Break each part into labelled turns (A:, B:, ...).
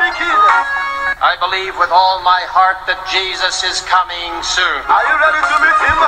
A: I believe with all my heart that Jesus is coming soon.
B: Are you ready to meet him?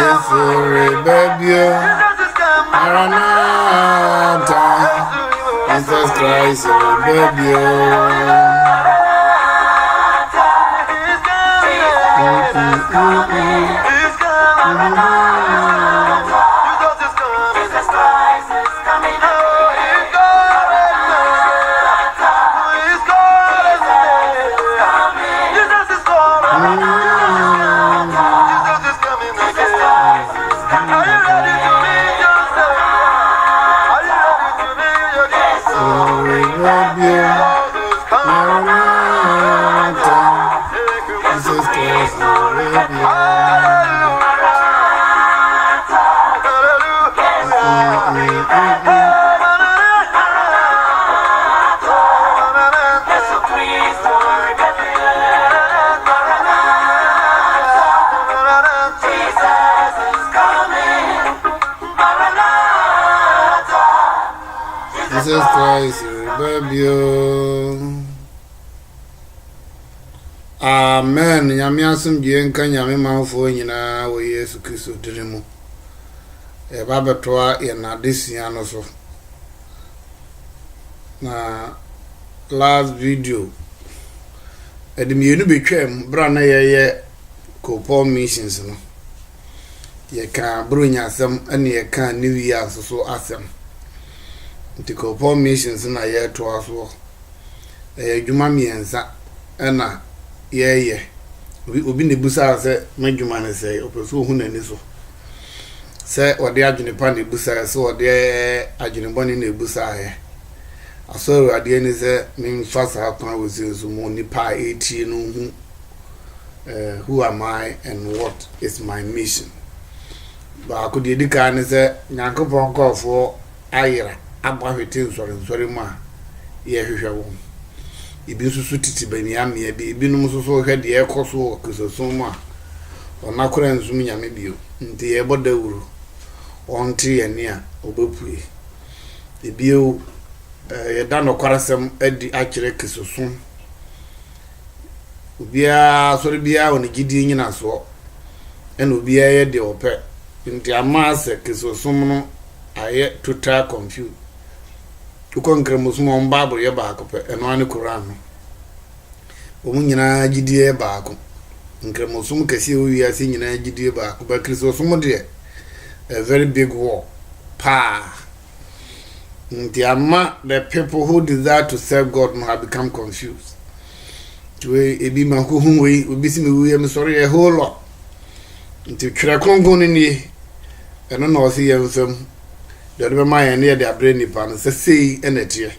C: Yes, baby.
B: Christ, baby. Jesus Christ, baby. Amen. Nyame asum die nka nyame manfo nyina wo Yesu Kristo dirimu. E baba toa ye na desia no so. Na last video edimienu betwam bra na ye Kopo missions no. Ye ka bronya asem ene ye ka new year so asem. Nti Kopo missions na ye toa so. Dwuma miensa ena ye obi ne busa se madwuma ne se opeso hu nani so se ode adwene pa ne busa se ode adwene boni ne busa he aso ade ni se min fasa kwa wozinzu mo ni pa 18 no hu who am I and what is my mission ba ko de dika ne se Nyankopon kofo ayira abahwete nsori ma ye hwehwe wo ibi susu titi bani amia bi ibi num susu hwe de ekoso okusoso ma ona kora nzum nyame bio nti ye bodawuru onti ye ne a obepue ibio ye da no kwarasem adi akire kisoso obia sori bia oni gidi nyina so ena obia ye de ope nti amase kisoso no aye total confused ukonkre musumo mbaburu ye baako pe eno ani Quran omu nyina gidie baako nkre musum kesi owi ase nyina gidie baako ba Kristo sumo de a very big war pa nti ama the people who desire to serve God no have become confused we ebi ma ko hu we obi si me we am sorry a whole lot nti twere kronkron ni eno na o si ye mfam the my near the brain pan say energy.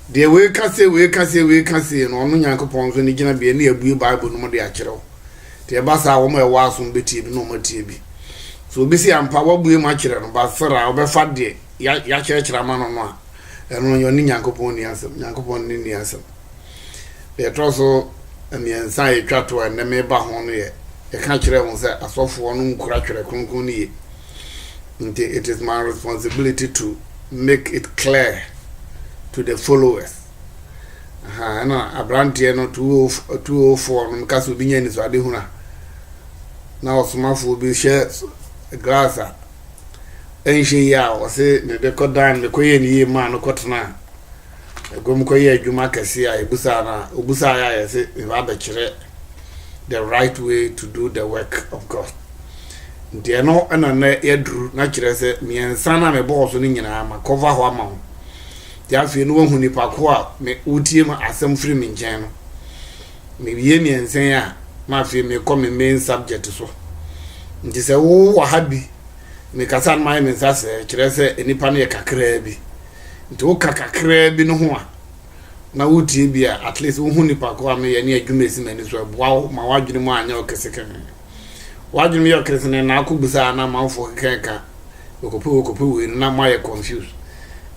B: The way can say no Nyankopon so ni gina be na abue Bible no de akere. The basa wo ma waso beti bi no matie bi. So obi si ampa wabue ma akere no ba fera obefa de ya kere ma no no a. Eno yo ni Nyankopon ni asem, Nyankopon ni asem. The troso amiensa e twato na me ba ho no ye. E ka kere won say asofo no nkura twere kronkron ni it is my responsibility to make it clear to the followers. Na abrantie no 204 no kaso bi nyani so ade huna na osomafo bi share grasa enhye ya o se ne de kodan me koye ni ma no kotena egom koye adwuma kase a obusa ya se e ba bekire the right way to do the work of God. Nti no ana na yadru na kire se miensa na me boss no nyina ma cover ho ama ho ti afi no wahu ni pako a me utie ma asem free me nchen no me wie miensa a ma afi me come main subject so nti se wo wa habi me kasa ma me nsa se kire se enipa no ye kakra bi nti wo kakra bi no ho a na utie bi a at least wo hu ni pako a me ye ne adwumesi mani so boa ma wadwene mu anya okeseke wajum yo kresene na akubusa na manfo keka okopu we na my confused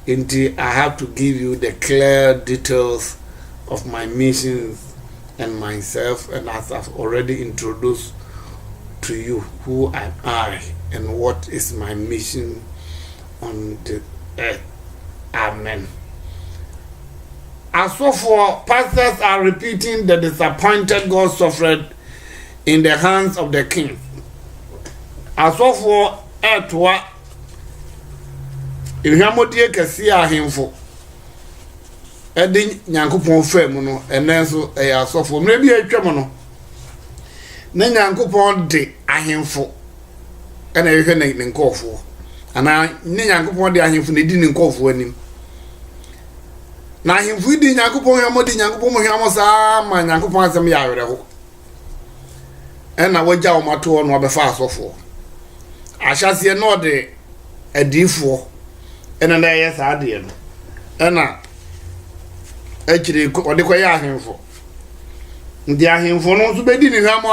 B: inti I have to give you the clear details of my missions and myself, and as I've already introduced to you who am I and what is my mission on the earth. Amen. As for pastors are repeating the disappointed God suffered in the hands of the king. As for Etwa, Ilhamodie Kasia himfo. edi nyankopon fam no enenso asofo mre bi atwam no na nyankopon de ahemfo ena yehwe ne nkofo ana ne nyankopon de ahemfo ne di ne nkofo anim na ahemfo di nyankopon hwamo di nyankopon hwamo saa ma nyankopon asem ya awere ho ena wagya o mato no abefa asofo ahyase no de adifo ena na ye saa de no ena akire ode koye ahemfo ndi ahemfo no so bedi ni hwamo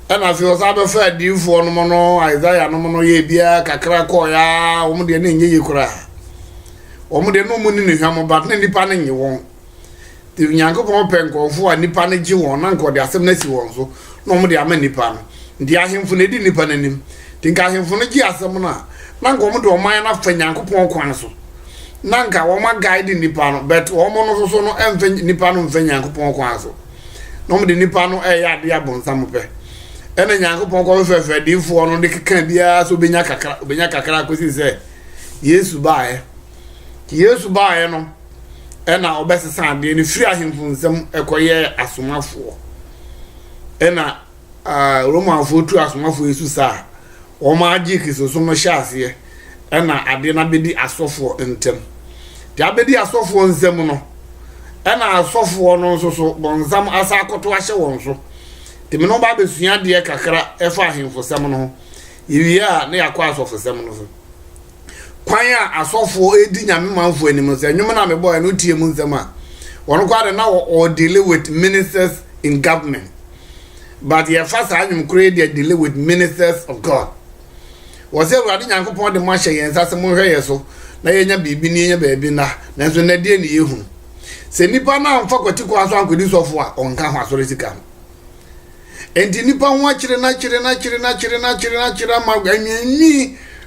B: ena fi osa abefa adifo no no Isaiah no no ye bia kakra ko ya wo de na nye yekura wo de no mu ni hwamo bat na nipa na nye won ti nyankopon penkofo a nipa na gi won na nko de asem na si won so no mo de ama nipa no ndi ahemfo na di nipa nanim ti nka ahemfo no gi asem na nko mo de o man na fa nyankopon kwan so nanka wo ma guide nipa no but wo mo no so no emfe nipa no mfe nyankopon kwan so no mo de nipa no ya de abonsam pe ena nyankopon ko fefe di fo no de keka bia so benya kakra ko si se Yesu baae no ena obesesa de ni firi ahemfo nsem ekoye asomafo ena Romafo tu asomafo Yesu sa o ma agi kisoso no hyase ena ade na bedi asofo ntem de abedi asofo nsem no ena asofo no so bonsam asa akoto ahye won so temi no ba besua de kakra efa ahemfo sem no yiwia na yakwa asofo sem no so kwan a asofo edi nyame manfo anim so enwom na me boy no tie mu nsem a won kwa na or deal with ministers in government but ye fast anyum create they deal with ministers of God was everybody nyankopon de mo hye yen sase mo hwe ye so na yenya bibi ni yenya baabi na so na de ni yehu se nipa na amfa kwati kwa so ankodi sofo a onka ho asore sika enti nipa ho akire na ma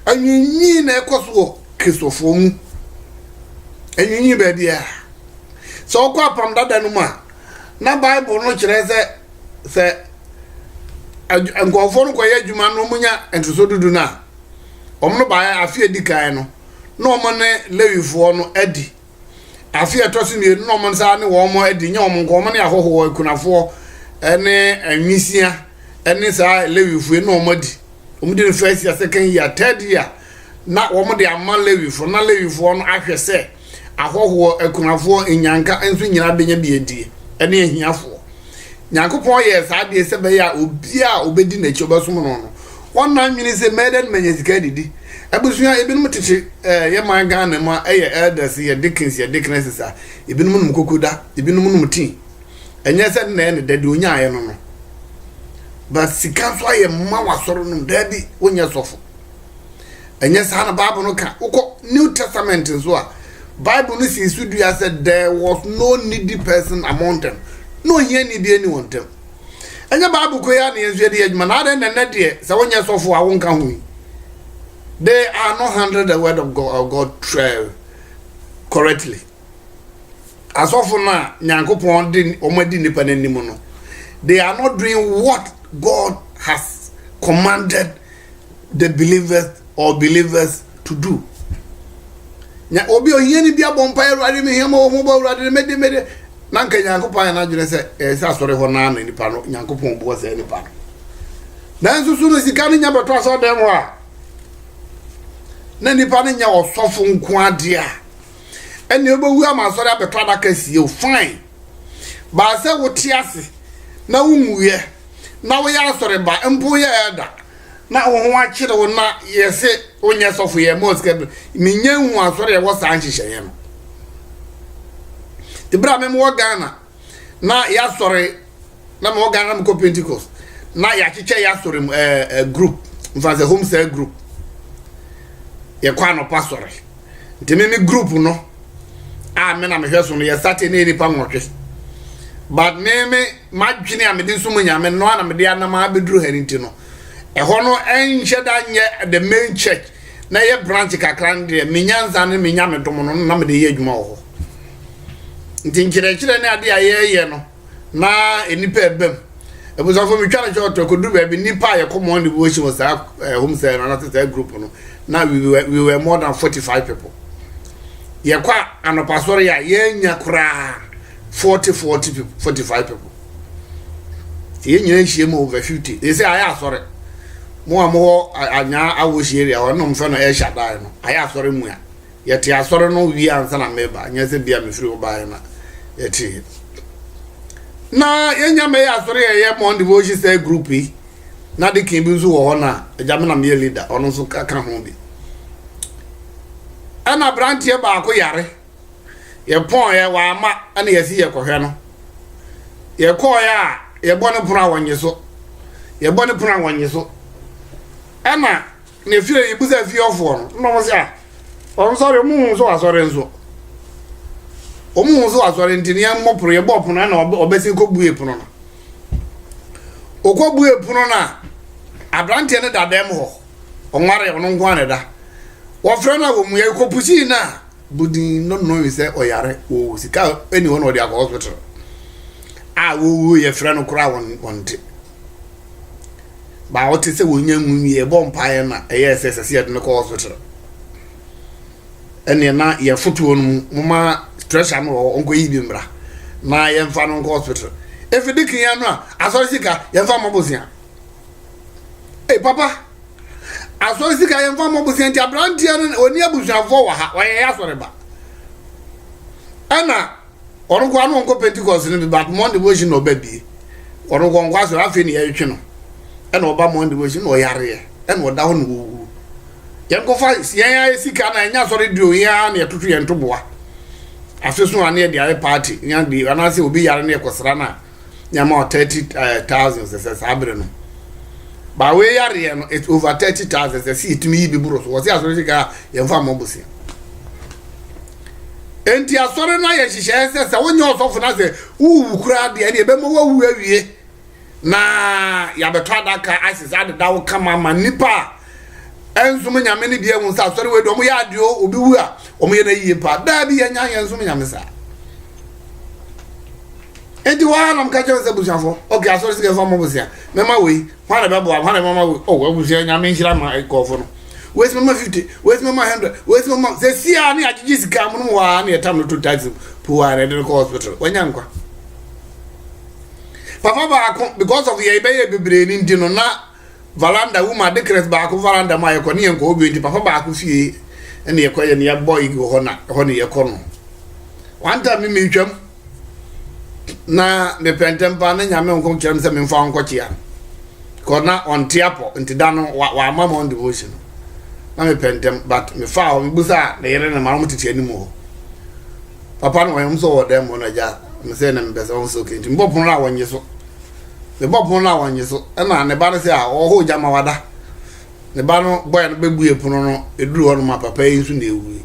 B: anyi na ekoso kristofo mu anyi baabi a so kwa pam dada no ma na bible no kire se angofo no kwa adwuma no munya entoso dudu na omno ba afie dikan no na omne lewifo no adi afie toso ne no omno sa ne wo mo adi nya omnko omne ahoho akunafo ene anwisia ene sa lewifo no omadi omdi first year second year third year na omde ama lewifo na lewifo no ahwese ahoho akunafo enyanka enso nyina benya biedi ene ehiafo nyankopon ye sa de se be ya obi a obedi na chi obasom no no wonna nwini se meden manyesika didi abusua ebinum tete ye man Ghana ma eye elders ye deaconess sa ebinum num kokoda ebinum num tin enye se na ene dade onya aye no no but sika so aye ma wasoro num dadi onya sofo enye sa na bible no ka uko New Testament so a bible no si sudua said there was no needy person among them no here ni bi anyone them anya bible ko ya na yesu de adwuma na den na de se wonya sofo a wonka hu they are not handling the word of God correctly asofo na nyankopon de omadi nipa nanim no they are not doing what God has commanded the believers to do nya obi ohie ni bia bompa erade me hiama wo ho ba urade mede na nka nyankopon na dwene se asore ho na nipa no nyankopon bo se nipa no na nsusu no sika no nya beto aso dem ho a na nipa no nya osofo nko ade a ene obewu amasore abeto adaka sie fine ba se wo tiase na wumuye na wo ya asore ba mpo ya eda na wo ho akire wo na yese onye sofo ye moske minye hu asore wo sa anhihye no tibra me mo Ghana na ya sore na mo Ghana mo Pentecost na ya chiche ya sore group mfaze home cell group ye kwa no pastor ntimi group no a me na me hweso no ye sate na ni pa nwotwe but me madwene a me din so mo nyame no na me dia na ma beduru harinti no eho no enhye da nye the main church na ye branch kakra de me nyanza ne me nyame dom no na me de ye adwuma ho ntinkire ne ade ayeye no na enipa ebem ebusafo mi twa na choto ko du ba bi nipa ye come on the bush was home cell na that group no now we were more than 45 people ye kwa anopasori ya yenya kura 40 people 45 people ye nyina hie mo over 50 they say aya asori mo amo anya awohie ya wono mfa no e hyadai no aya asori mu ya ye te asori no wi ansa na meba nya se bia me firi obae na ye te na yenya me ya asori ye mo devotion say group yi na de kin bi nso wo ho na ejame na me leader ono nso ka ho bi ana brantie ba ko yare ye pon ye wa ama ana ye si ye kohwe no ye ko ya ye bone pura wonye so ye bone pura wonye so ana ne fie ye buza fie ofo no mo se a on sorry mu so asore nso o mu so asore ntini ye mo puru ye bo pono na obesi ko bue pono no okobue pono na abrantie ne dadem ho onware ono nko ne da wo frena wo mu ye kopusi na budin no no say oyare o sika eni won odi akọ hospital a wo ye frena kura wonte ba o te se wo nyanwu ye bom pae na eye ss ye de ko hospital eni na ye foto no mu ma stretcher no onko yi bi mbra na ye mfa no ko hospital efidikin ya no a asori sika ye mfa mabosia papa asori sika ye mfa mabosia nti abrantia no oni abusuafo wa ha wa ye asori ba ana onko anu onko Pentecost ni but Monday devotion no baby onko onko asori afi ni ye twe no ana oba Monday devotion no yare ana oda ho no wu ye nko fa ye sika na nya asori dio ya na ye tutu ye ntoboa afi so ane de party nya di ana se obi yare na ye kosra na nya ma 30,000 se sabre no ba we yare no it's over 30,000 se see itimi bi buro so wo se asori sika ye mfa mabosia enti asori na ye hihye se wonye osofo na se wu kura de ene be mo wawu awie na ya beto adaka asisa ade dawo kama ma nipa ensum nyame ne bia mu sa asori we do mo ya ade obi wu a o mo ye na yie pa da bi ye nya ensum nyame sa enti wa na mka che se busiafo okay asori sika fa mabosia mema we hwana be bo hwana mama we o abusia nyame nhira ma ikofo no where's mama 50 where's mama 100 where's mama se sia ni agigi sika mu wa na etam no to taxi puare de ko hospital wanyankwa papa ba ko because of ye be ye bebre ni ndi no na valanda woman decrease ba ko valanda ma ye ko ni enko obi ndi papa ba ko fie ene ye ko ye ne boy go ho na ho ne ye ko no one time me twam na me pentempa na nyame nko kyerem se me mfa nko chia ko na on tiapo ntidano wa mama on devotion na me pentem but me fa me busa na yere na marum tete ani mo papa no yam so wo dem mo na ja me se na me besa won so kenti mbo pon la wonye so me bo pon la wonye so e na ne ba no se a o ho jama wada ne ba no boy no bebu pon no eduru ho no ma papa yi so na ewu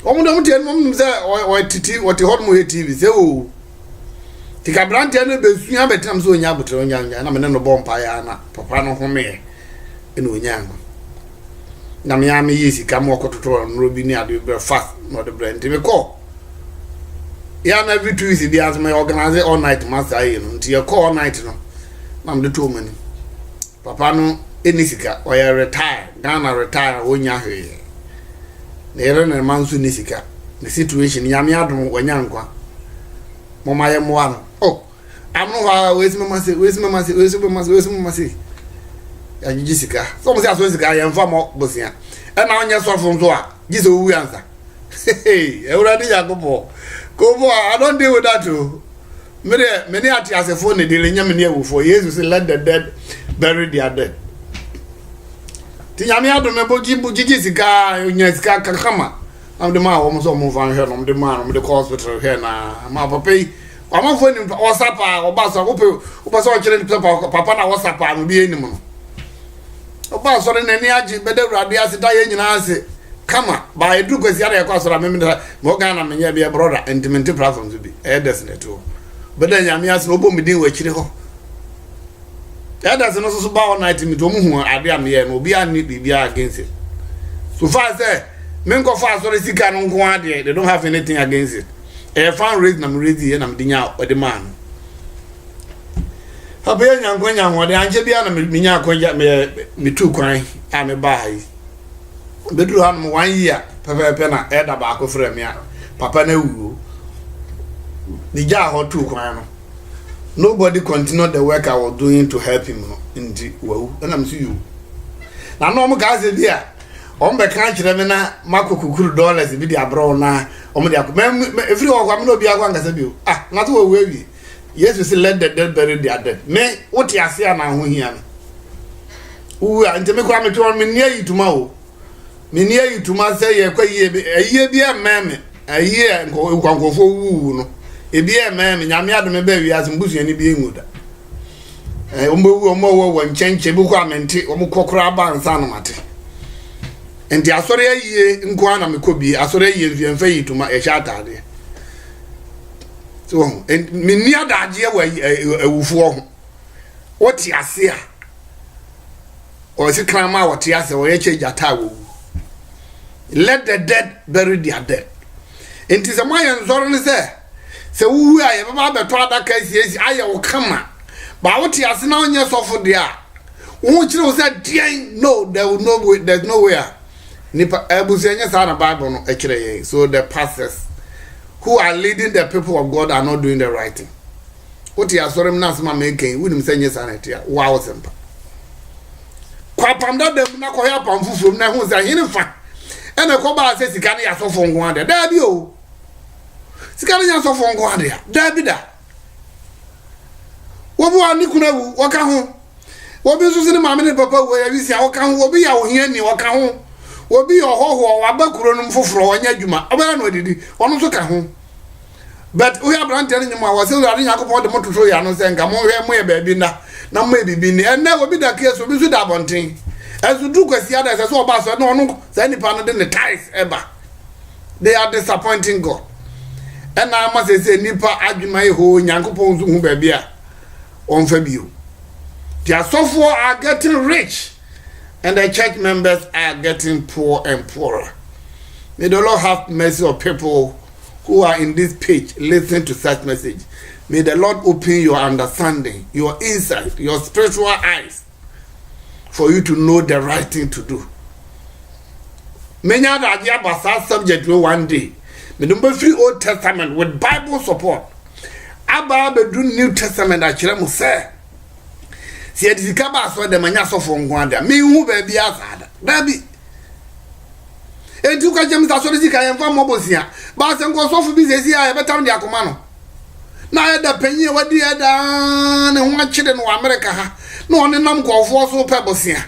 B: omo dem tete mo se o titi o te ho mo he tv se o tika brand ya no besuya betam so onya abotre onya na me no bompa ya na papa no ho me eno onya na me ya me yesi kam okototo no bi ni ade be fast no de brand me ko ya na every Tuesday bi as me organize all night master ayi no nti ya call all night no na me de to mani papa no eni sika o ya retire Ghana retire onya hwe na yere na manso ni sika the situation ya me adom onya nkwa mama ye mo ano oh amno ha wezi mama say ya gigi sika so mo say aso sika ya mfa mo bosia e na onye so fun so a gizo wu answer hey ewrade yakobo kobo I don't deal with that too many ati asefo ne de nyam ne awufo Jesus say let the dead bury their dead ti nyame adom e bo gigi sika nya sika kakama am de ma wo mo so mo van he no de ma no de hospital he na ma papa yi ama fo ni WhatsApp o ba so o ba so kire ni papa na WhatsApp am bi eni mo o ba so ne ni agi be de urade ase da ye nyina ase kama ba edu kwesi ara ye kwa so ra me mo Ghana me nya bi brother intimate platforms bi e desnet o be de nyame ase no bo mi din wa kire ho e desnet no so ba all night mi to mu hu ade am ye no obi an ni bibia against it so far say men go far so sika no nko ade they don't have anything against it fan raise na raise ye na mdinya o de man papa ye nyankwanya ho de anje bia na minya akonya me tu kwan a me ba yi bedru han 1 year pepe na eda ba ko frame ya papa na wu the ja ho tu kwan no nobody continue the work I was doing to help him no ndi wawu na am see you na no mo ga se dia o mbe kan kire me na makokukuru dollars bi dia bro na o mo dia every one kwa me no bi akwa ngasa bi na to wawu awi Jesus say let the dead bury their dead me what ya se na ho hia me wu ante me kwa me to me nia yituma o me nia yituma se ye kwa ye bi ememe aye nkwankofo wu no ebi ememe nyame adome ba wi azimbusu ani bi enguda ombewu omowo wo nchenche bu kwa mente omukokora abansa no mate enti asore aye nkwa na mekobi asore aye mfa yituma e sha atade so me nia daje wa awufo ho oti ase a o si krama woti ase o ye chejata wo let the dead bury their dead enti se moyen zoro ne se wuhu aye baba beto adaka siesi aye wo kama ba woti ase na onye sofo de a wo kire wo se dien no there's no way nipa ebusenye sa na bible no e kire ye so the pastors who are leading the people of God are not doing the right thing woti asorem na asema meken wunim senye sa na tia wow sempa kwa pamda dem na ko ya pamfufum na hu se hine fa ene ko ba se sika ne ya sofo nko ade da bi o sika ne ya sofo nko ade da bi da wobu ani kuna wu waka ho wobi so sine maame ne papa wo ya wisi a waka ho wobi ya ohia ni waka ho wobi yo hoho wa bakuro no mfoforo wanya adwuma obara no odidi ono so ka ho but we are brand telling you was so ari yakopon de moto so ya no se nka mo hwe mo ye ba bi na mo bibi ni enne wobi da kieso obi so da bonten as you do kwasi ada se so oba so na ono se nipa no de ne ties eba they are disappointing God and na ma se nipa adwuma ye ho nyankopon so hu ba bi a on fa bio their software are getting rich and the church members are getting poor and poorer. May the Lord have mercy on people who are in this page listening to such message. May the Lord open your understanding, your insight, your spiritual eyes for you to know the right thing to do. Many other subject will one day. May the free Old Testament with Bible support. Abba do New Testament actually say. Si edika ba so de manya sofo ngwanda me hu ba bia asada dabi entu ka jem sa so de ka yemfa mobosia ba se nko sofo bi sesi a betam de akoma no na eda panyi wadi eda ne ho akire no America ha na one nam kofo so pebosia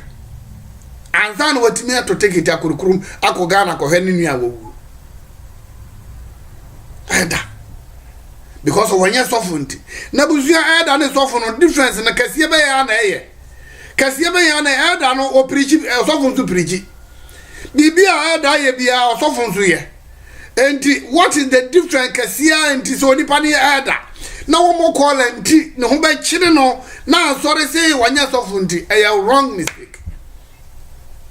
B: anza na watimi to take it akurukurum akoga na ko hwe ni nua wowu eda because of when you suffer na buzu add and suffer no difference na kasiye be ya na eye kasiye be ya na add no o preach suffer to preach bibia add aye bia o suffer to ye enti what is the difference kasiye enti so nipa ni add na wo mo call enti ne ho be kire no na sorry say when you suffer enti a wrong mistake,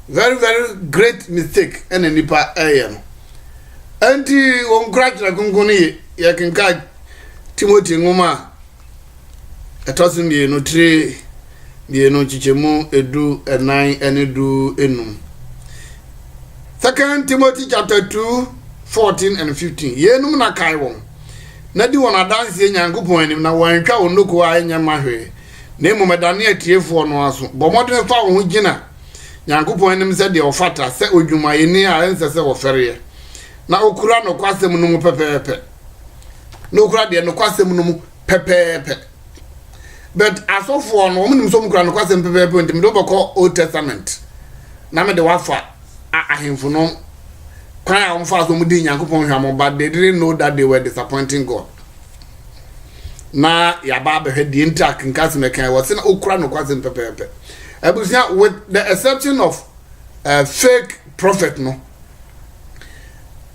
B: very very great mistake and nipa aye no enti on crack na gunguni ye kinka Timothy ngoma etosim ye no 3 ye no chichemu edu enan enedu enum. 2 Timothy chapter 2 14 and 15 ye num na kai won na di won adanse nyankopon anim na wantwa onoko a enya mahwe na emomedane atiefo no aso bomodene fa wo gina nyankopon anim se de ofata se odwuma yeni a ense se wo fere na okura no kwasem no mu pepepe no kura de no kwasem no mu pepepe but asofo no omunim so mu kura no kwasem pepepe ntim do bako Old Testament na me de wafa ahemfo no kwan a omfa so mu di nyankopon hwamo but they didn't know that they were disappointing God na ya ba be hwedi ntak nkas mekan wo se na okura no kwasem pepepe abusia with the exception of fake prophet no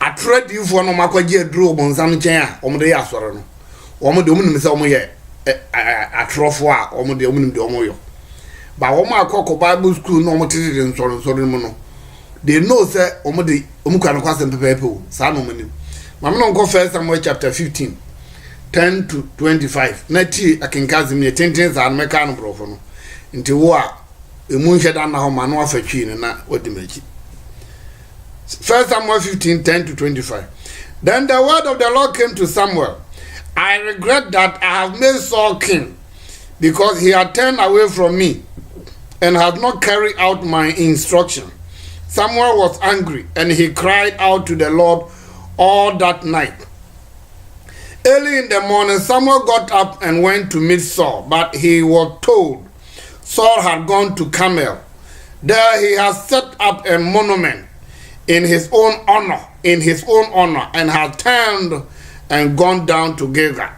B: atradi fo no makwaje aduro bonsan chen a omde ya asore no omde omunim se omoye atrofo a omde omunim de omoyo ba wo makoko Bible school no omtiri nsoro mu no they know say omde omukwa no kwasem pepepe o sa no munim mam no nko 1 Samuel chapter 15 10 to 25 na ti akenkazim ne tenten za no meka no brofo no nti wo a emu hweda na ho ma no afatwi ne na odimachi 1 Samuel 15:10-25. Then the word of the Lord came to Samuel. I regret that I have made Saul king, because he had turned away from me and had not carried out my instruction. Samuel was angry, and he cried out to the Lord all that night. Early in the morning, Samuel got up and went to meet Saul, but he was told Saul had gone to Carmel. There he has set up a monument in his own honor, and had turned and gone down to Gilgal.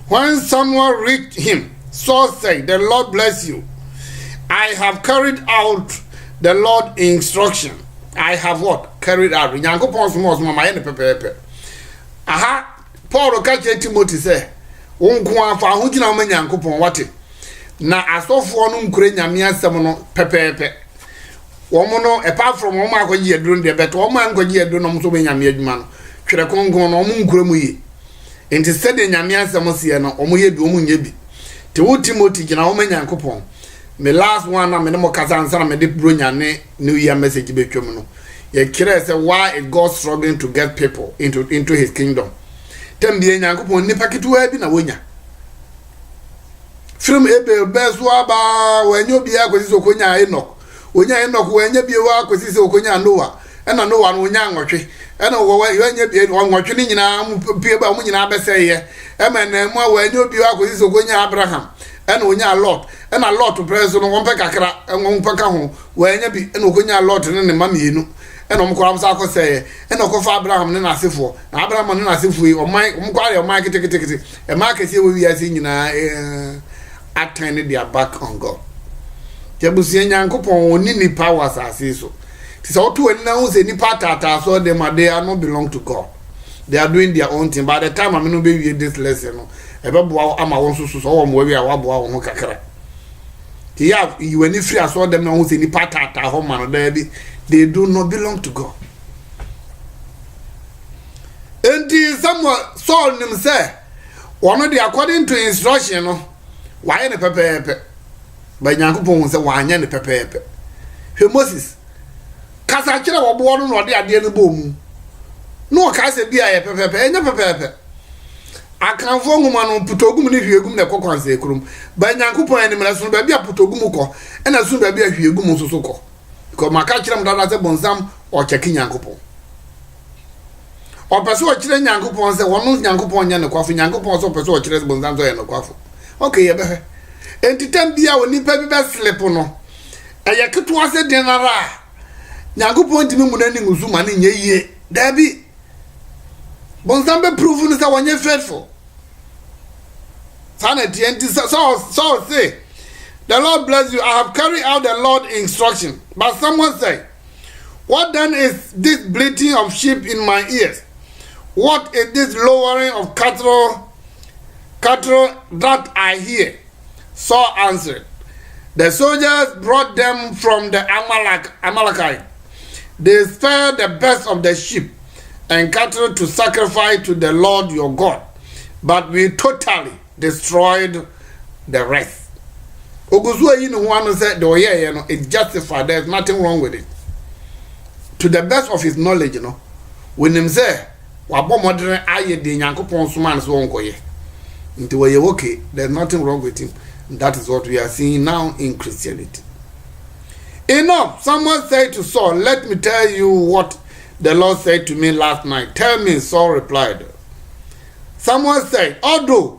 B: When Samuel reached him, Saul said, "The Lord bless you. I have carried out the Lord's instruction." I have what? Carried out. Aha, Paul catch Timothy say, "Wonkwa fa ho gina ma Nyankopon wate." Na asofo no nkure nyame asem no pepepe. Womo no apart from womo akwaji aduro de bet womo ankwaji aduro no so be nyame adwuma no. Twere konkon no womo nkure mu yi. Enti sede nyame asem sie no womo ye bi womo nye bi. Te wo Timothy gina womo Nyankopon. Me last one na me no kasa ansa na me de bro nyane new year message betwem no. Ye kire say why is God struggling to get people into his kingdom. Tembie Nyankopon nipa ketuwa bi na wonya. From Abel Beswa ba wenyo bia kwesi okonya Enoch. Onya Enoch wenye bia wa kwesi okonya Noah. Ena Noah no onya nwotwe. Ena wo wenye bia nwotwe ni nyina pie ba mu nyina beseye. Ema na mu wenyo bia wa kwesi okonya Abraham. Ena onya Lot. Ena Lot preso no wonpe kakra wonpe ka ho. Wenye bi ena okonya Lot ne mamienu. Ena omkora msa akoseye. Ena okofa Abraham ne nasefo. Na Abraham ne nasefo yi omkware omai kitikiti. E ma kese wo wiase nyina attend their back on God. Jebusie Nyankopon oni ni power asase so. Ti so to ani na hu se ni patata so them they are not belong to God. They are doing their own thing. By the time I no be this lesson no, e be boa ama won so so wo mo wi a wa boa won kakra. Ti ya you any free so them na hu se ni patata ho man they do not belong to God. And Samuel Saul nim say one of the according to instruction no why ne pepepe ba Nyankopon se wanya ne pepepe he Moses kasa kire wo bo no de ade ne bomu no kasa bia ye pepepe enya pepepe akanfo nguma no putogum ne hwiegum ne kokwanse ekrum ba Nyankopon ani mra so ba bia putogum ko ena so ba bia hwiegum so so ko ko maka kire mdada se bonsam o cheki Nyankopon o pese o kire Nyankopon se wono Nyankopon nya ne kwafo Nyankopon so pese o kire bonsam so ye ne kwafo. Okay, ya behe. Entitem bia woni pa bi be slip no. Eye keto ase denara. Nyankopon ntimi mu nani nguzuma ne nye yie. Da bi. Bonsambe prove no say wonye faithful. Sanity and so say, "The Lord bless you. I have carried out the Lord's instruction." But someone say, "What then is this bleating of sheep in my ears? What is this lowering of cattle that I hear?" Saul answered, "The soldiers brought them from the Amalekite. They spared the best of the sheep and cattle to sacrifice to the Lord your God, but we totally destroyed the rest." Oguzua yi no one said the yeah, no, it's justified. There's nothing wrong with it. To the best of his knowledge, you know, when him say, "Wabo modern aye de Nyankopon suman so onkoye." Okay, there's nothing wrong with him. That is what we are seeing now in Christianity. Enough, someone said to Saul, "Let me tell you what the Lord said to me last night." "Tell me," Saul replied. Someone said, "Although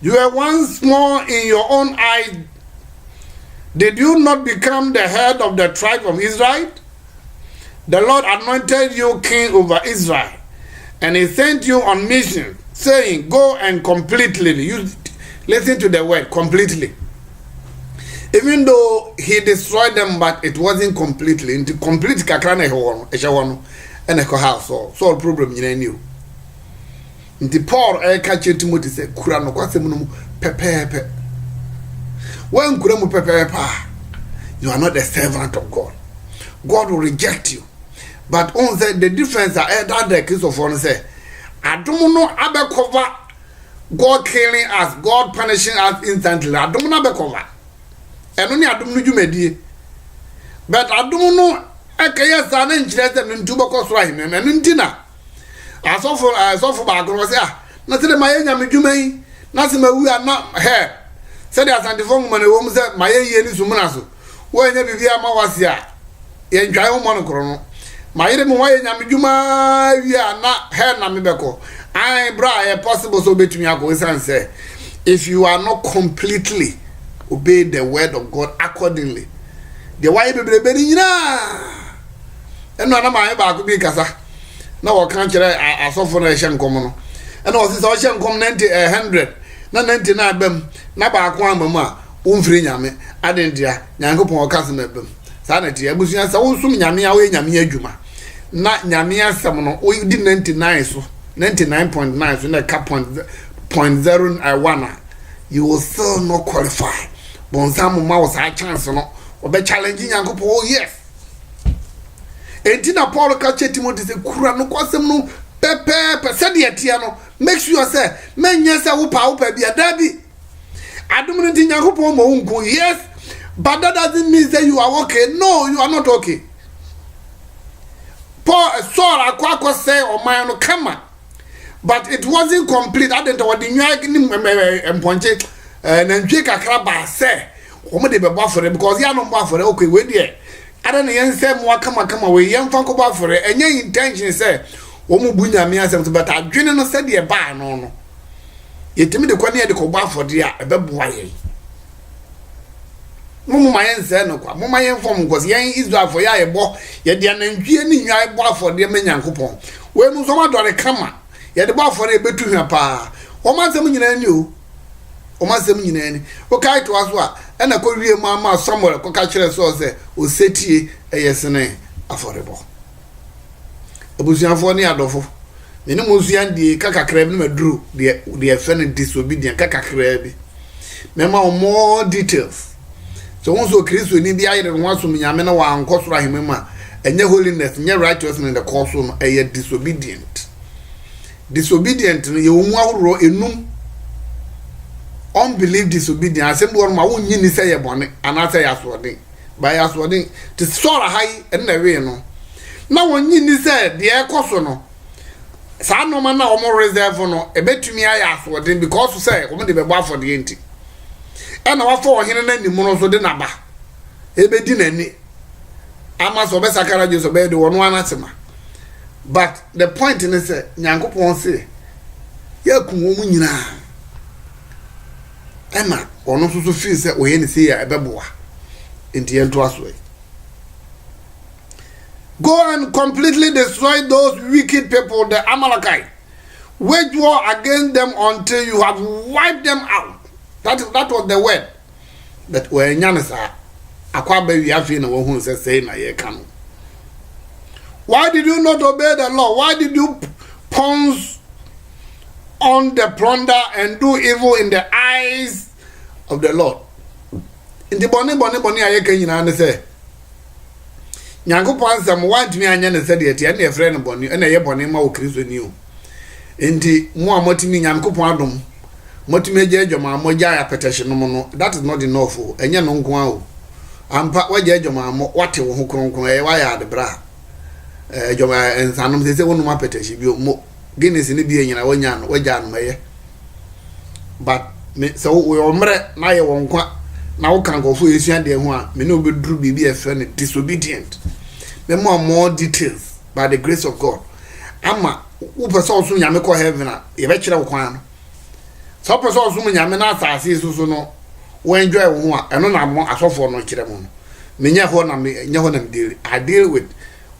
B: you were once small in your own eyes, did you not become the head of the tribe of Israel? The Lord anointed you king over Israel, and he sent you on mission, saying, 'Go and completely,'" listen to the word, completely. Even though he destroyed them, but it wasn't completely. Into complete kakrana ehwano and a house so problem you knew. Into Paul catch Timothy say kurano kwasemunum pepepe. When kuremu pepepe, you are not a servant of God. God will reject you. But on the difference that the case of one say, "I don't know abe cover God killing us, God punishing us instantly. I don't know abe cover. And only I don't know you may. But I don't know akaya sa na nkyerɛ sɛ me ntubo kɔ soro ahemem ɛno nti na asɔfo baako no sɛ na sɛ ma yɛ nyame dwuma yi na sɛ ma wu na he sɛ de asantefo ngoma na wom sɛ ma yɛ yie ni sumuna so wo nya bibia ma wase a yɛ ntwae ho no koro no ma yɛ mo yɛ nyame dwuma wi a na he na me bɛkɔ ai bra yɛ possible so betumi akɔ isan sɛ if you are not completely obey the word of God accordingly the why bebrebe ni nyina eno na ma yɛ baako bi kasa na wo kan kyerɛ asɔfo na ɛhyɛ nkom no ɛna wo sɛ ɔhyɛ nkom 90 100 na 99 bam na baako amamu a wonfiri nyame adendia nyankopɔn ɔka sɛ mabam saa na tie abusua sɛ wonsum nyame a wo nyame adwuma na nyame asɛm no wo di 99 so 99.9 so na ka 0.01 you will still not qualify bon some ma was a chance no obe challenge nyankopɔn oh yes entina Paul ka che Timothy se kura no kwasem no pepe se de atia no make sure say menye se wo pa bia dabi adum no ti nyankopɔn mo unko yes but that doesn't mean that you are okay. No, you are not okay. Paul saw a say or man no come, but it wasn't complete. I didn't know what the new point and Jake a crab say, Omo de be for it because you are not for it. Okay, wait there. I don't know, say more come away, young Funko for it, and your intention say, Omo Bunya me as but I didn't know said the bar no. You tell me the corner the cobar for dear a baby. Mumu mayen se no kwa mama yen form because yen Israel for ya ebo ye de anantwie ni nwa ebo for de manyankopon we mu so ma dore kama ye de bo for e betu hwa pa o ma nsem nyina ni o ma nsem nyina ni o kai to aso a e na ko wie mu ama Samuel ko ka kire so se o setie e yesene aforebo abusuafo ni adofo ne ne mu zua die kakakra bi na maduru de fe ne disobedient kakakra bi mema more details. So once Christo ni bi ayere no aso nyame na wa ankosoro ahemem a enye holiness nye righteousness in the course no eye disobedient no ye omu ahoro enum unbelief disobedient asem bo ma wonyi ni say ye bone ana say asode ba ya asode to sora hai en na we no na wonyi ni say de ekoso no sa no ma na omo reserve no ebetumi aya asode because say omo de be bo afode enti and our four here and the mono de naba. Ebedi nani. Ama so be sakara je so be de wonu anatema. But the point is Nyankopon say ya ku wo mu nyina. Ema ono so feel say oye ni say ya ebeboa. Enti ento aso. Go and completely destroy those wicked people, the Amalekite. Wage war against them until you have wiped them out. That was the word that when Yanasa Aquabe Yafi and who say na ye can. Why did you not obey the law? Why did you pounce on the plunder and do evil in the eyes of the Lord? In the bonny I can say Yankopon some want me and said it and a friend of Bonnie and a bonny mo Chris new. Inti more motimi Yankopon. Motimeje joma moja ya petition no that is not enough o enye no nko a o ampa waje joma mo wate wo ho kronkron e wa ya de bra joma ensanom se wonu petition bi mo Guinness ni bi enyina wanya no waja no meye but me so we omre na ye wo nkwa na wo kan go fu esua de ho a me no beduru bibi e fe ne disobedient me more details by the grace of God ama wo person so nyame ko heaven a ye be kire wo kwan no so person so nyame na asase so no wo enjoy wo ho a eno na mo asofo no kire mo no me nya ho na me nya ho na me I deal with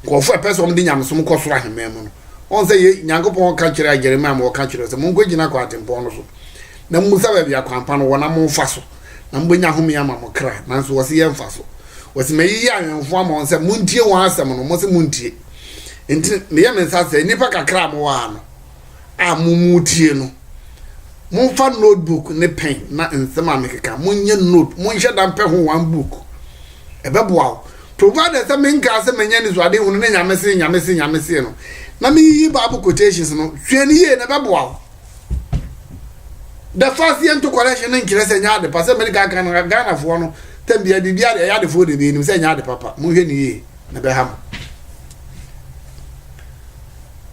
B: go for person di nyame so mo ko so ahemem no on say ye nyankopon ka kire Jeremiah mo ka kire so mo ngogina ko atempo no so na mu sa ba bia kwampa no wona mo fa so na mbo nya home ama mo kra na so wose ye mfa so wose me yi anwemfo ama on say muntie won asem no mo se muntie enti me ye me sa say nipa kakra mo wa no a mumutie no Munfa notebook ne pen na nsema mekeka munye note munhye dampe ho one book ebeboa provided say menka say menya ni so ade hunu ne nyamese no na me yi bible quotations no hwe ni ye na beboa the first year to correction nkire say nya ade pa say medical kan Ghana fo no tambia de bia ya de fo de bi ni say nya ade papa munhwe ni ye na be ham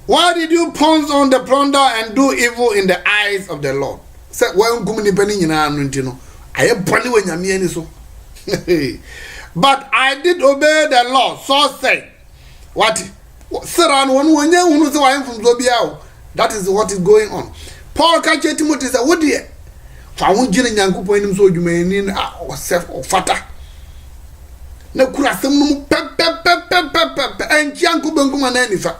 B: Why did you pounce on the plunder and do evil in the eyes of the Lord? Say, when kumini penny nyina no, I am bunny when yami so. But I did obey the law. So say, what? Saran one when you know I am from Zobiao. That is what is going on. Paul catch Timothy said, what dear? For I won't get young people in so you may need or self or fatter. No kurasum pep and Janku Banguma Nanifa.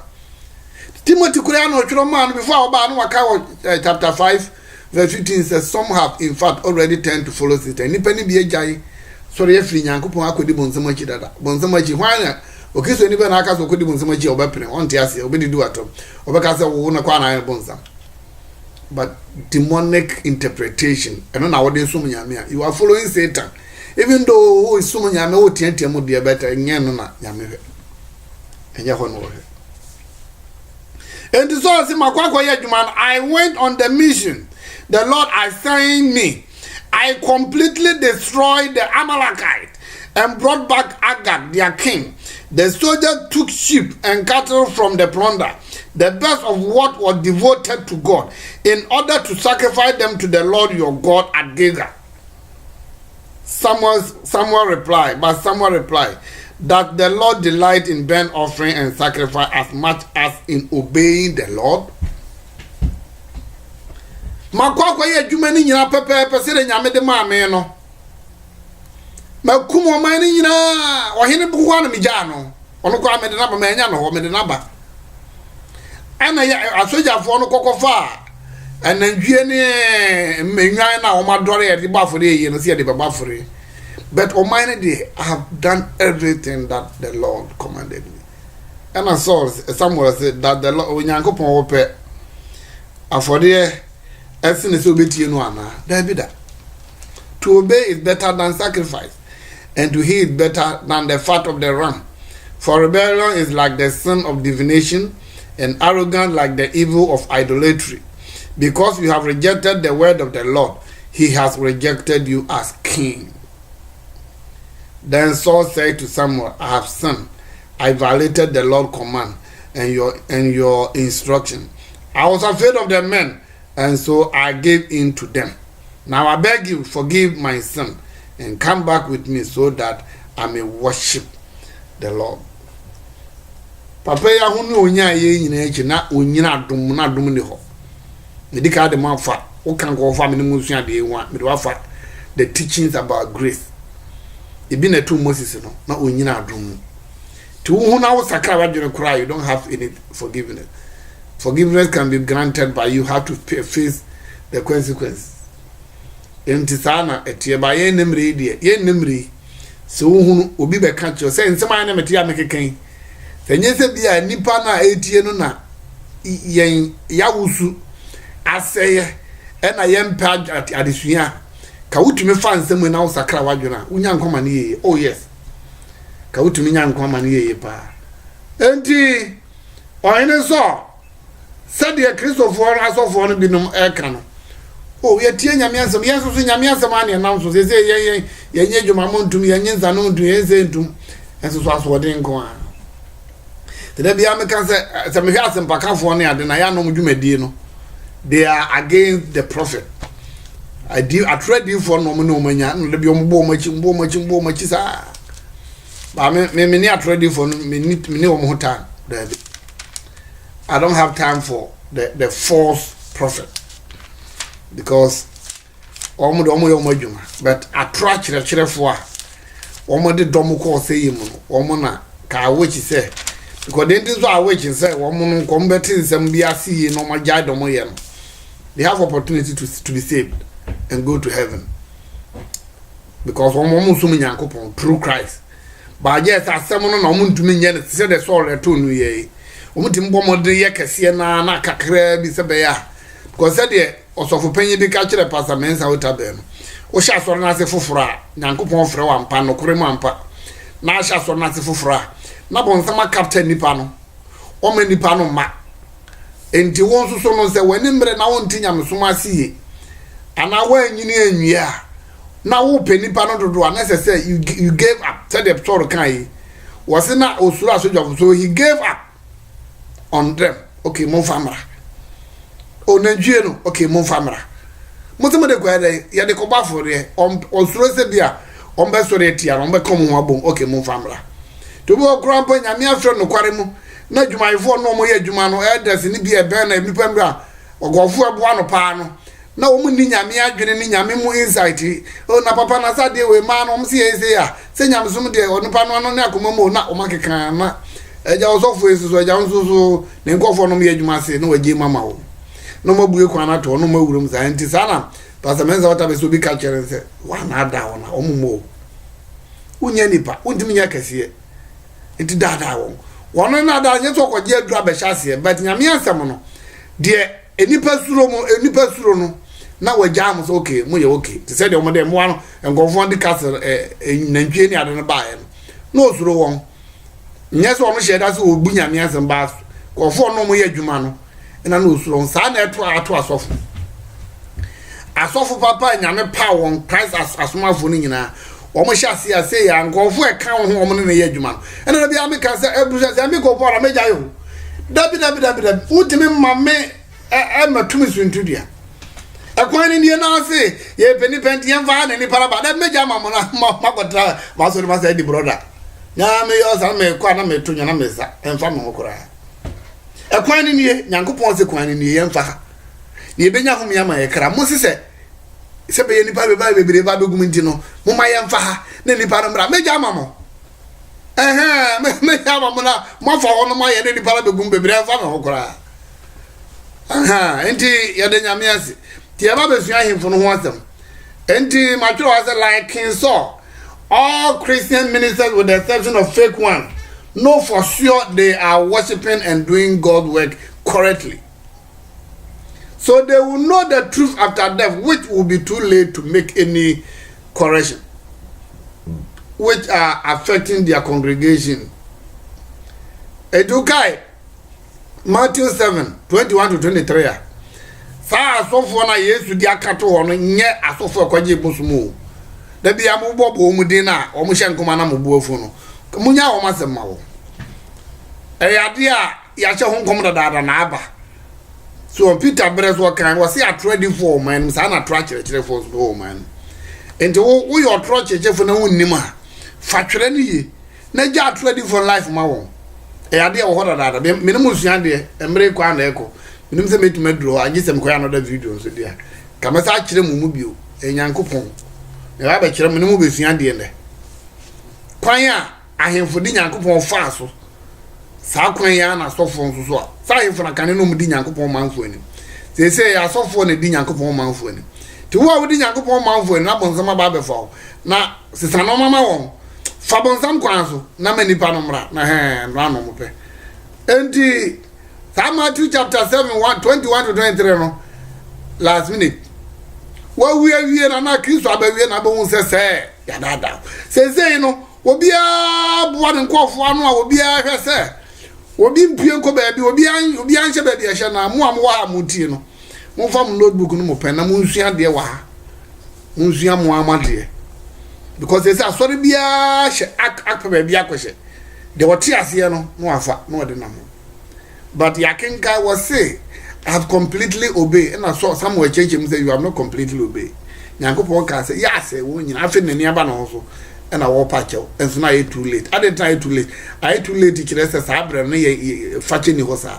B: Timothy Kuriano Churoman before about chapter 5, verse 15 says, some have in fact already turned to follow it. And penny be a jay, sorry, if Yankupo could be Bonsamachi that Bonsamachi, why? Okay, so even I could be Bonsamachi or Beppin, on Tiasi, or Biddy do at all, or Bacasa won't acquire Bonsa. But demonic interpretation, and on our day, you are following Satan, even though who is so many Yamo Tiantiamo, dear better, and Yanana Yame. And Yahon. And so I went on the mission the Lord assigned me. I completely destroyed the Amalekite and brought back Agag, their king. The soldiers took sheep and cattle from the plunder, the best of what was devoted to God, in order to sacrifice them to the Lord your God at Gilgal. Samuel replied, that the Lord delight in burnt offering and sacrifice as much as in obeying the Lord. Makwakwa ye adwuma ni nyina pepepe se de nyame de ma me no. Makumo man ni nyina ohene buwa na megya no. Ono kwa me de na ba ma nya no ho me de na ba. Ana ya asojafo no kokofa anandwie ni menwan na o madore ye de bafore ye no se ye de bafore. But Almighty, I have done everything that the Lord commanded me. And I saw Samuel said that the Lord, when you go open, for the essence of it, you know, there be that. To obey is better than sacrifice, and to hear is better than the fat of the ram. For rebellion is like the sin of divination, and arrogance like the evil of idolatry. Because you have rejected the word of the Lord, he has rejected you as king. Then Saul said to Samuel, I have sinned. I violated the Lord's command and your instruction. I was afraid of the men, and so I gave in to them. Now I beg you, forgive my sin, and come back with me so that I may worship the Lord. Papa ya hunu onya ye nyina echi na onyina dum ni ho. Medika de manfa, wo kan go fa me ne musua de enwa, me do afa the teachings about grace. Ibi na tu Moses no na onyina adom to hu na wo sakra wadwene kura, you don't have any forgiveness. Forgiveness can be granted, but you have to face the consequences. Enti sana etie ba ye nemri de ye nemri so hu obi be ka cho say nsema na meti amekeken senye se bia nipa na etie no na yen yawusu aseye e na ye mpa adesua ka wutumi fa nsem na usakra wadwena unya nkoma ne ye. Oh yes, ka wutumi nya nkoma ne ye pa enti oyene so said the Christopher asofo no binom eka no. Oh ye tie nyamiansem yeso so nyamiansem ane na so se ye nye dwuma montum ye nye nza no ntu ye se ntum enso so aso de nko a tede bia me kan se me hwa asem pakafo ne ade na ya no dwumadie no, they are against the prophet. I tried you for no manya no be ombo machi sa ba me I tried you for me time. I don't have time for the false prophet, because but I try chire for de dom ko say yim no na ka which say, because then this are which say no come betin sem bia see no ma jai dom ye no, they have opportunity to be saved and go to heaven, because through Christ. But yes, as someone no ntumi nye say the soul return no ye omutim bomode ye kese na kakra bi se be ya, because said the osofo panyi bi ka kire pastor mensa otabe no o sha so na se fofora nyankopon frɛ wa mpa no kore mu ampa na sha so na se fofora na bon sama captain nipa no o ma nipa no ma enti won so no se wani mre na won tinya msoma asiye ana wa nyini anwia na wo pe nipa no dodo na say you gave up. Said the story kan yi was na osura so he gave up on them okay mon famra o nandwie no okay mon famra motemo de kwa de ye de ko bafo de on suro se bia on be soro etia on be kom ho abom okay mon famra to bo kura mpa nyame afre no kware mu na dwumayefo no mo ye dwuma no elders ni bia be na nipa mbra ogofo eboa no pa no na wo mu ni nyame adwene ni nyame mu insight o na papa na sade we ma no mse ese ya se nyame sum de o nipa no no na akoma mo na o makeka na eja osofo esuso eja nsuso ne nkofo no me adwuma se na wagie mama wo no mabue kwa na to no mawurum sa enti sana pastor menza wata be so bi ka kere se wa na da wo na omumo unya nipa untimi nya kase enti da wo wono na da nye to kwaje adura be hyase but nyame ansem no de enipa suro no na wajam so okay mo ye okay te say de mo de mo ano nkofo ndi castle nantwie ni ade no baaye no suro won nye so mo sheda so obu nyame ansem ba kofo no mo ye adwuma no na no suro sa na eto asofu papa nyame pa won Christ asomafo ni nyina o mo hyase ase ya nkofo e kan ho mo ne ye adwuma no na bia me ka se ebusa se me ko pora me ja yo dabi utimi mame matumi suntudua akwani ni na ase ye penipenti yemfa na ni paraba da meja mamona makotra masori masa di brother nya me yo sa me kwa na me to nya na mesa emfa me hokora akwani ni nyankopon se kwani ni yemfa ni benya hom ya ma ye kra mo se be ye ni pa be ba be bire ba be guminti no mo ma yemfa ha na ni pa no mra meja mamo me ya mamona mo fa hono ma ye ni pa be gum be bire emfa me hokora enti ya de nyame ase ti aba besu ahemfo no ho asem enti matwero was like King Saul. All Christian ministers with the exception of fake one know for sure they are worshiping and doing God's work correctly, so they will know the truth after death, which will be too late to make any correction which are affecting their congregation. Edukai Matthew 7:21-23. Sa asofo na Yesu di akato ho no nye asofo kwaje bosumo. Da bia mo bobo mu din na o mo hyenkoma na mo buafu no. Munya wo masema wo. Ade a ya hye ho nkom da na aba. So Peter Breso kan wo se atredi for man sa na tra kire for so man. Enti wo yo tro kire for na wonnim a fa twere ne ye. Na ja atredi for life ma wo. Ade wo ho da me no suan de emre kwa na eko minim se metume dro agisem kwa another video so dia kama sa kire mu bio enyankopon e ba kire mu no be suan de ne kwan a ahemfo di nyankopon fa so sa kwan ya na sofo nso so sa ahemfo na kane no mu di nyankopon manfo ani se ya sofo ne di nyankopon manfo ani ti wo a wo di nyankopon manfo ani na bonsama ba be fa na sesa no mama won fa bonsam kwan so na manipa no mra na no mo pe enti Matthew chapter 7:21-23 no last minute wa wie na Kristo abawie na bo se ya dada se no obi a boa ne nkofo anu a obi a hwe se obi mpie nko ba bi obi anhye ba bi a hye na mo am wa amuti no mo fam notebook no mo pen na mo nsua de wa mo nsua mo amade because they say asori bia hye akpa ba bi akohye de wote ase no no afa no de na mo. But Yakinka was say, I have completely obeyed. And I saw somewhere change him say, you have not completely obeyed. Nyankopon can say, yes, when you have been near also, and I walk patch out, and so now it's too late. I didn't try too late. I too late to kill us as Abra and Fatching Hosa.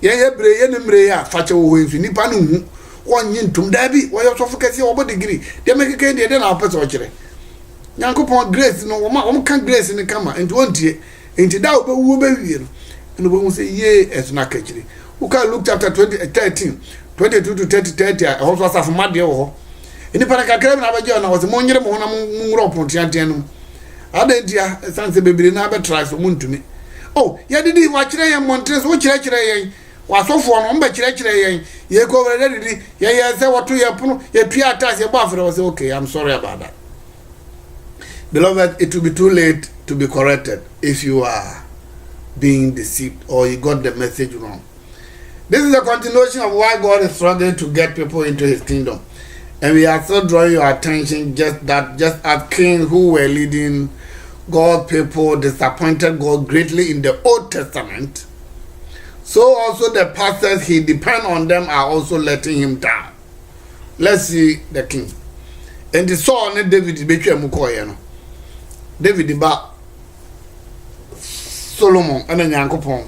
B: Ye bre ya Fatcha wins in Nipanu, one yin to Dabby, why you focusing over degree. They make a candy, then I'll put watching. Nyankopon grace, no one can grace in the camera, and 20 into doubt, but who be and we will say, yea, as not catching. Who can look chapter 22-30, I also have my dear. In the Panaka I was a money on Pontianum. Other dear, Sans baby never tries to moon to me. Oh, yeah, did he watch and Montes, which lecture was so for one, but lecture ye go ready. Yeah, say what to your pun, your piatas, your buffer was okay. I'm sorry about that. Beloved, it will be too late to be corrected if you are being deceived or you got the message wrong. This is a continuation of why God is struggling to get people into his kingdom. And we are still drawing your attention just as kings who were leading God's people disappointed God greatly in the Old Testament, so also the pastors he depend on them are also letting him down. Let's see the king. And the Saul and David between mukoye no. David ba Solomon and Nyankopon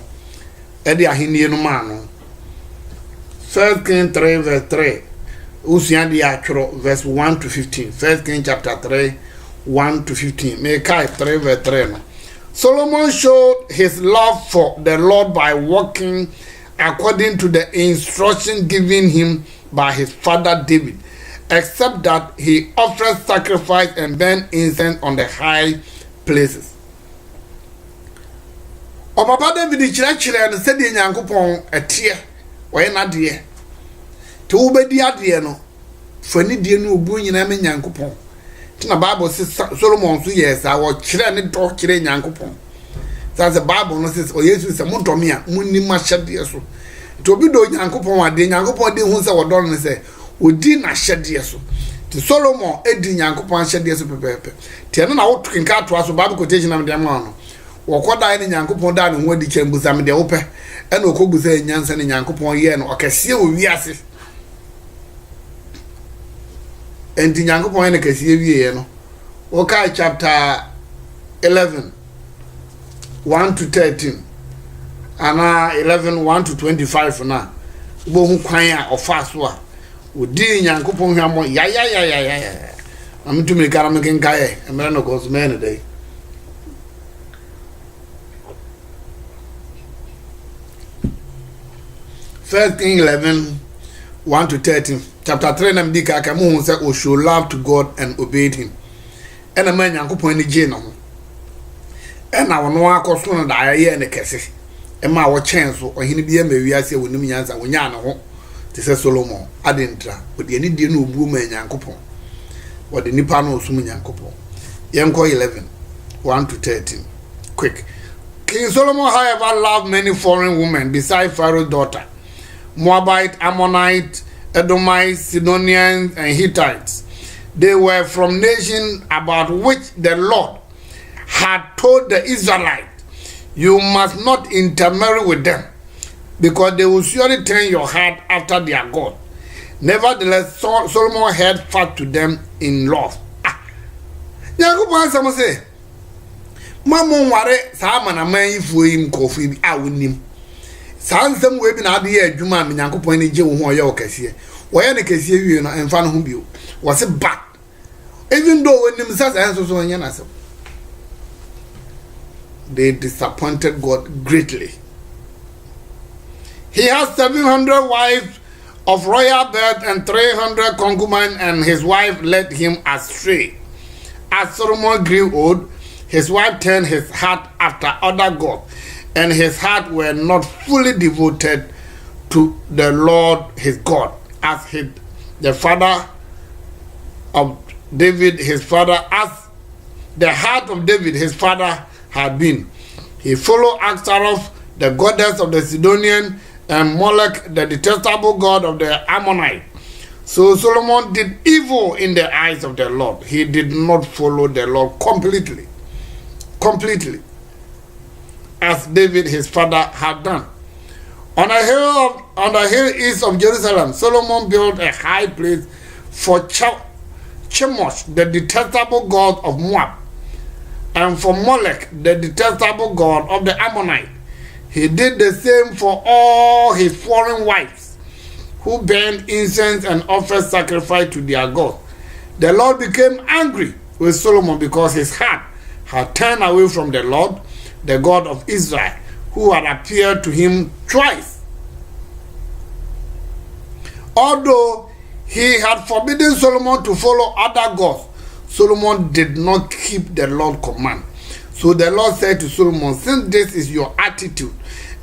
B: e de ahenie no ma no. 1 King 3 verse 3. Usian di atro verse 1 to 15. 1 King chapter 3 1 to 15. Micah 3 verse 3 no. Solomon showed his love for the Lord by walking according to the instruction given him by his father David, except that he offered sacrifice and burned incense on the high places. O papa David chire no said Nyankopon etie we na de to ubedi ade no fani die no obu nyina me Nyankopon. Na Bible says Solomon so yes I will chire ne do chire Nyankopon. That's the Bible no says o Yesu say mo do me a munni ma hyede so. To bi do Nyankopon ade Nyankopon de hu say wo do no say odi na hyede so. Ti Solomon edi Nyankopon hyede so pepepe. Ti no na wo twinka to aso Bible quotation am de ma no. Wo koda ne Nyankopon da no ho di kyembusa me de wo pe. E na okobusa nyansa ne Nyankopon ye no okase o wiase. And in Yankopon and Cassier, no, okay, chapter 11 1 to 13, and 11 1 to 25 for now. Bohun kwanya or fast wa. Udi Yankopon Hamo, ya. I'm to make Aramakan Kaya, and man goes man a day. First King 11 1 to 13. Chapter 3 nam dika kamu say o show love to God and obeyed him. And a man Yankopon ni je no. And na wono akoso no da aye ne kese. E ma wo chen so ohini bia ma wiase wonim nyansa wonya ne ho. Te se Solomon adentra. Odi ani die no obuo ma Yankopon. Odi nipa no osum Yankopon. Yenko 11 1 to 13. Quick. King Solomon however loved many foreign women besides Pharaoh's daughter. Moabite, Ammonite, Edomites, Sidonians, and Hittites. They were from nations about which the Lord had told the Israelites, you must not intermarry with them, because they will surely turn your heart after their God. Nevertheless, Solomon held fast to them in love. Yankopon samo say, Mamon ware sa mana man ifu im kofu bi a wonim. Sansem we bi na ade ye adwuma me Nyankopon ni je wo ho ye okase wo ye ne kase wie no emfa no ho bio wo se ba even though when them say so anya na se they disappointed God greatly. He has 700 wives of royal birth and 300 concubines, and his wife led him astray. As Solomon grew old, his wife turned his heart after other gods, and his heart were not fully devoted to the Lord his God, as the father of David, his father, as the heart of David, his father, had been. He followed Ashtaroth, the goddess of the Sidonian, and Molech, the detestable god of the Ammonite. So Solomon did evil in the eyes of the Lord. He did not follow the Lord completely, as David his father had done. On the hill east of Jerusalem, Solomon built a high place for Chemosh, the detestable god of Moab, and for Molech, the detestable god of the Ammonite. He did the same for all his foreign wives, who burned incense and offered sacrifice to their God. The Lord became angry with Solomon because his heart had turned away from the Lord, the God of Israel, who had appeared to him twice. Although he had forbidden Solomon to follow other gods, Solomon did not keep the Lord's command. So the Lord said to Solomon, since this is your attitude,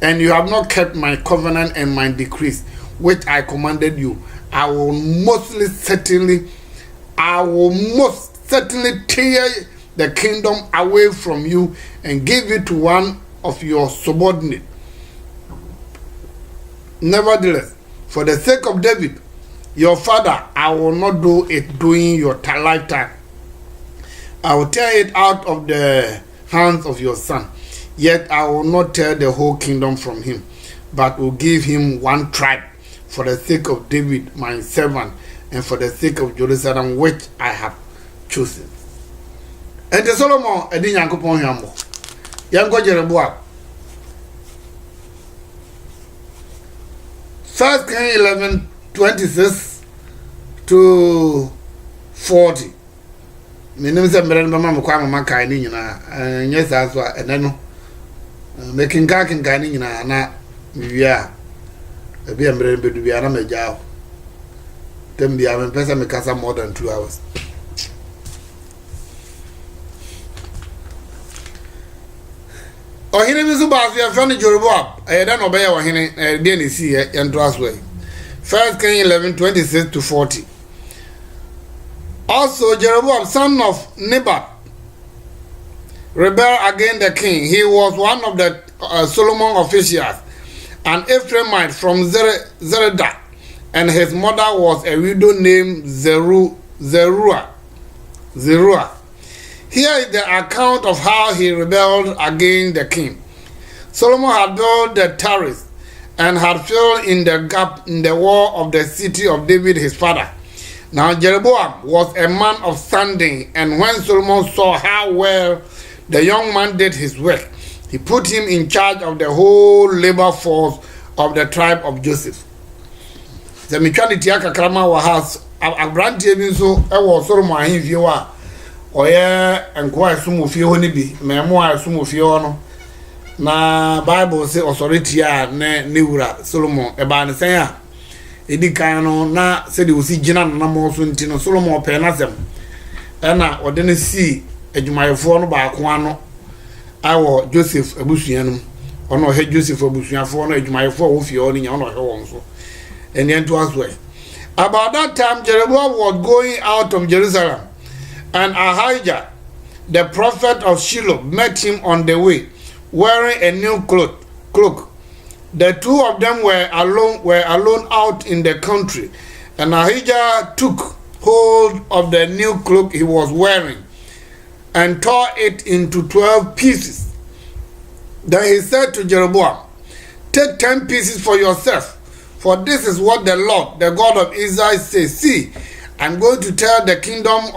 B: and you have not kept my covenant and my decrees, which I commanded you, I will most certainly tear the kingdom away from you and give it to one of your subordinates. Nevertheless, for the sake of David, your father, I will not do it during your lifetime. I will tear it out of the hands of your son. Yet I will not tear the whole kingdom from him, but will give him one tribe for the sake of David, my servant, and for the sake of Jerusalem, which I have chosen. And the Solomon, a din Yankopon Yambo. Yanko Jeroboam. 1 Kings 11:26 to 40. My name is Mama Mama Kani, and yes, as well, and then making Gakin Kani, and we are a beer to be a major. Then be a person make us more than 2 hours. Oh, he is about your funny Jeroboam. I don't obey what he didn't see and trust way. 1 Kings 11:26 to 40. Also, Jeroboam, son of Nebat, rebelled against the king. He was one of the Solomon officials, an Ephraimite from Zeredah, and his mother was a widow named Zeruah. Here is the account of how he rebelled against the king. Solomon had built the terrace and had filled in the gap in the wall of the city of David his father. Now Jeroboam was a man of standing, and when Solomon saw how well the young man did his work, he put him in charge of the whole labor force of the tribe of Joseph. The mechanity akakrama wa has abrantie bi so e wo Solomon ahimfie wa oye enko asumofie ho ni bi memo asumofie ho no na Bible say authority a ne wura Solomon e ba ne sen a edikan no na se de osi gina na mo so ntino Solomon pe na sem e na ode ne si adwumayefo no ba ko ano awo Joseph abusuanum ono he Joseph abusuafo no adwumayefo wo fie ono nya ono he won so and then to us way. About that time Jeroboam was going out of Jerusalem, and Ahijah the prophet of Shiloh met him on the way, wearing a new cloak. The two of them were alone out in the country, and Ahijah took hold of the new cloak he was wearing and tore it into 12 pieces. Then he said to Jeroboam, "Take 10 pieces for yourself, for this is what the Lord, the God of Israel, says. See, I'm going to tear the kingdom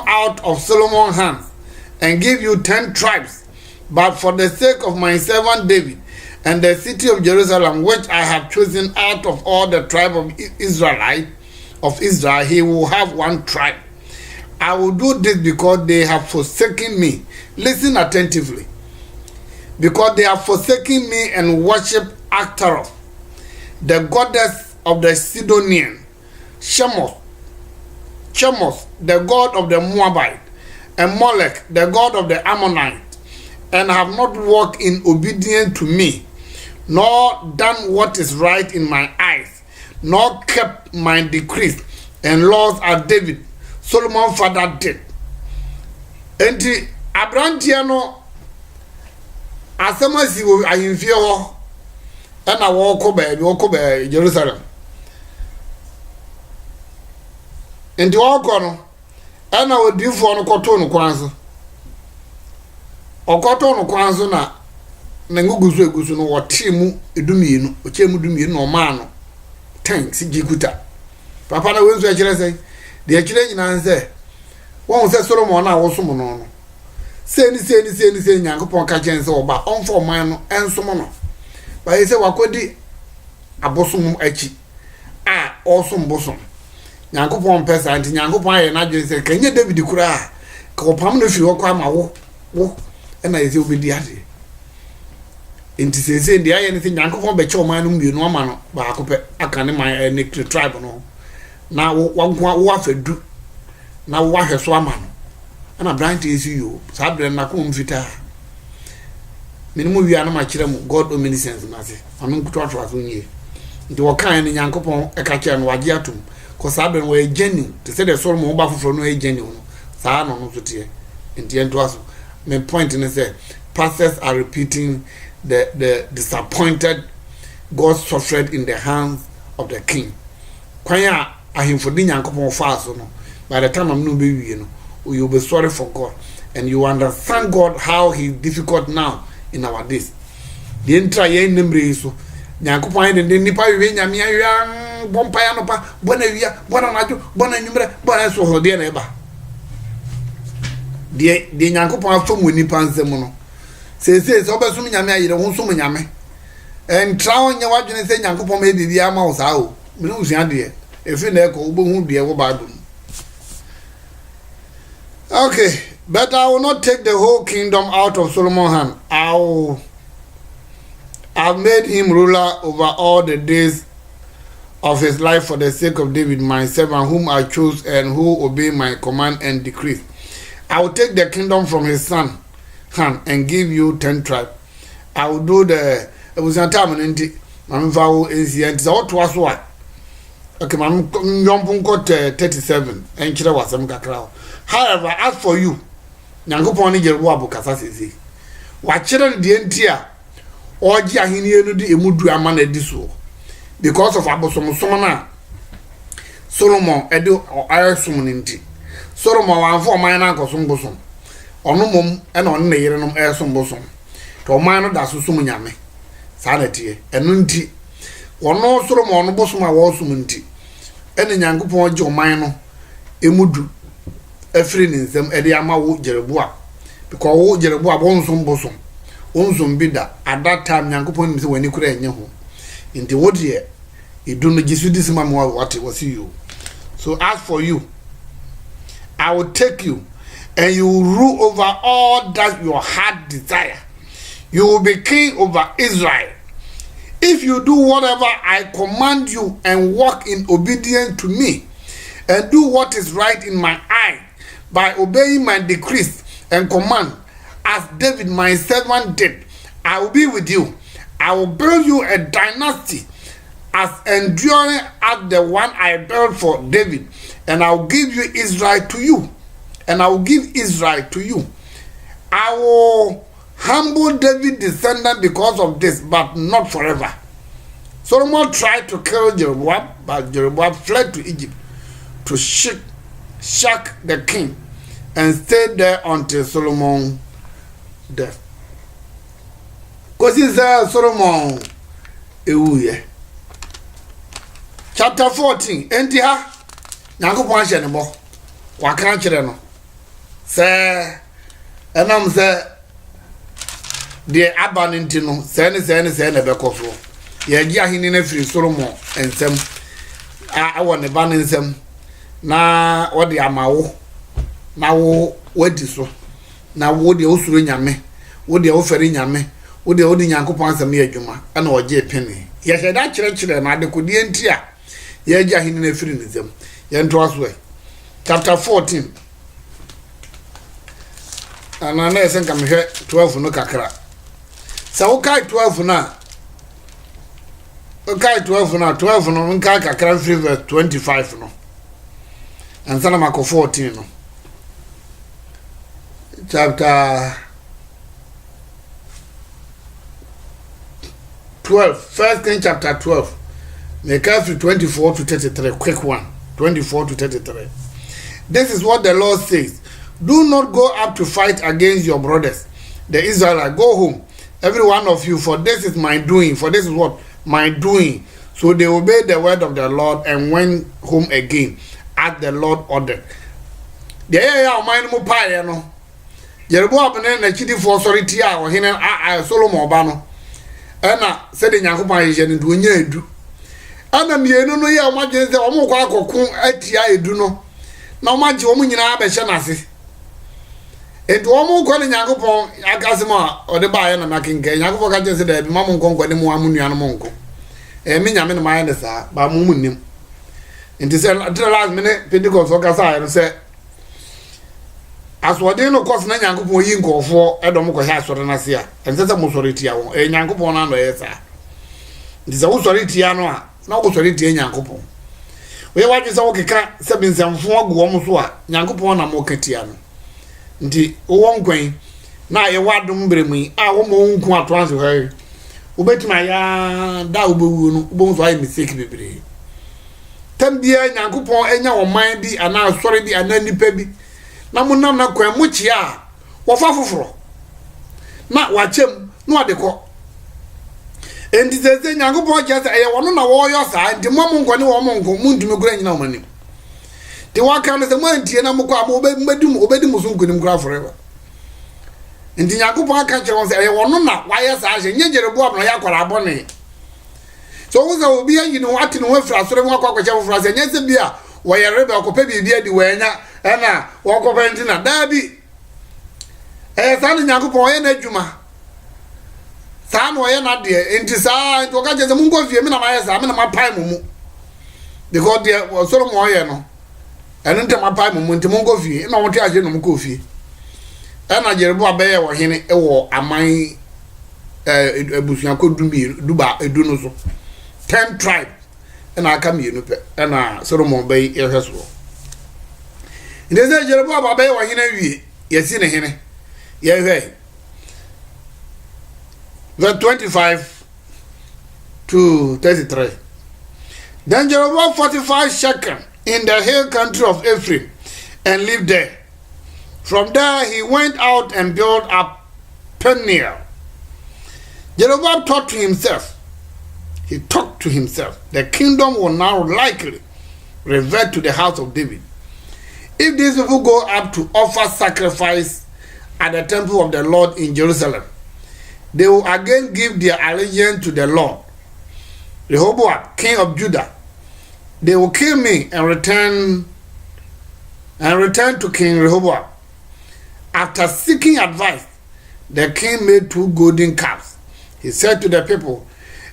B: out of Solomon's hands and give you 10 tribes. But for the sake of my servant David and the city of Jerusalem, which I have chosen out of all the tribe of Israel, he will have one tribe. I will do this because they have forsaken me." Listen attentively. "Because they have forsaken me and worshipped Ashtaroth, the goddess of the Sidonian, Chemosh, the god of the Moabite, and Molech, the god of the Ammonite, and have not walked in obedience to me, nor done what is right in my eyes, nor kept my decrees and laws as David, Solomon's father, did." Enti abrantiano asamasi wo ahimfie ho na wo ko ba Jerusalem. Enti wo ko no na odifo no koto no kwanso. Okoto no kwanso na ngugusu no wotimu edumienu, ochemu dumienu no ma no. Thanks jikuta. Papa na wenzu akire sei. De akire nyina nse. Won se Solomon na wo somo no. Seni Nyankopon ka chense oba onfo man no ensomo no. Ba yese wakodi abosom achi a osom bosom. Nyankopon pesa anti Nyankopon aye na dwen se kanye David kura ka opam no fi hokwa ma wo na yese obedi ade. Enti sese ndi aye ne Nyankopon be che o man no mienu ama no ba akopɛ aka ne man ne tribe no na wo afadu na wo ahweso ama no ana branch is you sabre na ko mfita minimu wi ana ma kire mu God omniscience na se anu kuto aso nyi ndi wo kan ne Nyankopon e ka kire no wage atum ko sabre wo e genuine to say the Solomon ba foforo no e genuine no saa no so tie ndi ento aso my point is say pastors are repeating the disappointed God suffered in the hands of the king. Kwanya ahimfodi Nyankopon fa so no by the time I'm no be wi no you'll be sorry for God and you understand God how he's difficult now in our days. the intra yen nimbre so nyankopon de nipa we nyame awia bompa ya no pa bona wia bona najo bona nwumre bona so ho de na eba de nyankopon afom nipa nsem no sese so obesum nyame ayire ho sum nyame entra onye wadwene se nyankopon ma bibia ama wo saa o me usua de efi na eko obohu de wo ba dum. Okay, but I will not take the whole kingdom out of Solomon's hand. I've made him ruler over all the days of his life for the sake of David, my servant, whom I chose and who obey my command and decrees. I will take the kingdom from his son hand and give you 10 tribes. I will do the. It was a time in the. I'm vow is the end. So what was. Okay, I'm young 37 and killer was some crowd. However, as for you, Nyankopon ni jeru abukasa sisi. Wa kire de entia oji ahini enu di emudu ama na diso. Because of abosomosom na Solomon edo ayesum nti. Solomon wan fo man na akosom bosom. Ono mom e na ono na yire nom ayesum bosom. To man no da susum nyame. Sa na tie. Enu nti ono Solomon no bosom a wo sum nti. Ene Nyankopon oji o man no emudu efiri nsem ede ama wo Jeroboam because wo Jeroboam bonsom bosom onsom bida at that time Nyankopon nim se wani kura enye ho nti wo de edu no gisu disima mo what was you. So as for you, I will take you and you will rule over all that your heart desire. You will be king over Israel if you do whatever I command you and walk in obedience to me and do what is right in my eye by obeying my decrees and command, as David my servant did. I will be with you. I will build you a dynasty as enduring as the one I built for David, and I will give you Israel to you. And I will give Israel to you. I will humble David's descendant because of this, but not forever. Solomon tried to kill Jeroboam, but Jeroboam fled to Egypt to Shak the king and stayed there until Solomon death. Because he said Solomon ewuye. Chapter 14. Enti ha Nyankopon ahye ne bo. Waka kire no. Se enam se de abaninti no se ne bekofo. Ye gi ahini na firi Solomon ensem a wo ne ba ne nsem na wo de amawo na wo wadi so na wo de osuro nyame wo de ofere nyame wo de odi Nyankopon asem ye adwuma ana oje pene ye heda kire na adekodi enti a ye gi ahini na firi nsem ye nto aso chapter 14 ana na esen kam hwe 12 no kakra sa wo kai 12 na okay 12 no nka kakra free verse 25 no and sana mako 14 no chapter 12 first King chapter 12 make us 24 to 33 quick one 24 to 33. This is what the Lord says: do not go up to fight against your brothers the Israelites. Go home every one of you, for this is my doing, for this is what my doing. So they obeyed the word of the Lord and went home again as the Lord ordered. The ya mind mo pa no Jeroboam na chidi for sorry tia o hene Solomon ba no na said Nyankopon ye ne do nya edu ana mienu no ye o magenze o mo kwa akokun atia edu no na o mage o nyina abehye nase edu o mo kwa Nyankopon akasema o de ba ye na makenke Nyankopon ka jense da bi ma mo nkonko ne mo amunu anu mo nko me nyame ne ma ye sa ba mo munnim nti se last minute Pentecost o ka sa ye se aswade no kos na Nyankopon yi nkofo edom ko ha sore na se a ense mo sore tia won Nyankopon na no ye sa nti se wo sore tia no a na wo sore tia Nyankopon we wadwe se wo keka se binsamfo agu wo so a Nyankopon na mo ketia no nti wo nkwan na ye wadom bremu a wo mo nku ato ha wo betima ya da wo bewu no wo so ayi mistake bebre tambia Nyankopon enya wo man bi ana sore bi ana nipa bi na munam na kwan mu chia wo fa foforo na wachem na ode ko enti sese Nyankopon kye se eye wono na wo yo sa enti mo monko ne wo monko mundumi kura nyina wo manim ti waka no se mo antie na mo kwa mo obedi mo so nkonim kura forever enti Nyankopon aka kye won se eye wono na waye sa ahye nye Jerebo abno ya kwara abone so wo se obi ayi no ati no wafra soro mo akwa kye wofra se nye se bia wo ye rebe akopa bibia di wanya na wo kopa enti na dabi sa ni Nyankopon ye na adwuma sa no ye na de enti sa enti oka je se mungo fie me na ma ye sa me na ma pai mumu because de soro mo ye no enu ntem apai mumu enti mungo fie na wo te aje no mungo fie na Jerebo abaye wo hene wo aman ebusuan ko duba edu no so 10 tribes na aka mienu pe na Solomon bay ehweso ndeze Jerebo abaye wo hene wie yesi ne hene ye hwe verse 25 to 33. Then Jeroboam fortified Shechem in the hill country of Ephraim and lived there. From there he went out and built up Peniel. Jeroboam thought to himself, the kingdom will now likely revert to the house of David. If these people go up to offer sacrifice at the temple of the Lord in Jerusalem, they will again give their allegiance to the Lord. Rehoboam, king of Judah, they will kill me and return to King Rehoboam. After seeking advice, the king made 2 golden calves. He said to the people,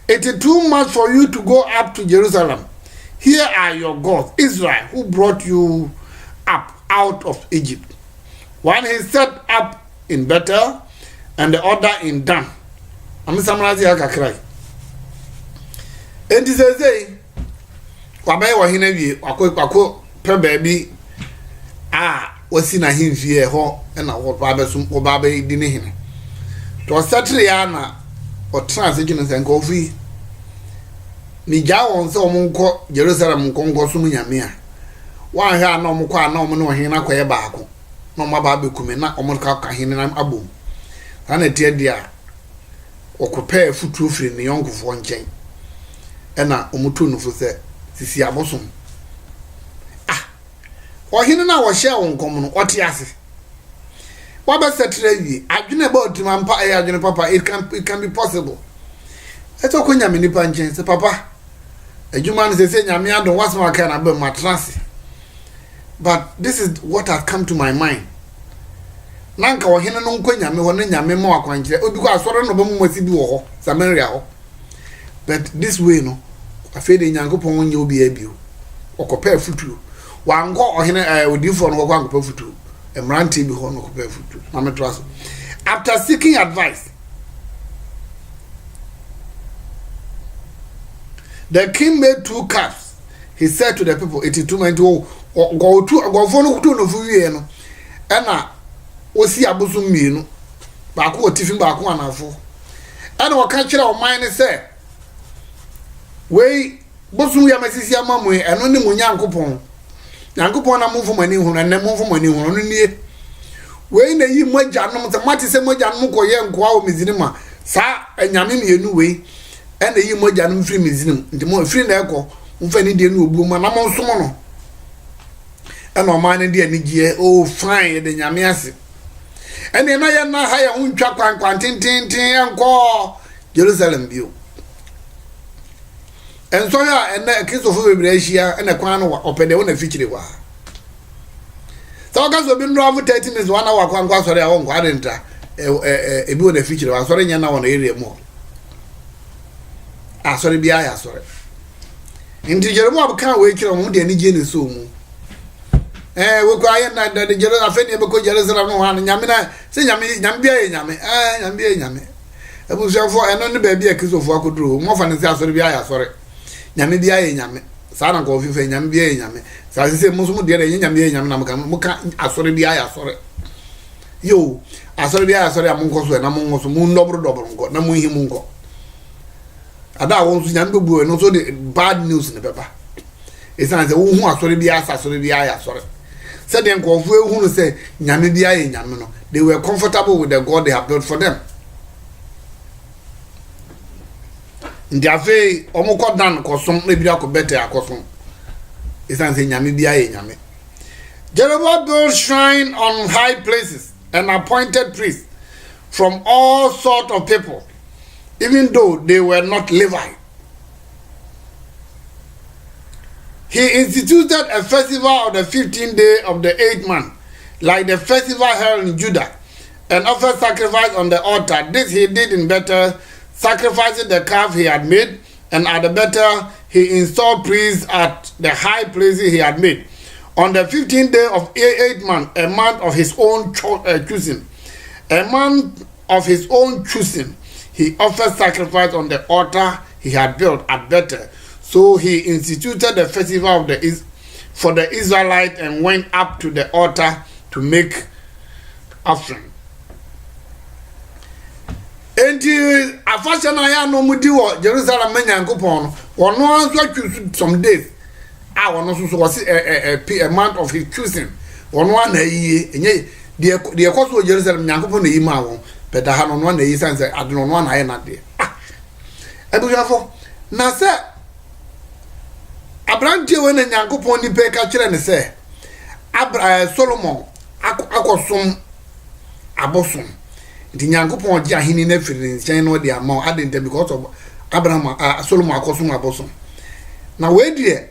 B: "It is too much for you to go up to Jerusalem. Here are your gods, Israel, who brought you up out of Egypt." One he set up in Bethel and the other in Dan. I'm summarizing kakrai. And this is wabaye wa hina wie akọ pe baabi wasi na himfie ho na wo baba di ne hene to settle ya na o transit no sen ko fi ni ja won se o monko Jerusalem nkonko so nyame a wa hwa na o mko na o no hene na kwaye baako na o maba bekume na o mko ka hene na abom ana tie dia okopa futu firi ne yonkofo nchen na o mutu no fo se sisi abosom ohine na wo hye won kom no ote ase wa be settle wi adwene ba otima mpa adwene papa it can be possible eto ko nyame ni panchen se papa adwuma no se nyame adon wasem aka na ba matrase but this is what has come to my mind nanka ohine no nko nyame ho ne nyame ma wakwankire obi ko asore no ba mu masi bi wo ho Samaria ho but this way no afede Nyankopon onye obi abio okopa futu wango ohine odifo no kwa nkopa futu emrante bi ho no okopa futu na metraso. After seeking advice, the king made 2 calves. He said to the people, "It is too many to go for no to no fu wie no na osi aboso mienu ba ko otifin ba ko anafo na waka kire o man ne say wei bosu ya masisi amamu eno ne munyankopon na mumfo mani hu na mumfo mani hu no nie wei na yi moja no se mati se moja no ko ye nko awo mizinima sa anyame mienu wei na yi moja no mfiri mizinim nti mo firi na ekọ mfa ni de no obuo ma na mo nsom no na o man ne de anigye oh fine de nyame ase ene na ye na ha ya huntwa kwankwan tintintin enko Jerusalem bio en so ya ene Christopher bebrehia ene kwan no opede wona fikire wa so gaso bi ndro avu 30 minutes wana wa kwankwa sore ya wonko adenta ebi wona fikire wa sore nya na wona area mo sore bia ya sore ndi Jeremo abukan we kire mo de anigye ne so mu we ko aye na de Jerusalem afeni e be ko Jerusalem no han nyame na se nyame bia ye nyame nyame bia ye nyame ebu so eno ne ba bia Christopher akoduro mo fa ne se asore bia ya sore nyame bia ye nyame sa na ko fifa nyame bia ye nyame sa se musumu de ye nyame ye nyame na muka asore bia ya sore yo asore bia ya sore amunko so na munko mu ndobro ngo na mu hi munko ada won so nyame bebu no so de bad news ne beba esan se wo hu asore bia sa asore bia ya sore said the nko fu ehu no say nyame bia ye nyame no they were comfortable with the God they have built for them. Ndi afi omo ko dan kosom na bia ko better akosom. Isan se nyame bia ye nyame. Jeroboam built shrine on high places and appointed priests from all sorts of people, even though they were not Levite. He instituted a festival of the 15th day of the 8th month, like the festival held in Judah, and offered sacrifice on the altar. This he did in Bethel, sacrificing the calf he had made, and at the Bethel he installed priests at the high places he had made. On the 15th day of 8th month, a month of his own choosing, he offered sacrifice on the altar he had built at Bethel. So he instituted the festival of for the Israelites and went up to the altar to make offering. Enti afasha na ya no mudi wo Jerusalem manyankopon wono anso choose some days. Wono so was a month of his choosing. Wono na yiye enye de koso Jerusalem nyankopon na yima won peda ha no na yi sanse adono no na ye na de. Ebuafo na se Abrantie we na nyankopon ni pe ka kire ne se Solomon akosom abosom di nyankopon gi ahini na firi nchen no de ama adente because of Abraham Solomon akosom abosom na we die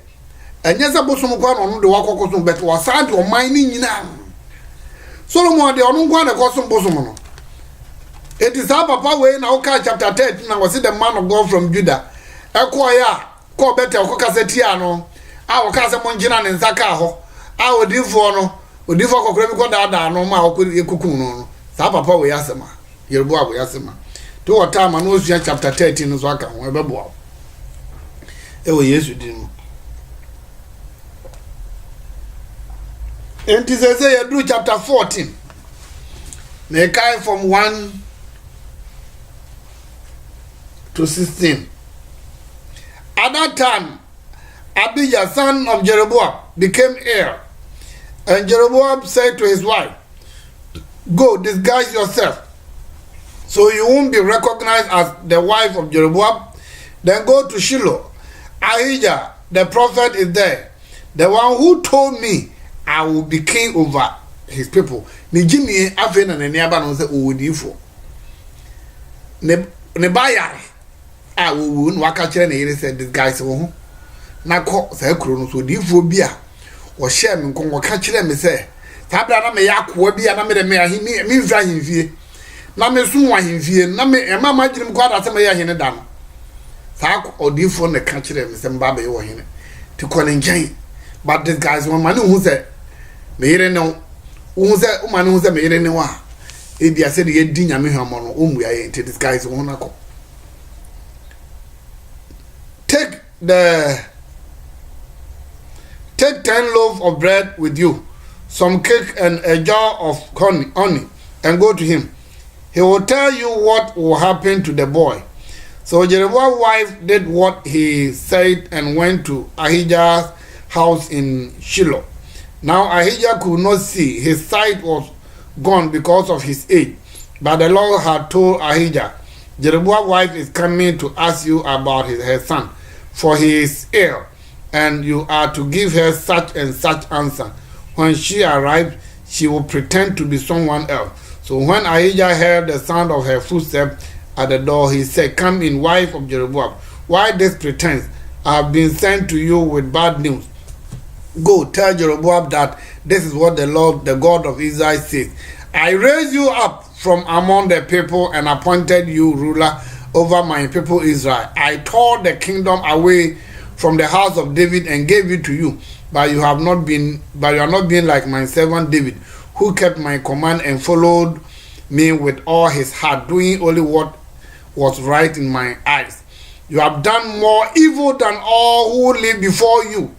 B: enya za bosom kwa no de wakokosom bet wasade o man ni nyina Solomon de onu kwa na kosom bosom no it is papa we na oka chapter 13 na was the man of God from Judah ekoya ko bete ko kaseti ano wo kase mo ngina ne nzaka ho odifo no odifo kokora mi ko daada no ma ko ekukun no sa papa we yasema yerubo abo yasema to wata ma no osua chapter 13 so aka ho ebebo ewo Yesu din enti say you chapter 14 me kai from 1 to 16. At that time, Abijah, son of Jeroboam, became heir. And Jeroboam said to his wife, "Go, disguise yourself, so you won't be recognized as the wife of Jeroboam. Then go to Shiloh. Ahijah, the prophet, is there, the one who told me I will be king over his people." Nijimi afena na niaba no se owodifo. Ne bayare. Wo waka kire na yire said this guy so na ko sa kuro no so difo bia wo share me nkon wo ka kire me say tabra na me yakoa bia na me de me ahimi me mfa himfie na me so wa himfie na me e mama girim kwa da se me ya hene da no sa odifo na ka kire me say mba be wo hene ti ko ne ngen but this guys one man who say me yire no who say o man who say me yire ne wa e bia say de ye di nyame hwamo no o mu ya ye this guys one na ko Take 10 loaves of bread with you, some cake and a jar of honey, and go to him. He will tell you what will happen to the boy. So Jeroboam's wife did what he said and went to Ahijah's house in Shiloh. Now Ahijah could not see. His sight was gone because of his age. But the Lord had told Ahijah, "Jeroboam's wife is coming to ask you about her son, for he is ill, and you are to give her such and such answer. When she arrives, she will pretend to be someone else." So when Ahijah heard the sound of her footsteps at the door, he said, "Come in, wife of Jeroboam. Why this pretense? I have been sent to you with bad news. Go, tell Jeroboam that this is what the Lord, the God of Israel, says. I raised you up from among the people and appointed you ruler over my people Israel. I tore the kingdom away from the house of David and gave it to you, but you are not being like my servant David, who kept my command and followed me with all his heart, doing only what was right in my eyes. You have done more evil than all who live before you.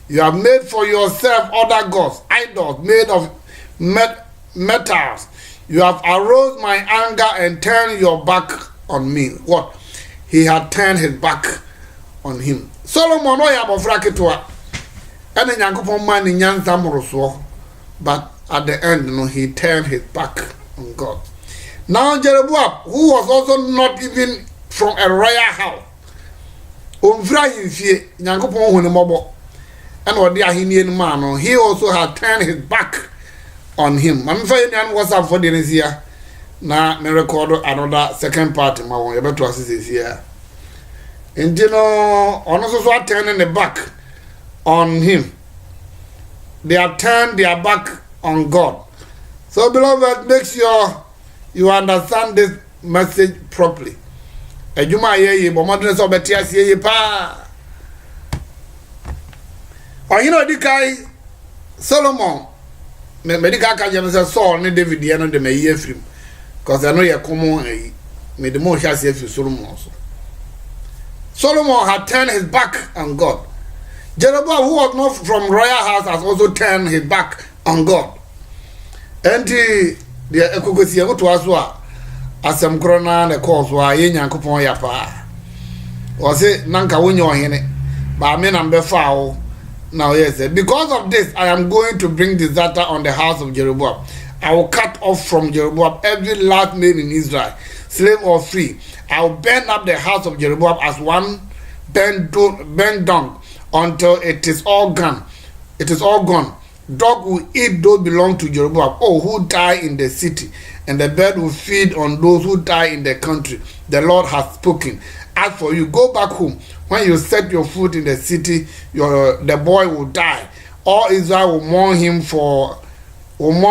B: You have made for yourself other gods, idols made of metals. You have aroused my anger and turned your back on me." What? He had turned his back on him. Solomon no ya bofra ketwa. Ene nyankopon man ni nyanza moroso. But at the end, he turned his back on God. Now Jeroboam, who was also not even from a royal house, Omfra yimfie Nyankopon hu ne mobo and odi ahenie no man no he also had turned his back on him. Man fa yan WhatsApp for the here na me record another second part ma won ye beto asese here. Enti no ono so turning the back on him. They have turned their back on God. So beloved, make sure you understand this message properly. Ejuma ye bo modern so beti asie ye pa. Or you know the guy Solomon medical ka jam say Saul ne David ye no de me ye film. Cause I know you common me the more shall say Solomon also. Solomon had turned his back on God. Jeroboam, who was not from royal house, has also turned his back on God. And the ekokosi e to aso asem krona na cause wa ye Nyankopon ya pa. O say nanka wonyo ohene ba me na mbefa wo. Now yes, because of this I am going to bring disaster on the house of Jeroboam. I will cut off from Jeroboam every last male in Israel, slave or free. I will burn up the house of Jeroboam as one burnt down until it is all gone. It is all gone. Dog will eat those belong to Jeroboam, who die in the city, and the bird will feed on those who die in the country. The Lord has spoken. As for you, go back home. When you set your foot in the city, the boy will die. All Israel will mourn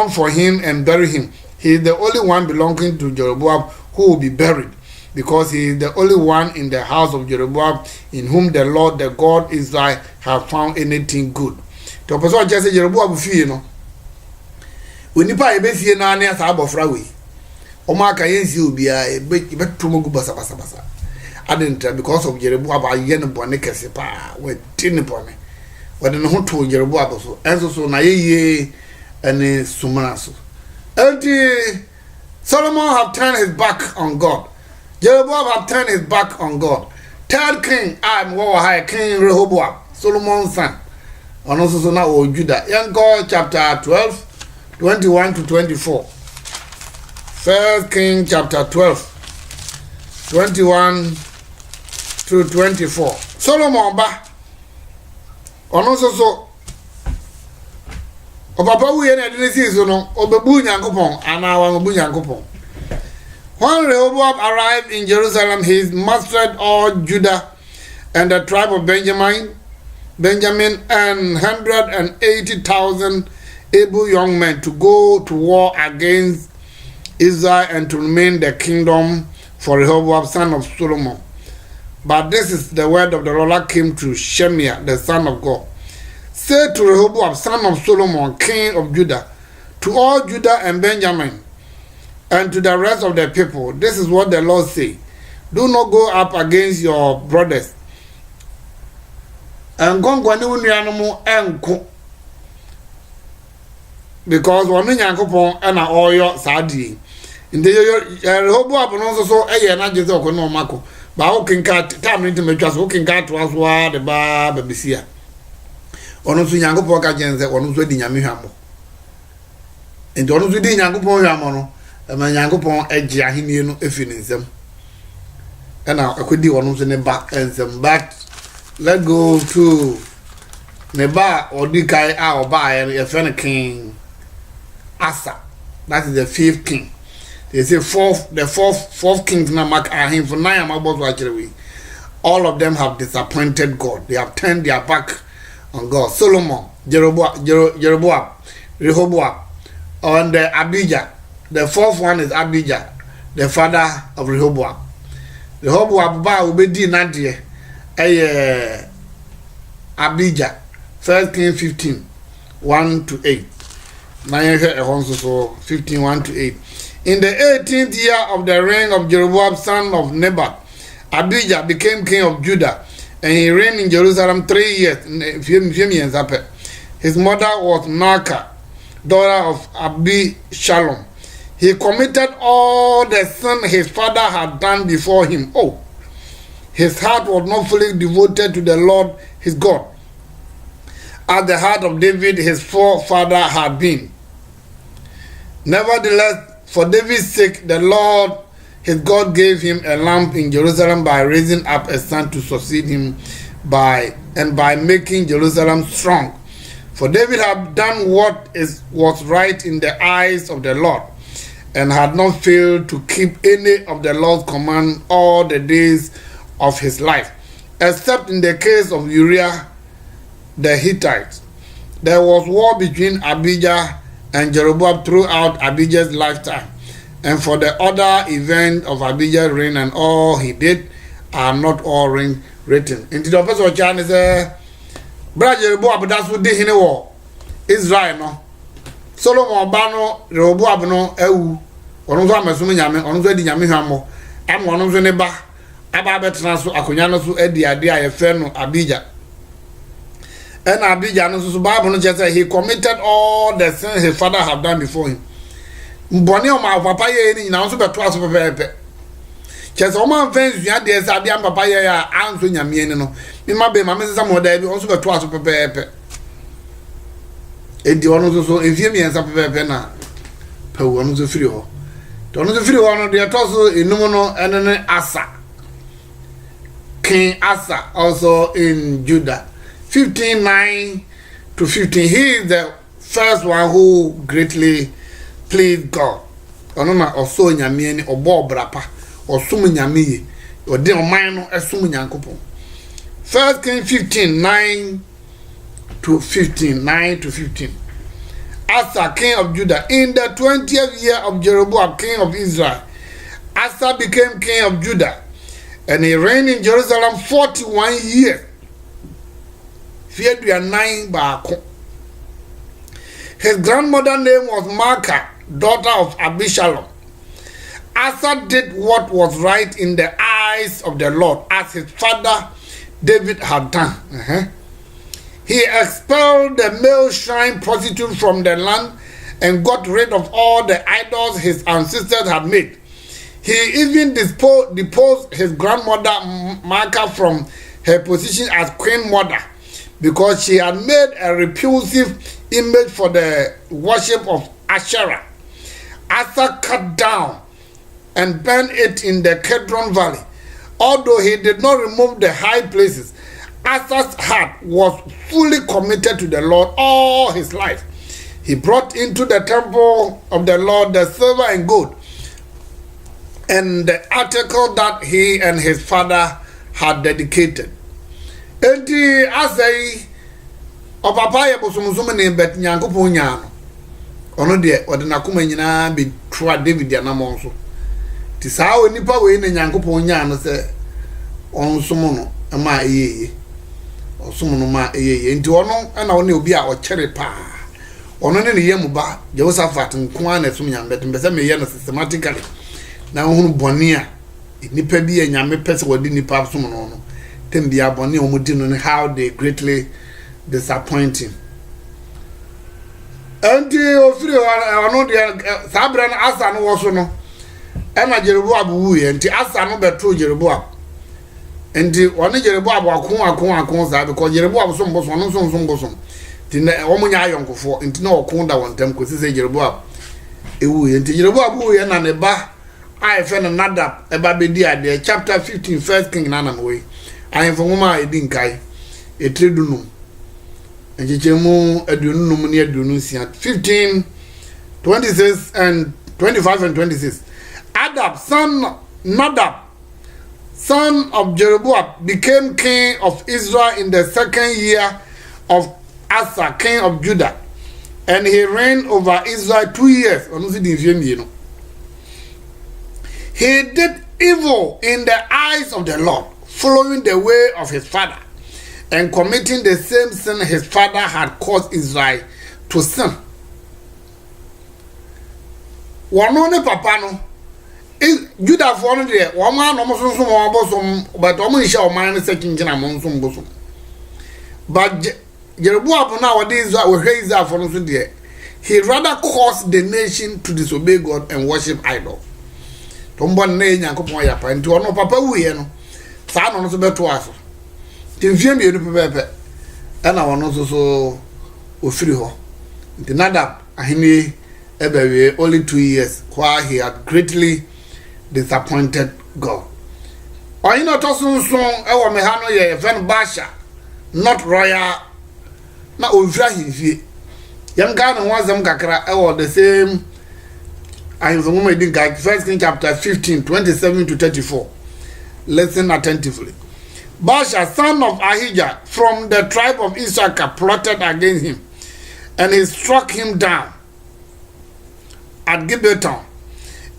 B: for him and bury him. He is the only one belonging to Jeroboam who will be buried, because he is the only one in the house of Jeroboam in whom the Lord, the God Israel, have found anything good. To person just say Jeroboam fie no. Onipa ebesie na ne asa abofra we. O ma ka yensi obi a betumo gu basa basa. Adenta because of Jeroboam aye ne bone kese pa we tin bone. We de no ho to Jeroboam so. Enso so na ye ene sumana so. Enti Solomon have turned his back on God. Jeroboam have turned his back on God. Third king, King Rehoboam, Solomon's son. And also now Judah. Yanko chapter 12, 21 to 24. First King chapter 12, 21 to 24. Solomon ba. And also so. O papa we na de see so no obebu Nyankopon ana wa obebu Nyankopon. When Rehoboam arrived in Jerusalem, he mustered all Judah and the tribe of Benjamin and 180,000 able young men to go to war against Israel and to remain the kingdom for Rehoboam, son of Solomon. But this is the word of the Lord that came to Shemaiah, the son of God. Say to Rehoboam, son of Solomon, king of Judah, to all Judah and Benjamin, and to the rest of the people, this is what the Lord say: do not go up against your brothers. And go enko, because one Nyankopon and all your sadi. In the Rehoboam also so na Jesus ko no mako. Ba o kinka time into me just o kinka to as wa the ba babisia. Ono so Nyankopon ka jense ono so di nyame hwamo. Enti ono so di Nyankopon hwamo no. Nyankopon agi ahenie no efi ne nsam. Na akodi ono so ne ba nsam. But let's go to ne ba odikai a oba ye friend king Asa. That is the fifth king. They say the fourth king na mark him for 9 about actually. All of them have disappointed God. They have turned their back on God. Solomon, Jeroboam, Rehoboam, and Abijah. The fourth one is Abijah, the father of Rehoboam. Rehoboam ba obedi nadie Abijah. 1 Kings 15, 1 to 8. 15, 1 to 8. In the 18th year of the reign of Jeroboam, son of Nebat, Abijah became king of Judah, and he reigned in Jerusalem 3 years. His mother was Maacah, daughter of Abishalom. He committed all the sin his father had done before him. His heart was not fully devoted to the Lord his God, as the heart of David his forefather had been. Nevertheless, for David's sake, the Lord his God gave him a lamp in Jerusalem by raising up a son to succeed him by making Jerusalem strong. For David had done what was right in the eyes of the Lord, and had not failed to keep any of the Lord's command all the days of his life, except in the case of Uriah the Hittite. There was war between Abijah and Jeroboam throughout Abijah's lifetime, and for the other event of Abijah's reign and all he did are not all written. In the office of Chan is a brother Jeroboam, that's what they in the war. Israel no. Solomon Bano, Jeroboam no, Onozo Amasumi Yame, Onozo Di Yame Hamo, Am Onozo Neba, Ababetnaso, Akunyano su Edi Adia, Efeno, Abijah. And Abijah no so Bible just say he committed all the sins his father had done before him. Mboni o ma papa ye ni na so beto aso pepepe. Chese o ma fence ya de sa bia papa ye ya anso nyame ni no. Mi ma be ma me sesa mo da bi o so beto aso pepepe. E di ono so efie mi ensa pepepe na pa wo no so firi ho. To no so firi ho no de to so enum no enene Asa. King Asa also in Judah. 15:9 to 15. He is the first one who greatly pleased God. Onona oso nyame ni obo brapa osum nyame yi odi oman no esum nyankopon. 1 Kings 15:9 to 15. Asa, king of Judah, in the 20th year of Jeroboam, king of Israel, Asa became king of Judah, and he reigned in Jerusalem 41 years. His grandmother's name was Maacah, daughter of Abishalom. Asa did what was right in the eyes of the Lord, as his father David had done. He expelled the male shrine prostitute from the land and got rid of all the idols his ancestors had made. He even deposed his grandmother Maacah from her position as queen mother, because she had made a repulsive image for the worship of Asherah. Asa cut down and burned it in the Kedron Valley. Although he did not remove the high places, Asa's heart was fully committed to the Lord all his life. He brought into the temple of the Lord the silver and gold and the article that he and his father had dedicated. Enti asai o papa ye bosomsom ne bet nyankopon nya no ono de ode nakoma nyina be twa David ya namon so ti saa onipa we ne nyankopon nya no se onsom no ma eyeye osom no ma eyeye enti ono na ono obi a o kere pa ono ne yemu ba Jehoshaphat nko na som nya bet mbese me ye no systematically na ohunu boni a nipa bi ye nyame pese wodi nipa som no no tembia boni omudi no how they greatly disappointing. And ofiri ono de sabra na Asa no wo so no e na Jeroboam wuye enti Asa no beto Jeroboam enti ono Jeroboam akon za because Jeroboam so mboso no so mboso ti na wo munya ayonkofo enti na okon da wontam ko sese Jeroboam e wuye enti Jeroboam wuye na ne ba ai fe na Nadab e ba be di ade chapter 15 1 King na na we ai fo ngoma e din kai e tredunum Ejemu adunum ni adunum 15 26 and 25 and 26. Nadab son of Jeroboam became king of Israel in the second year of Asa king of Judah, and he reigned over Israel 2 years. He did evil in the eyes of the Lord, following the way of his father and committing the same sin his father had caused Israel to sin. One papa no Judah for no there one man no so bosom but omo isha o man second gina mo so bosom. But Jeroboam na what Israel we Israel for no so there, he rather caused the nation to disobey God and worship idols. Tombo na Nyankopon ya pa nti ono papa wuye no sa no so beto aso timfie mi edu pepepe ana wono so ofiri ho nti Nadab ahini ebewe only 2 years while he had greatly disappointed God. Or you know, Tosun song, I want me hano ye, Van Basha, not royal, not Uvrahi. Young Ghana was them kakra, or the same. I was a woman in 1 Kings chapter 15, 27 to 34. Listen attentively. Baasha, son of Ahijah, from the tribe of Issachar, plotted against him, and he struck him down at Gibeton,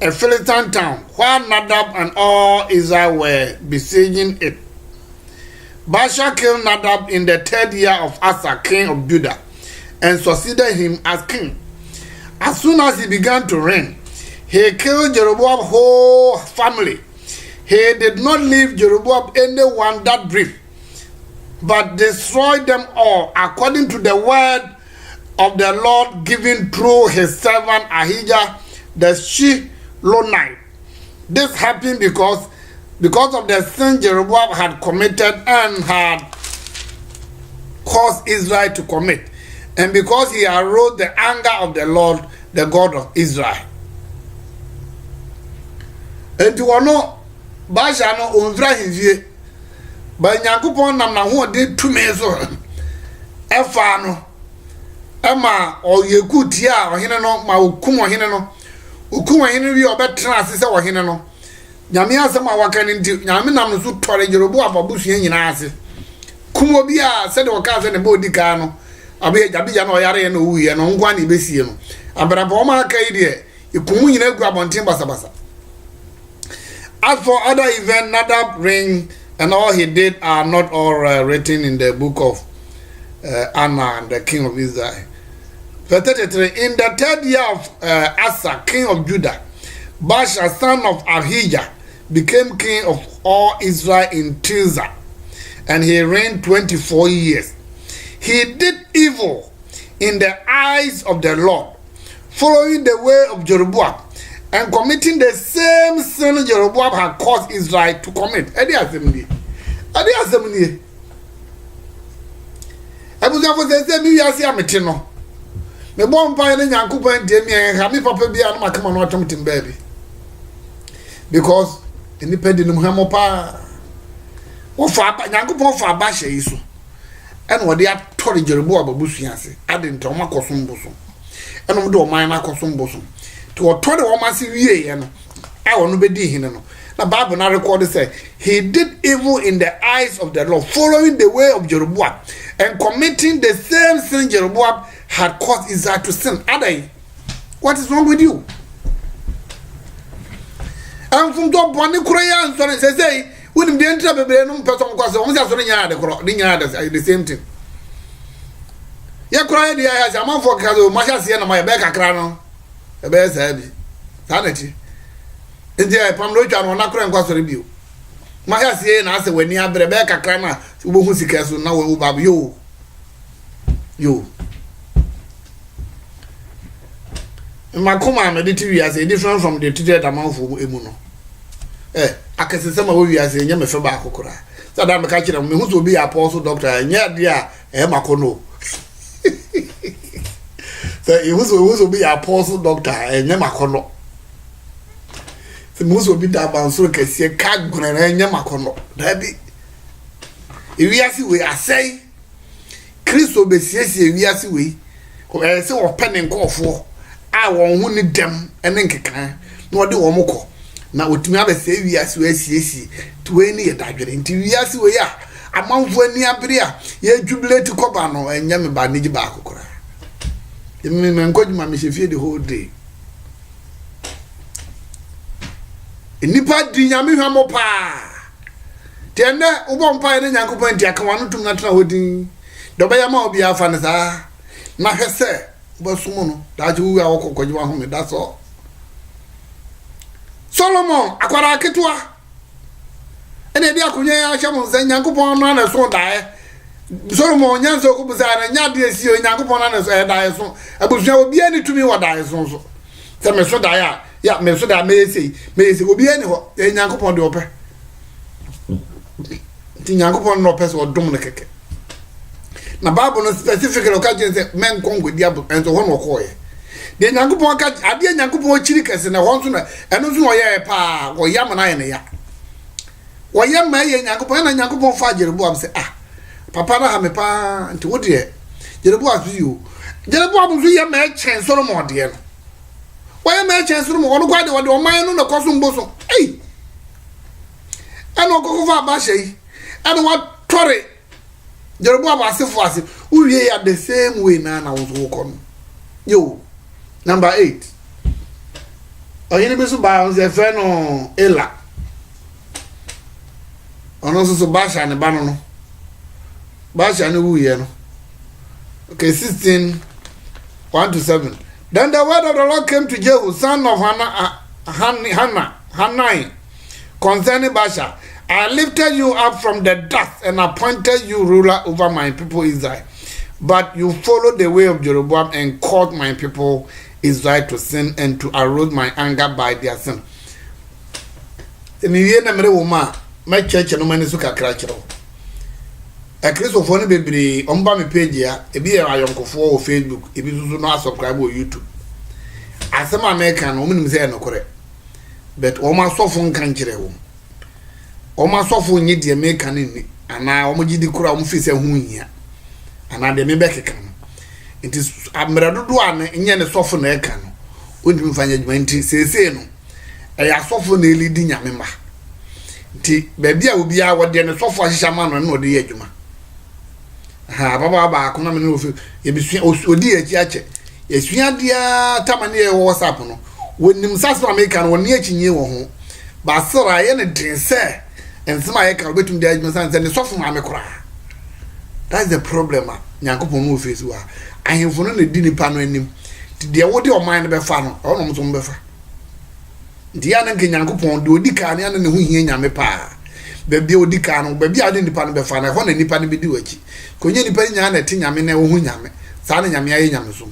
B: a Philistine town, while Nadab and all Israel were besieging it. Baasha killed Nadab in the 3rd year of Asa, king of Judah, and succeeded him as king. As soon as he began to reign, he killed Jeroboam's whole family. He did not leave Jeroboam anyone that brief, but destroyed them all according to the word of the Lord given through his servant Ahijah the Shilonite. This happened because of the sin Jeroboam had committed and had caused Israel to commit, and because he aroused the anger of the Lord, the God of Israel. And to honor Baasha no onvra hivie ba Nyankopon nam na ho de tumi so efa no ema oyekuti a ohene no ma okum ohene no okum ohene wi obetra ase se ohene no nyame asem a waka ne nti nyame nam no so tore Jeroboam abusua nyina ase kum obi a se de waka se ne bodi ka no abe jabija no yare no wuye no ngwa ne besie no abraba o ma aka yi de ikumu nyina gu abonten basabasa. As for other events, Nadab reign and all he did are not all written in the book of Anna and the king of Israel. Verse 33, in the 3rd year of Asa, king of Judah, Baasha, son of Ahijah, became king of all Israel in Tirzah, and he reigned 24 years. He did evil in the eyes of the Lord, following the way of Jeroboam, and committing the same sin Jeroboam had caused Israel to commit. Adi assembly. Ebuza for say me yasi amete no. Me bon pa ne Nyankopon die me ha me papa bia no makama no atom tim baby. Because independent no hamo pa. Wo fa Nyankopon fa ba hye iso. And wo de atore Jeroboam abusua ase. Ade ntom akosom boso. Enom de o man na akosom boso. To otore wo mase wie no I wonu bedi hine no na Bible na record say he did evil in the eyes of the Lord, following the way of Jeroboam and committing the same sin Jeroboam had caused Israel to sin. Adai, what is wrong with you? And from top one Korea and so say wouldn't be enter be no person cause on just nya the same thing. Ya Korea dia ya jama for kazo masha na my be kakra no ebe sabi sanati ndia pam no twa no na kora nkwa sori bio ma ya sie na ase wani abre be kakra na ubohu sika so na wo bab yo makoma me de tv as different from the treated amount for emu no akese ma wo wi as enya me fe ba akokora so da me ka kire me hu so bi apostle doctor enya dia makono so he was be apostle doctor enya makono so mo so be da banso kese ka gunere enya makono da bi ewiase we asai Kristo be siesie ewiase we ko se wo pene nkofo a won hu ni dem ene nkekan na ode wo mokọ na otumi abese ewiase we siesie to eni ye dadwere nti ewiase we ya amanfo ani abere a ye jubilate koba no enya me ba nigi ba akokora me nkojuma me shefie the whole day enipa di nyame hwamo pa tende ubo mpa ne Nyankopon ntia ka wanu tum na tena hodin do ba ya ma obi afa ne sa na hwese bo sumo no da ju wa okokojuma ho me that's all. Solomon akwara ketua ene dia kunye ya hwemo nsa Nyankopon no na so dae Solomon nyanso ko busa na nya de si Nyankopon na so dae so abusua obi ani tumi wo dae so se me so dae ya me so da me sei obi ani ho Nyankopon de ope ti Nyankopon no pese odom ne keke na Bible no specifically ka je say men kongodi abo enso ho no koye de nyankopon ka ade nyankopon chiri kese na ho nso na eno nso wo ye pa wo yam na ye ne ya wo yam ma ye nyankopon na nyankopon fa Jeroboam se papa na ha me pa nti wo de Jeroboam su yo Jeroboam su ye ma chen Solomon de no wo ye ma chen Solomon wo kwa de wo de o man no na koso mboso eno kokofa ba shei eno wa tore Jeroboam asefo ase uwie ya the same way na wo so ko no yo number 8 oyini bi so ba on se fe no Ela ono so Basha ne ba no Basha ne wuye no okay 16 1 to 7 then the word of the Lord came to Jehu son of Hanani concerning Basha. I lifted you up from the dust and appointed you ruler over my people Israel. But you followed the way of Jeroboam and caused my people Israel to sin and to arouse my anger by their sin. My church no man suka krachiro. A Christopher baby on my page here, a be a yonkofo Facebook, if you do not subscribe to YouTube. As some American woman say no correct. But almost so phone can't home. Oma sofo nyi de make ni ana omo gidi kura omo fise hu hia ana de me bekeka no nti amra dodo an nye ne sofo na eka no ondi mfanya djuma nti sese no ya sofo na elidi nyame ma nti baabi a obi a wode ne sofo ahihya ma no na ode ye djuma baba ba ko na me no ofi ye bisua odi achi ache yesua dia tamane ye WhatsApp no wonim saso America no woni achinye wo ho ba sora ye ne dense and some I can wait to the judgment and the soft mammy cry. That's the problem. Yankopon no face wa. I have for the dinner pan in him. The what your mind be fan or no some befa. The other can Yankopon do dican and who he yame pa. Baby odican, baby I didn't pan be fan. I want any pan be do it. Could you depend on a thing yamine or hunyame? Sana yamia yamsum.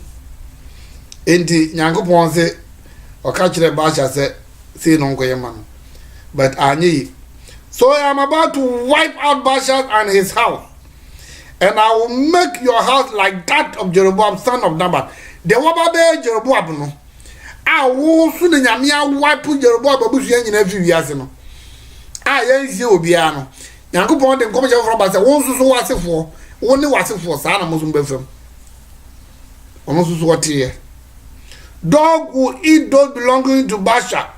B: Enti Yankopon say or catch the Basha say no man. But I need. So I am about to wipe out Basha and his house. And I will make your house like that of Jeroboam, son of Nebat. The wababe Jeroboam no. I will soon wipe Jeroboam babusu yen every year no. Yenzi obiano. Yankopon dem come from Basha. Won so wasefo. Won wasefo sa na mosum befem. Ono so what here. Dog will eat those belonging to Basha,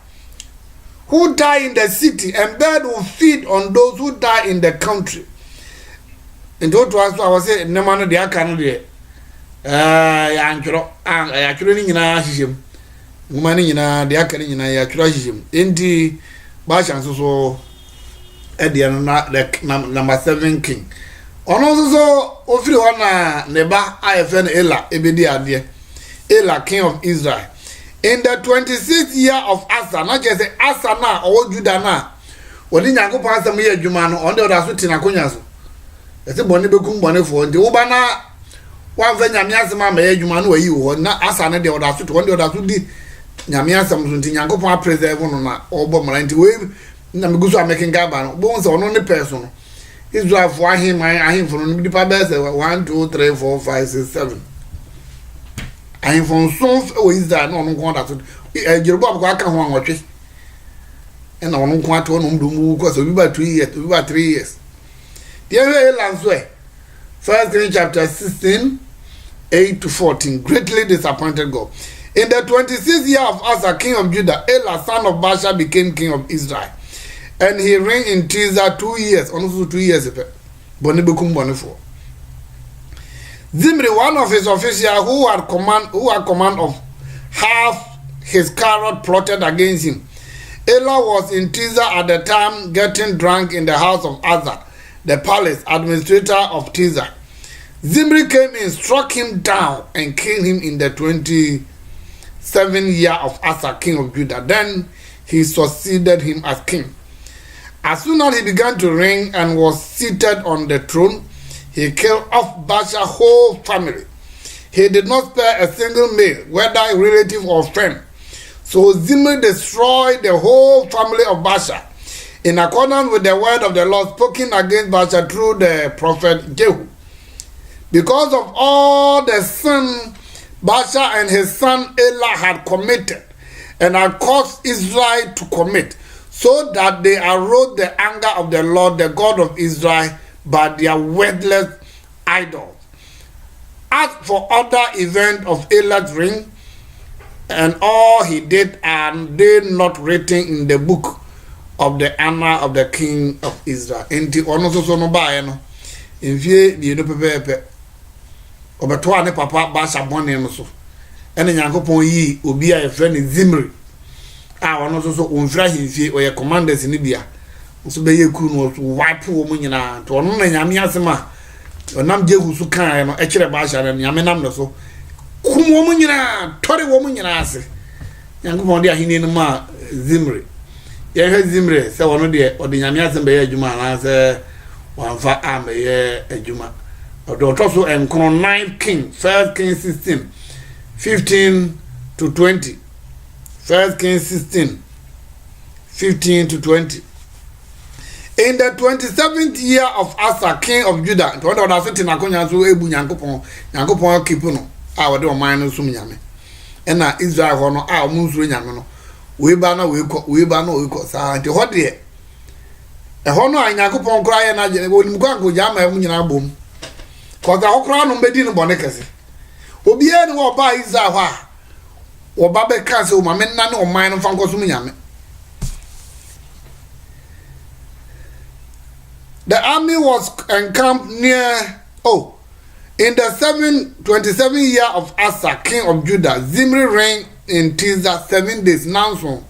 B: who die in the city, and bird will feed on those who die in the country. And what was I was saying, no man, they are can't do it. Actually, in a him, woman in a they are carrying a him. Indeed, Bashan so at the number 7 king. On also, Ofriwana Neba, IFN Ela, Ebedia, Ela, king of Israel. In the 26th year of Asa, not just Asa na or Judah na. When you go past some year, Jumano, on the other suit in a cunyaso. It's a bonny becum bonny for the Ubana. One thing Yamiasama may Jumano, you or not Asa, and the other suit, one the other suit. Yamiasam, Yankopa preserve on or Bomaranti wave. Namagusa making Gaban, bones on only person. His drive for him, I him from the Pabes 1, 2, 3, 4, 5, 6, 7. I am from some is that no one that Jeroboam go aka ho anwotwe and on kwat on do because we about 2 years, we about 3 years. The land way. First Kings chapter 16, 8 to 14. Greatly disappointed God. In the 26th year of Asa, king of Judah, Ela, son of Basha, became king of Israel. And he reigned in Tirzah 2 years, also 2 years. Bonibekum Bonifo. Zimri, one of his officials who had command of half his carrot, plotted against him. Ela was in Tirzah at the time, getting drunk in the house of Asa, the palace administrator of Tirzah. Zimri came in, struck him down, and killed him in the 27th year of Asa, king of Judah. Then he succeeded him as king. As soon as he began to reign and was seated on the throne, he killed off Basha's whole family. He did not spare a single male, whether relative or friend. So Zimri destroyed the whole family of Basha, in accordance with the word of the Lord spoken against Basha through the prophet Jehu. Because of all the sin Baasha and his son Elah had committed, and had caused Israel to commit, so that they aroused the anger of the Lord, the God of Israel, by their worthless idols. As for other events of Elah's reign, and all he did, and they not written in the book of the honor of the king of Israel. Enti ono so no bae no. Enfie bi no pepepe. Obeto ane papa Baasha bone no so. Ene Nyankopon yi obi a efre ne Zimri. A ono so onfra himfie oye commanders ni bia. Nso be ye ku no wipe wo mu nyina. To ono na nyame asema. Onam Jehu su kan no e kire Baasha na nyame nam no so. Kum wo mu nyina, tore wo mu nyina ase. Nyankopon de ahini no ma Zimri. Ye he Zimri se wono de ode nyame asem be ye adwuma na se wanfa am be ye adwuma. Ode to so enkono 9 king, 1 king 16, 15 to 20. 1 king 16, 15 to 20. In the 27th year of Asa, king of Judah, to wonder that sitting akonya so ebu Nyankopon keep no. A wode o man no sum nyame. E na Israel ho no a omu nsuro nyame no. We ba na we ko sa nti ho de e ho no a Nyankopon kra ye na je onim kwa ko jama mu nyina bom. Ko za ho kra no mbedi no bone kese. Obi e ni wo ba Israel ho a wo ba be ka se o ma me na ne o man no fa nko sum nyame. The army was encamped near in the 27th year of Asa, king of Judah. Zimri reigned in Tirzah 7 days. Now so.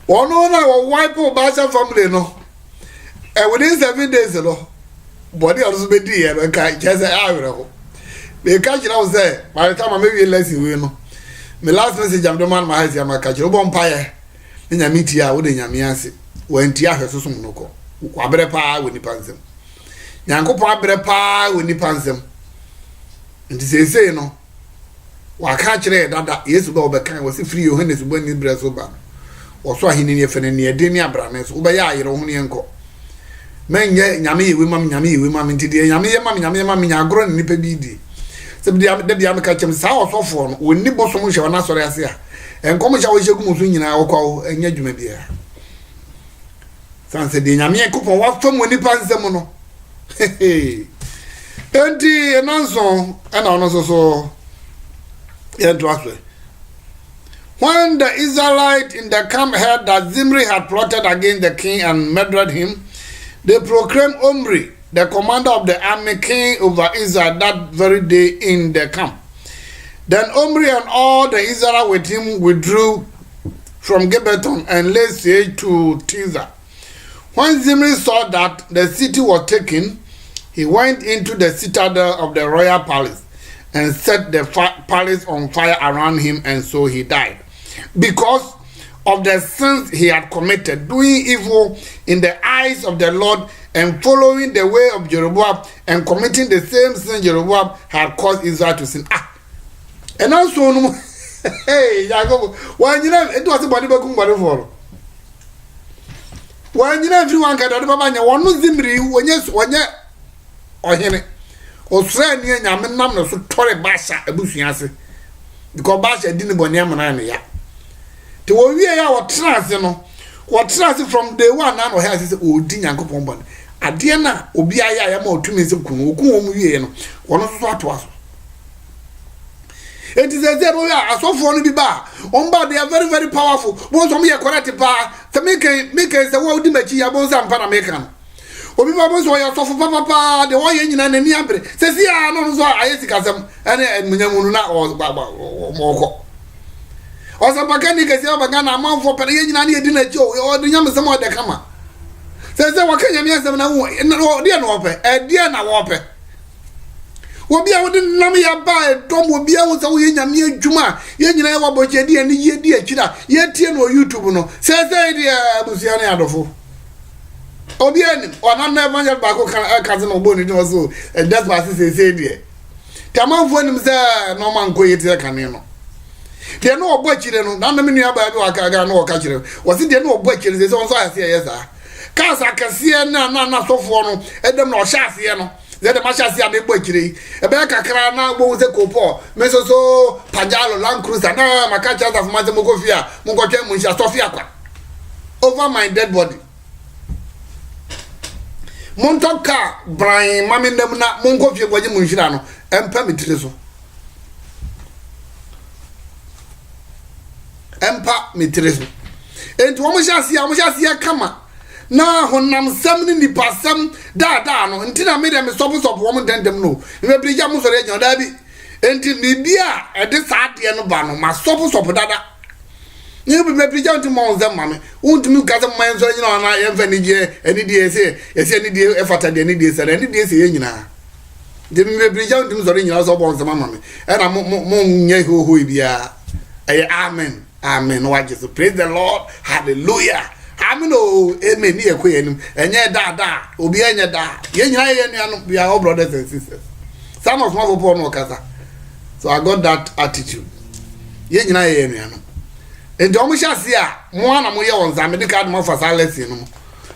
B: One will wipe out Baasha family no. And within 7 days no. Body also be there and just say I will. They catch it out there. By the time I maybe less you know. My last message I'm the man my house I'm a catch. Obompire. In your meet here with Nyamiase. When tia hweso som no ko. Kwabere pa woni pansem. Nyankopon abere pa woni pansem. Nti sesei no. Wa ka kire dada Yesu ba obekan wo se free Yohanes bo ni bre so ba. Wo so ahini ne fene ne de ni abrane so wo ya ayere ho ne enko. Menye nyame yewe mam nti de nyame ye mam nyagoro ne nipa bi di. Se bi de bia me ka chem sa osofo no woni bosom hwe na sore ase a. Enkom hya wo hyegu muso nyina wo kwa enya dwuma bia. Sanse de nyame ekopon wa fam woni pansem no. Enti enanso ana ono so when the Israelites in the camp heard that Zimri had plotted against the king and murdered him, they proclaimed Omri, the commander of the army, king over Israel that very day in the camp. Then Omri and all the Israelites with him withdrew from Gibeton and laid siege to Tirzah. When Zimri saw that the city was taken, he went into the citadel of the royal palace and set the palace on fire around him, and so he died. Because of the sins he had committed, doing evil in the eyes of the Lord and following the way of Jeroboam and committing the same sin Jeroboam had caused Israel to sin. And also, hey, Jacob, when you know it was a body back for. When you know everyone can do Baba, one was Zimri, when yes, one yet or him. Osra ni nyame nam no so tore Baasha abusuase because Baasha didn't boniam na ya te wo wie ya wo trance no wo trance from day one na no ha say odi Nyankopon bon ade na obi aya ya ma otumi se kunu okun wo mu wie no wono so ato aso it is a zero ya asofo no bi ba on ba they are very very powerful bo so me ye correct pa se make say wo odi machi ya bo sa mpa na make no obi babo so ya sofo papa de wo ye nyina na ni abre se si ya no so ayesi kasam ene munyamunu na o moko o sa bakani ke se baga na amanfo pere ye nyina na ye di na chi o de nyam sem o de kama se wakanya mi asem na wo de na wo pe e de na wo pe obi a wo de nam ya ba e dom obi a wo sa wo ye nyame adwuma ye nyina ye wo boche de ni ye di akira ye tie no YouTube no se de abusia na adofo obi ani ona never nyal ba ko kan no bo ni do so that's why say there tamanfo nim say no man ko yete kan no de no obo akire no na me nua ba bi wa ka ga no ka kire wasi de no obo akire say so ase yesa kasa kase na sofo no edem na o sha ase no the machine a big boy kiri e be kakra na gbo se kopo me so pajalo land cruiser na maka chance of maze moko fia moko twa mu sha sofia kwa over my dead body montoka brain mami ndem na monko fie gwaje mu nhira no empa mitire so empa mitire so enti wo mo sha sia kama na honam sam ni nipa sam da no ntina me dem stop wo mo dendem no me brija mo sore nya da bi enti me bia e de saade no ba no ma stop dada ni be me brija nti mo nzam ma me untumi gaza mo enzo nyina na ye mfa ni die eni die se ese ni die e fata de ni die se eni die se ye nyina de me brija nti sore nyina so bo nzam ma me e na mo nya ho bia amen wa Jesus praise the Lord hallelujah amen oh amen ni ekwe enim enye da obi enye da ye nyina ye nuanu we are all brothers and sisters some of my people no kasa so I got that attitude ye nyina ye nuanu enti omo hyase a mo ana mo ye wonza me de card mo fa silence no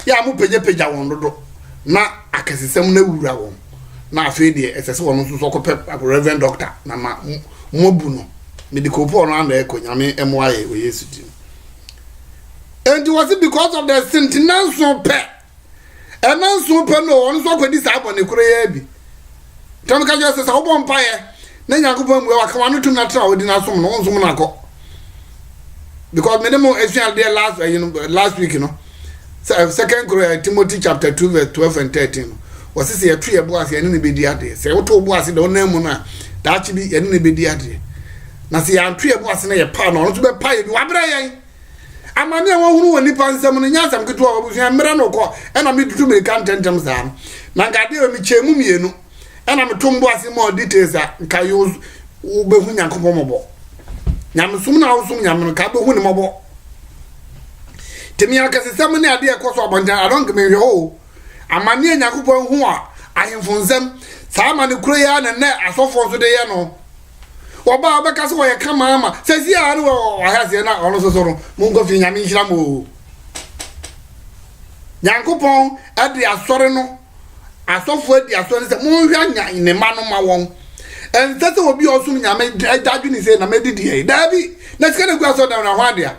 B: ya mo peja won dodo na akasesem na wura won na afi de esese won so so ko reverend doctor na mo bu no medical poor no and ekonyame emoaye we Yesu ti. And it was because of the sentinel so pe. And now so pe no on so kwedi sa abon ekure ya bi. Tam ka just say obon paye na Yakobon we waka wanu tum na tra odi na som no nsom na ko. Because me dem esual there last week second Timothy chapter 2 verse 12 and 13 was say ya tue bo ase ene ne bedi ade. Say wo to bo ase de onam mu na da chi bi ene ne bedi ade. Na se ya tue bo ase na ye pa no so be paye bi wa bra yan. Amani won hunu woni pansam no nya sam keto obusu mera no ko e na me dutu me kan tentem sa na ngade o mi chemu mienu e na me tombo ase mo details a nka yo behu Yakobon mobo nyam sum na wo sum nyam no ka behu ni mobo temi akase sam ne ade e ko so obonjan adon me ho amani Yakobon hu a ahemfonzam sa amani kuro ya na asofo so de ye no oba be kaso ye kama ama sesi aru o ahase na ono so no mungo fi nyame nhira mo Yakobon ade asore no asofo ade asore se mo hwa nya ne ma no ma won ensese obi osum nyame dadwu ni se na medidi e dabi na sika ne gwa so da na hwade a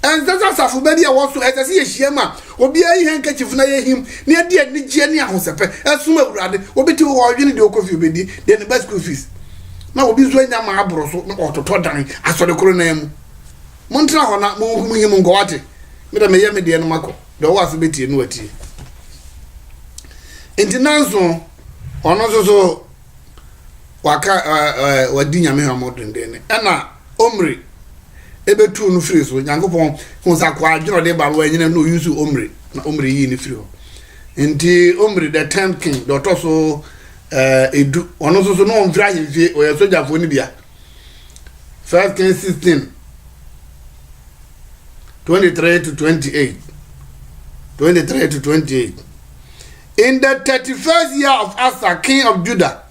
B: ensese asafu be dia wo so ensese ye hiema obi ayi henka chifuna ye him ne ade ni gie ni ahosepe esum awurade obi ti wo odwene de okofi obedi de ne best school fees na obi zo nya ma abro so na ototo dan asore koro na mu montra ho na mo hu him ngowate me da me ye me de no mako de wo aso betie no watie entinanso ono so waka wadi nyame ha modun de ne na omri ebetu no free so Yakobon hu sakwa adweno de ba wo anyina no use omri na omri yi ni free ho enti omri the 10th king do to so edu ono so no mfra himfie o ye soja fo ni bia 1 Kings 16 23 to 28 in the 31st year of Asa king of Judah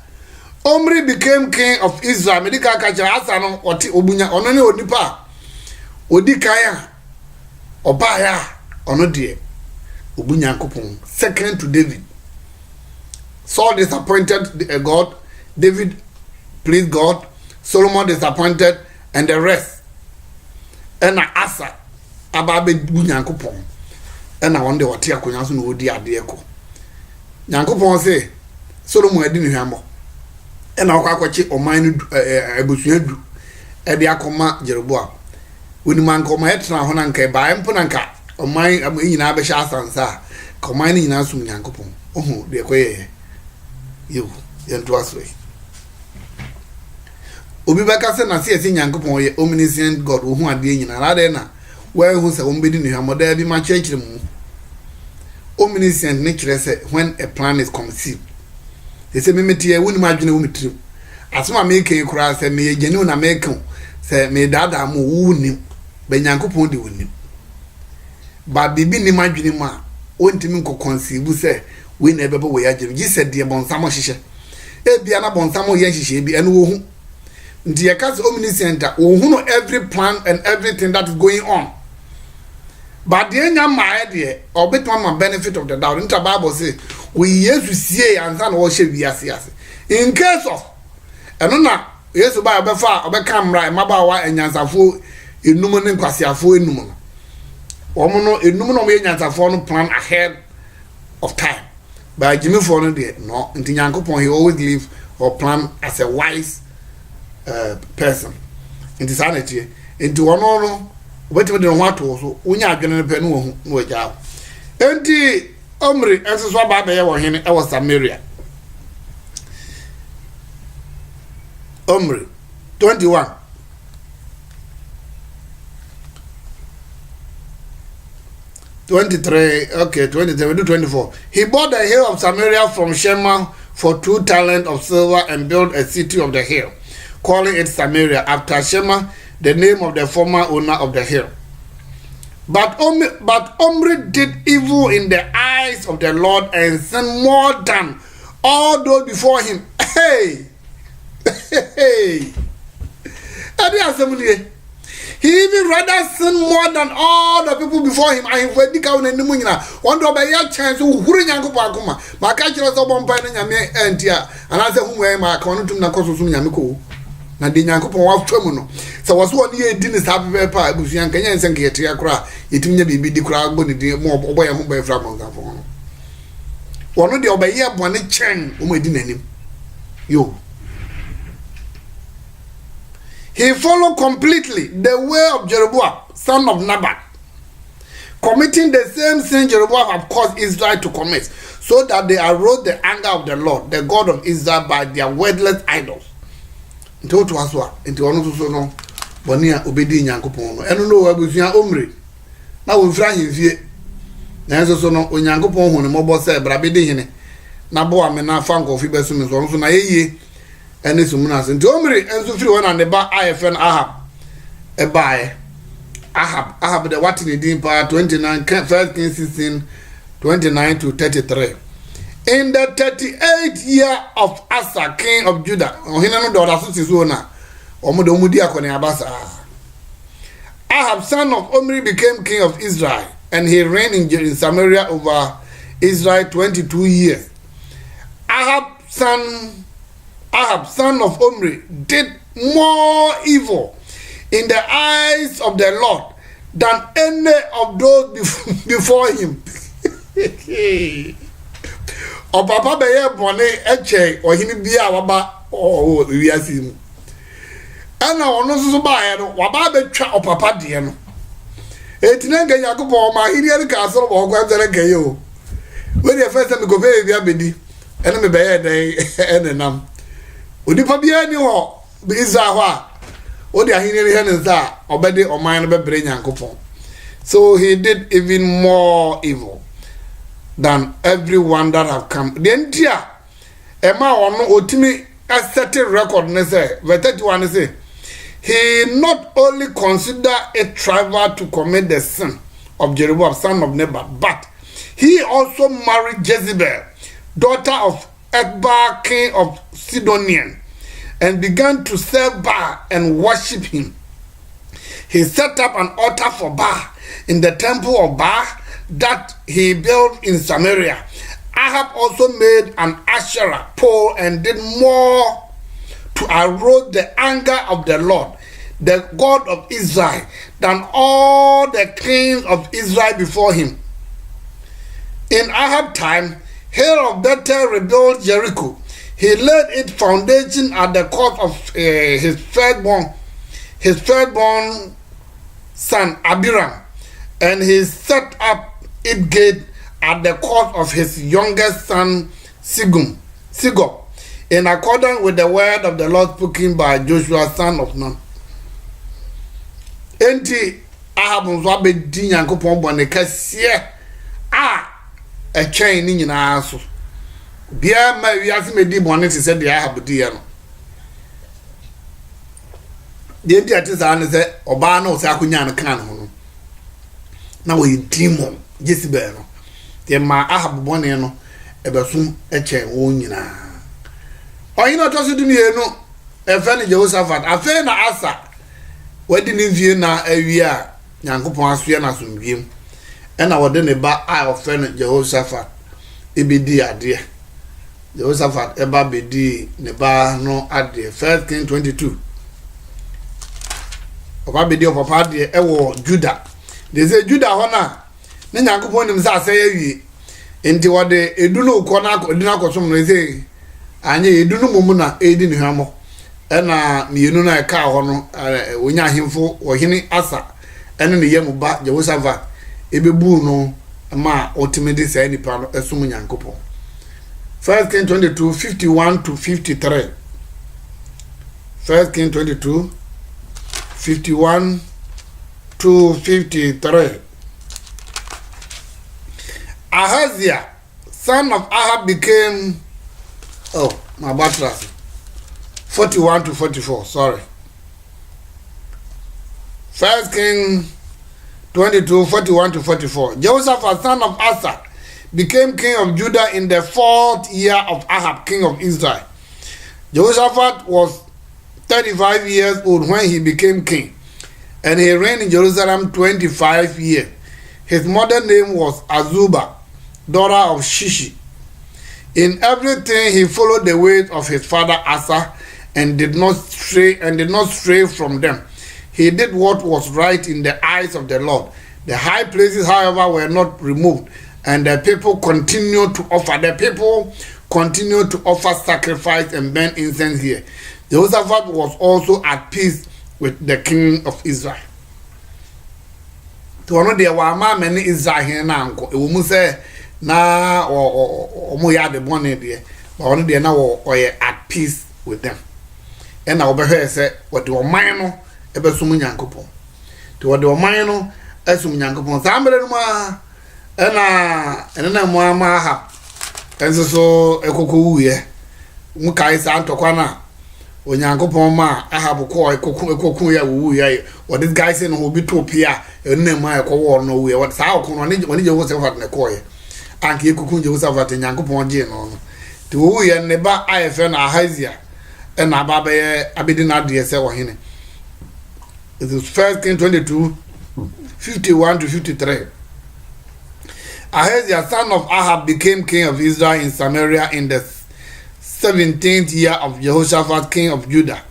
B: Omri became king of Israel medical kacha Asa no oti obunya ono ne onipa odikaya obaya ono de obunya Yakobon second to David. Saul disappointed God, David pleased God, Solomon disappointed, and the rest. And Asa ababe bunya Yakobon. And I wonder what Yakonya so no di ade ko. Yakobon say Solomon edi ni hwamo. And I akwachi oman ebusuan du e de akoma Jeroboam. Woni man koma etra ho na nka ba empo na nka oman nyina be sha asansa. Koman ni nyina sum Yakobon. Ohu de koye yo yento aswe obi beka se na se ese Yakobon ye omniscient God ohu ade nyina na de na we hu se ombedi ni hamoda bi ma chekire mu omniscient ne kire se when a plan is conceived they say memeti e woni ma dwene wo mitrim asoma me kan kura se me yegene na me kan se me dada mo wuni be Yakobon de woni ba bibi ni ma dwene mu a ontimi nko conceive se we na bebo we agye gi said de bonsamo hihye e bia na bonsamo ye hihye bi ene wo hu ndi ye ka se omniscient wo hu no every plan and everything that is going on but the enya ma de obeto ma benefit of the doubt. Inter Bible say we yesu sie ansa na wo hye wiase ase in case of eno na yesu ba obefa obeka mra mabawa enyansafo enum ne nkwasiafo enum no omo no enum no me nyansafo no plan ahead of time but Jimmy for no there no nti Nyankopon he always live or plan as a wise person nti sanity nti wono no obetime de ho ato so unya adwene ne pe no wo no wagya nti Omri enso so ba be ye wo hene e wo Samaria. Omri 21 23 okay 23 we do 24. He bought the hill of Samaria from Shema for 2 talents of silver and built a city of the hill, calling it Samaria after Shema, the name of the former owner of the hill. But Omri did evil in the eyes of the Lord and sinned more than all those before him. Hey! Hey! He even rather sinned more than all the people before him. I went to count and one day by your chance who Yanko Pakuma. My catcher was a bumpire and Tia, and I said, whom I am a content to Nakosu Yamiko. Nadinyanko wa femuno so was one year didn't have paper with young Kenyans and get your cry it may be the crowd bonny more boy home by from one of the obey one chain didn't you he followed completely the way of Jeroboam son of Nebat, committing the same sin Jeroboam have caused Israel to commit, so that they aroused the anger of the Lord the God of Israel by their worthless idols. Nto to aso nti ono so no boni a obedi Nyankopon no eno no abusua Omri na wo mfra hemfie na enso so no Onyankopon hu ne mobo se bra bedi hene na bo ame na fa nkofi beso me so na yeye ene so muna se nti Omri enso firi wona ne ba ayefen Ahab e baaye Ahab the what in din pa 29 1 Kings 16 29 to 33. In the 38th year of Asa, king of Judah, Ahab, son of Omri, became king of Israel, and he reigned in Samaria over Israel 22 years. Ahab, son of Omri, did more evil in the eyes of the Lord than any of those before him. O papa be ye bone eche ohini bia waba o wiase mu ana ono so ba ye no waba betwa o papa de no etina nga Yakobon ma hiri eri ka so bo kwa zere ga ye o we dey first time go be bia bedi ene me be ye den ene nam odipa bia ni ho be Israel ho a o de ahini eri he nza obede oman no be bre Yakobon. So he did even more evil than everyone that have come. The entire Emma ono otimi a certain record ne say verse 31 say he not only consider a trivial to commit the sin of Jeroboam son of Nebat, but he also married Jezebel, daughter of Ekbar, king of Sidonian, and began to serve Baal and worship him. He set up an altar for Baal in the temple of Baal that he built in Samaria. Ahab also made an Asherah pole and did more to arouse the anger of the Lord, the God of Israel, than all the kings of Israel before him. In Ahab's time, Hill of Bethel rebuilt Jericho. He laid its foundation at the cost of his firstborn son Abiram, and he set up its gate at the cost of his youngest son Sigom, in accordance with the word of the Lord spoken by Joshua son of Nun. Enti Ahab nso abedi Nyankopon bone kase a etwen ni nyina so bia ma wiase medi bone te se de Ahab di ya no de ndi ate sa ne se oba na o se akonya no kan ho no na wo yidimo Jezebel no de ma Ahab bone no ebesum echen wo nyina oyina to so dumi enu efe ne Jehoshaphat afe na Asa wadi ni vie na awia Nyankopon asoe na somdwem ena wode ne ba a ofe ne Jehoshaphat ebedi ade Jehoshaphat eba bedi ne ba no ade 1 King 22 oba bedi o papa ade ewo Judah they say Judah hona ne Nyankopon nim sa ase yawie enti wode edunu ko na edunu akosom no say anye edunu mumu na edi ne hwamo ena mienu na ka ho no onya ahemfo ohene Asa ene ne yemu ba Jehoshaphat ebebu no ma ultimately say nipa no esum Nyankopon 1 King 22 51 to 53 1 King 22 51 to 53 Ahaziah son of Ahab became my buttress 41 to 44 sorry 1 King 22 41 to 44 Jehoshaphat son of Asa became king of Judah in the 4th year of Ahab king of Israel. Jehoshaphat was 35 years old when he became king, and he reigned in Jerusalem 25 years. His mother name was Azubah, daughter of Shishi. In everything he followed the ways of his father Asa and did not stray from them. He did what was right in the eyes of the Lord. The high places, however, were not removed, and the people continued to offer sacrifice and burn incense here. Jehoshaphat was also at peace with the king of Israel. To one of the Wama many Israel here now, it will say na or moya the bonnet there, but one of the now or at peace with them. And I'll be here say what the Omano ebe sumu Nyankopon. To what the Omano esum Nyankopon. Somebody ma ena mo ha enso so ekoku uye mu kai sa antokwa na Onyankopon ma Ahab ko ekoku ya wu ya what this guy say no obi topia ena ma ekowo no uye what sa okun no ne Jehoshaphat na ko ye anke ekoku Jehoshaphat Nyankopon je no to uye ne ba ayefe na Ahaziah ena ba be abedi na de se wo hene. It is 1 King 22 51 to 53. Ahaziah, son of Ahab, became king of Israel in Samaria in the 17th year of Jehoshaphat, king of Judah,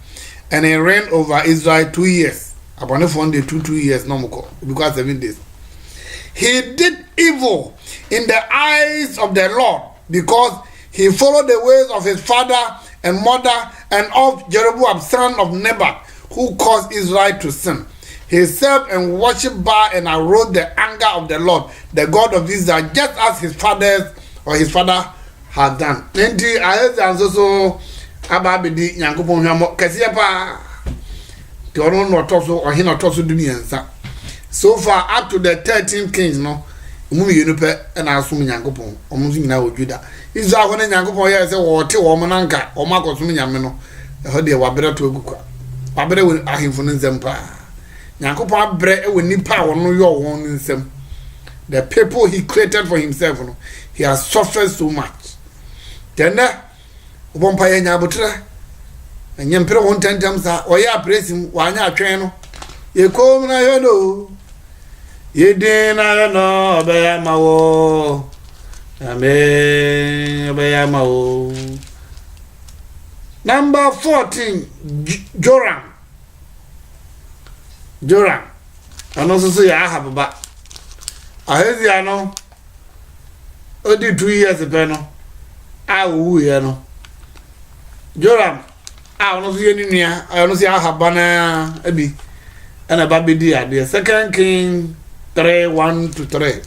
B: and he reigned over Israel 2 years. Upon the 2 years, no more, because 7 days. He did evil in the eyes of the Lord because he followed the ways of his father and mother and of Jeroboam, son of Nebat, who caused Israel to sin. He served and worshipped Baal and aroused the anger of the Lord, the God of Israel, just as his father had done. Nenti Ahaziah so ababedi Nyankopon hwamo kese pa ti ono no toso ohe no toso dumiensa. So far up to the 13 kings no mu yenu pe na asum Nyankopon omu nyina wo Juda. Israel ho na Nyankopon ye se wo te wo mananka o makosum nyame no ho de wabere to agukwa. Wabere we ahemfo no nzempa. Nyankopon abre e we nipa wono yo won nsem. The people he created for himself no he has suffered so much. Then ubompa ye nyabotra enye mpere won tentem sa o ya presim wanya atwen no ye kom na yo no ye din na yo no be ya mawo amen be ya mawo. Number 14 Joram ano so ya Ahab ba Ahaziah no odi 2 years pe no awu ye no Joram no so ye ni nua no so Ahab na abi ana ba bedi ade 2 King 3:1 to 3.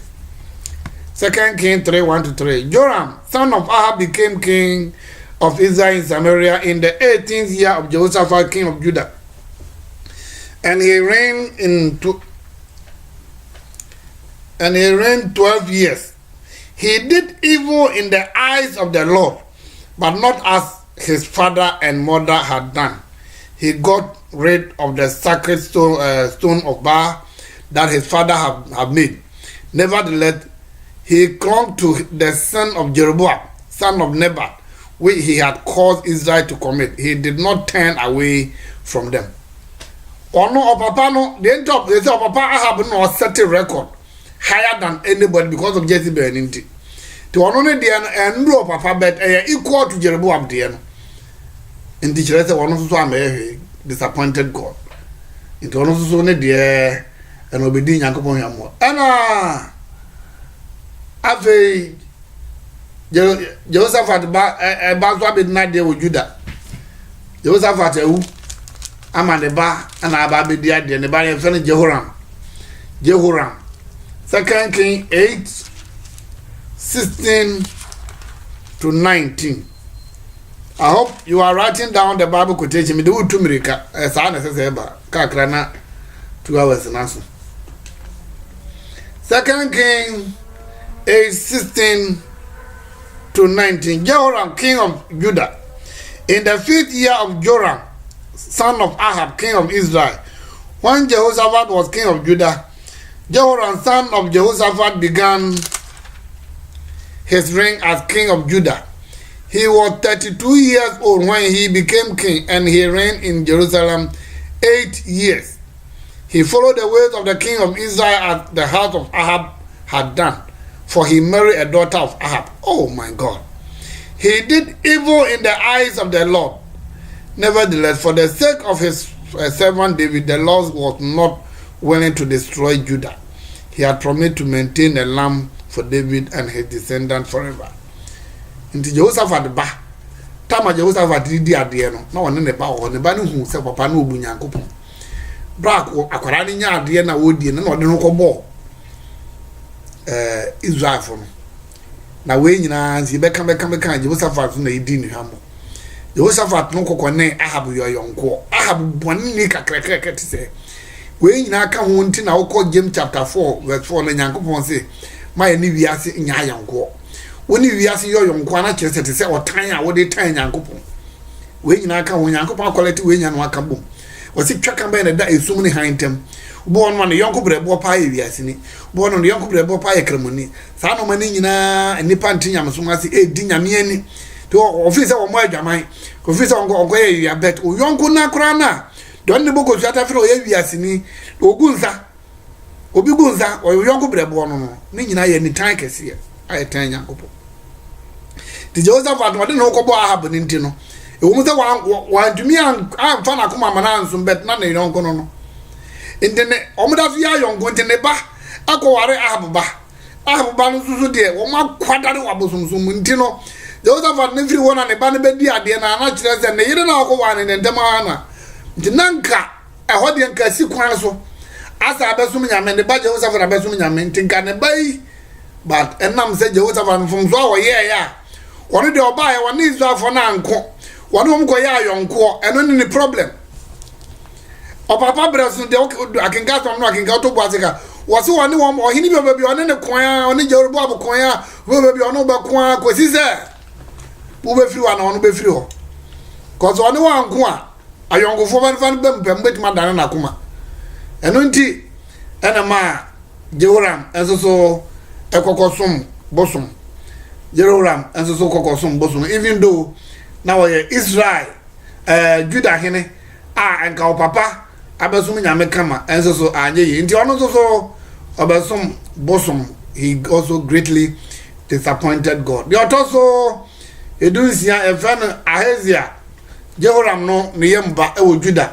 B: 2 King 3:1 to 3. Joram, son of Ahab, became king of Israel in Samaria in the 18th year of Jehoshaphat, king of Judah. And he reigned 12 years. He did evil in the eyes of the Lord, but not as his father and mother had done. He got rid of the sacred stone of Baal that his father had made. Nevertheless, he clung to the sin of Jeroboam, son of Nebat, which he had caused Israel to commit. He did not turn away from them. Ono papa no they say papa Ahab no set a record higher than anybody because of Jezebel. ti ono ne de no enro papa bet equal to Jeroboam de no ndi kire se ono so amehwe disappointed God nti ono so ne de eno obedi Nyankopon yamo ana ave Jehoshaphat ba so abedina de wo Juda Jehoshaphat ewu ama ne ba ana aba abedi ade ne ba ne fe ne Jehoram 2 King 8:16 to 19. I hope you are writing down the Bible quotation. Me do 2 minutes. Sa na se ba kakra na 2 hours na so. 2 King 8:16 to 19. Jehoram, king of Judah, in the 5th year of Joram, son of Ahab, king of Israel, when Jehoshaphat was king of Judah, Jehoram, son of Jehoshaphat, began his reign as king of Judah. He was 32 years old when he became king, and he reigned in Jerusalem 8 years. He followed the ways of the king of Israel as the house of Ahab had done, for he married a daughter of Ahab. Oh my God. He did evil in the eyes of the Lord. Nevertheless, for the sake of his servant David, the Lord was not willing to destroy Judah. He had promised to maintain a lamb for David and his descendants forever. Nti Jehoshaphat ba tama Jehoshaphat di ade no na won ne ba wo ne ba ne hu se papa na obu Nyankopon bra akwara ne nya ade na wodi na ode no kobo Israel fo no na we nyina nsi beka Jehoshaphat na idi ni hamo Jehoshaphat no kokone Ahab yoyonko Ahab bonni ni kakrakrak ti se we nyina ka ho nti na wokọ James chapter 4 verse 4 na Nyankopon se ma ni wiase nya yanko woni wiase yoyonko na kire se otan a wo de tan Nyankopon we nyina ka ho Nyankopon quality we nya no aka bom wasi twaka ba na da esum ni hantem bo on ma no yonko brebo pa ye wiase ni bo on no yonko brebo pa ye kremoni sa no ma ni nyina nipa ntinya mso ma se di nyame ani to office wo mo adwaman office onko ye ya bet o yonko na kra na don ne boko suata fere o ye wiase ni ogunza obi gunza o yonko brebo no ni nyina ye ni tan kese aye tan Nyankopon ti Jehoshaphat wade no ko bo Ahab ni ntino e wo mu se wa ntumi amfa na koma mana nso bet na yonko no intene omuda fi ayonko intene ba akoware Ahab ba no susu de wo ma kwadare wabosomsom ntino Jehoshaphat ne firi wona ne ba ne bedi ade na na kire se ne yire na akoware ne ndem ana ntinanka ehode nka si kwan so asa abesum nyame ne ba Jehoshaphat abesum nyame ntinka ne bai but enam se Jehoshaphat from so wo ye ya woni de oba ye woni Israel fo na anko woni mo ko ya ayonko eno ni problem o papa brasun de akinga so no akinga to boaseka wose woni wo ohini bi obabi oni ne kwan oni jerobo abokwan a wo babi ono ba kwan kwesi se wo be firi wa na ono be firi ho cause oni wa anko a ayonko fo ban fan bem bem betima dan na kuma eno nti ena ma Jehoram enso ekokosom bosom Jehoram enso kokosom bosom even though now Israel Judah hene enka o papa abesum nyame kama enso anye yi nti ono so abesum bosom he also greatly disappointed God. The also edusia efan Ahazia Jehoram no ne yemba e wo Judah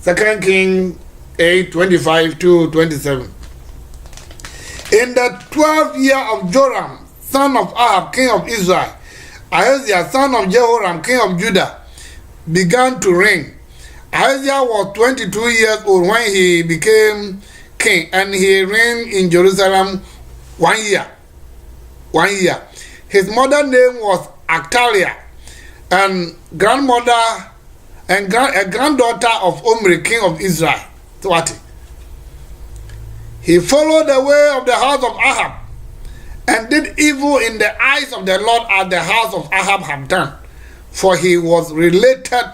B: 2 King 8:25 to 27. In the 12th year of Joram, son of Ahab, king of Israel, Ahaziah, son of Jehoram, king of Judah, began to reign. Ahaziah was 22 years old when he became king, and he reigned in Jerusalem 1 year. 1 year. His mother's name was Athaliah, and a granddaughter of Omri, king of Israel. So what? He followed the way of the house of Ahab, and did evil in the eyes of the Lord as the house of Ahab had done, for he related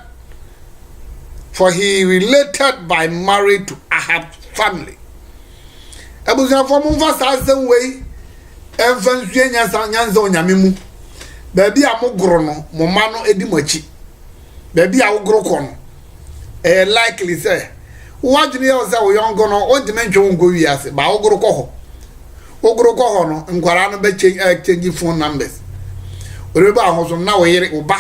B: by marriage to Ahab's family. Ebusia for mumfa sasen way emfa nsuenya nyanza onyamemu baby amogoro no moma no edi machi baby awogoro ko no likely say wadwene yo say wo yongo no o dimentwe ngo wiase ba awogoro ko ho ogro ko ho no nkwara no be change phone numbers oreba ahoso na wo yere oba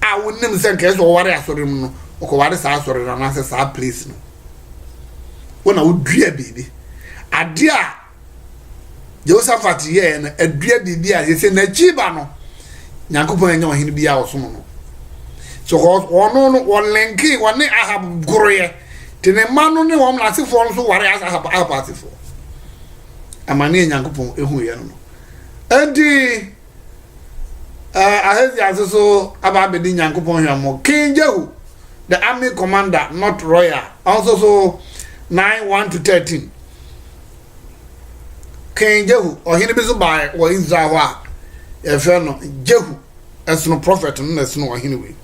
B: a wonim se nke so ware asore mu no ko ware sa asore na se sa place no wona wodua bibi ade a Josephat ye na adua bibi a se na chiba no Nyankopon anya ohene bia osom no so ono no won lenki won Ahab goroye tene manu ne won na asefo no so ware Ahab asefo amane Nyankopon ehu ye no enti ahezi asoso ababedi Nyankopon hwamo King Jehu the army commander not royal also so 9:1 to 13 King Jehu ohene bi so bai wo Israel a efeno Jehu as no prophet no as no ohene we.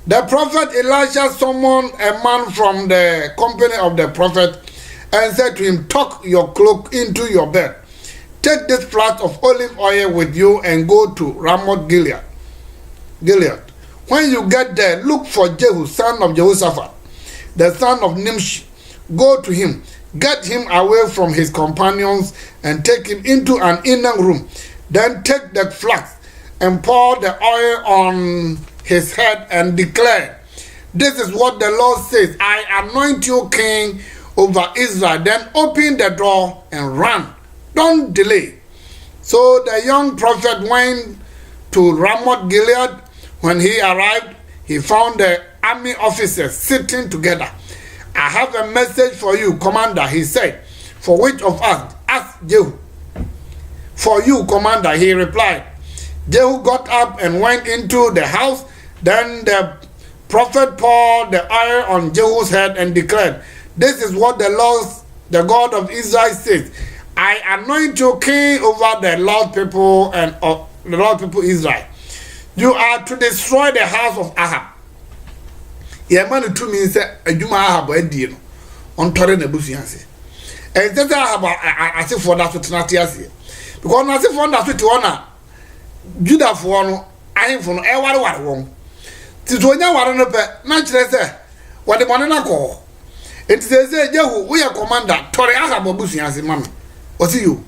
B: The prophet Elisha summoned a man from the company of the prophet and said to him, tuck your cloak into your bed. Take this flask of olive oil with you and go to Ramoth Gilead. When you get there, look for Jehu, son of Jehoshaphat, the son of Nimshi. Go to him, get him away from his companions and take him into an inner room. Then take the flask and pour the oil on his head and declare, this is what the Lord says, I anoint you king over Israel. Then open the door and run. Don't delay. So the young prophet went to Ramoth Gilead. When he arrived, he found the army officers sitting together. I have a message for you, commander, he said. For which of us? Ask Jehu. For you, commander, he replied. Jehu got up and went into the house. Then the prophet poured the oil on Jehu's head and declared, this is what the Lord, the God of Israel says. I anoint you king over the Lord people and of the Lord people Israel. You are to destroy the house of Ahab. Yeah, man, to me say aduma Ahab edi no. On tore na busuanse. And that Ahab I say for that to tenatiase. Because na say for that to ona Judah for no ahemfo no e ware won. Ti to nya ware no pe na kire say what the money na ko. It say Jehu we are commander tore Ahab busuanse man. What you?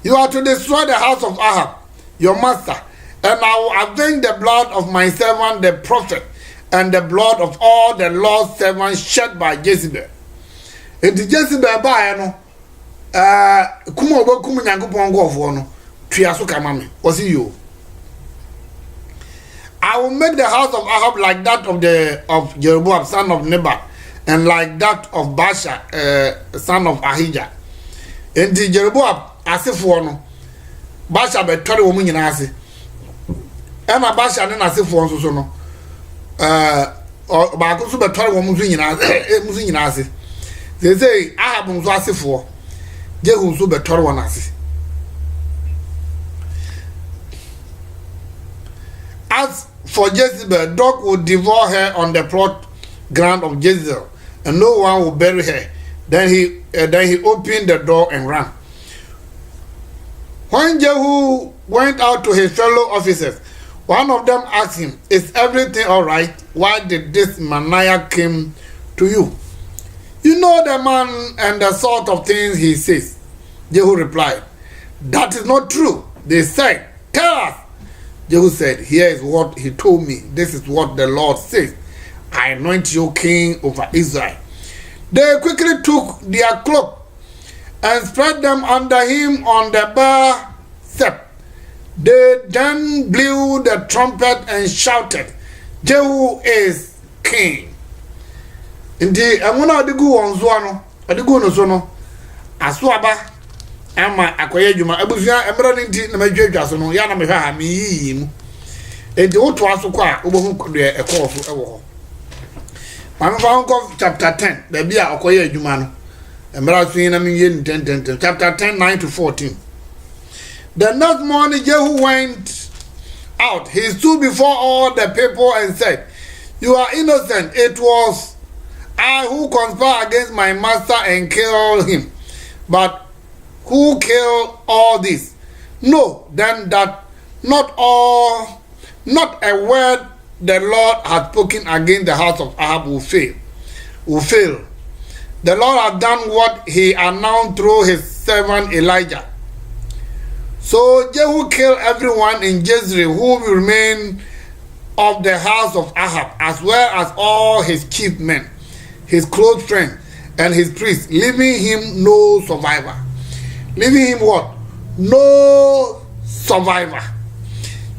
B: You are to destroy the house of Ahab, your master, and I will avenge the blood of my servant the prophet and the blood of all the Lord's servants shed by Jezebel. And the Jezebel by no kuma obo kum Nyankopon gofo no tua so kama me. What you? I will make the house of Ahab like that of Jeroboam son of Nebat, and like that of Baasha son of Ahijah. And the Jeroboam asefo no Baasha be tore wo nyina ase. E na Baasha ne asefo nso so no ba ko so be tore wo nyina ase. They say Ahab nso asefo Jehu nso be tore wo na ase. As for Jezebel, dog will devour her on the plot ground of Jezreel, and no one will bury her. Then he opened the door and ran. When Jehu went out to his fellow officers, one of them asked him, is everything all right? Why did this Manoah come to you? You know the man and the sort of things he says. Jehu replied, that is not true. They said, tell us. Jehu said, here is what he told me. This is what the Lord says. I anoint you king over Israel. They quickly took their cloak and spread them under him on the bar step. They then blew the trumpet and shouted, Jehu is king. Indeed, I'm going to go on Zuano, I go no sono. Aswaba, ama akoye juma abusua emra nti na madwadwa so no ya na mehwa ha mi mu enti woto aso kwa obohu de ekofo ewo ho Manfa chapter 10 da bia akoye adwuma no emra so yin na mi ye 10 chapter 10 9 to 14. The next morning Jehu went out. He stood before all the people and said, you are innocent. It was I who conspired against my master and killed him. But who killed all this? No, then that not a word the Lord had spoken against the house of Ahab will fail. the Lord had done what he announced through his servant Elijah. So Jehu killed everyone in Jezreel who remained of the house of Ahab, as well as all his chief men, his close friends, and his priests, leaving him no survivor. Leaving him what? No survivor.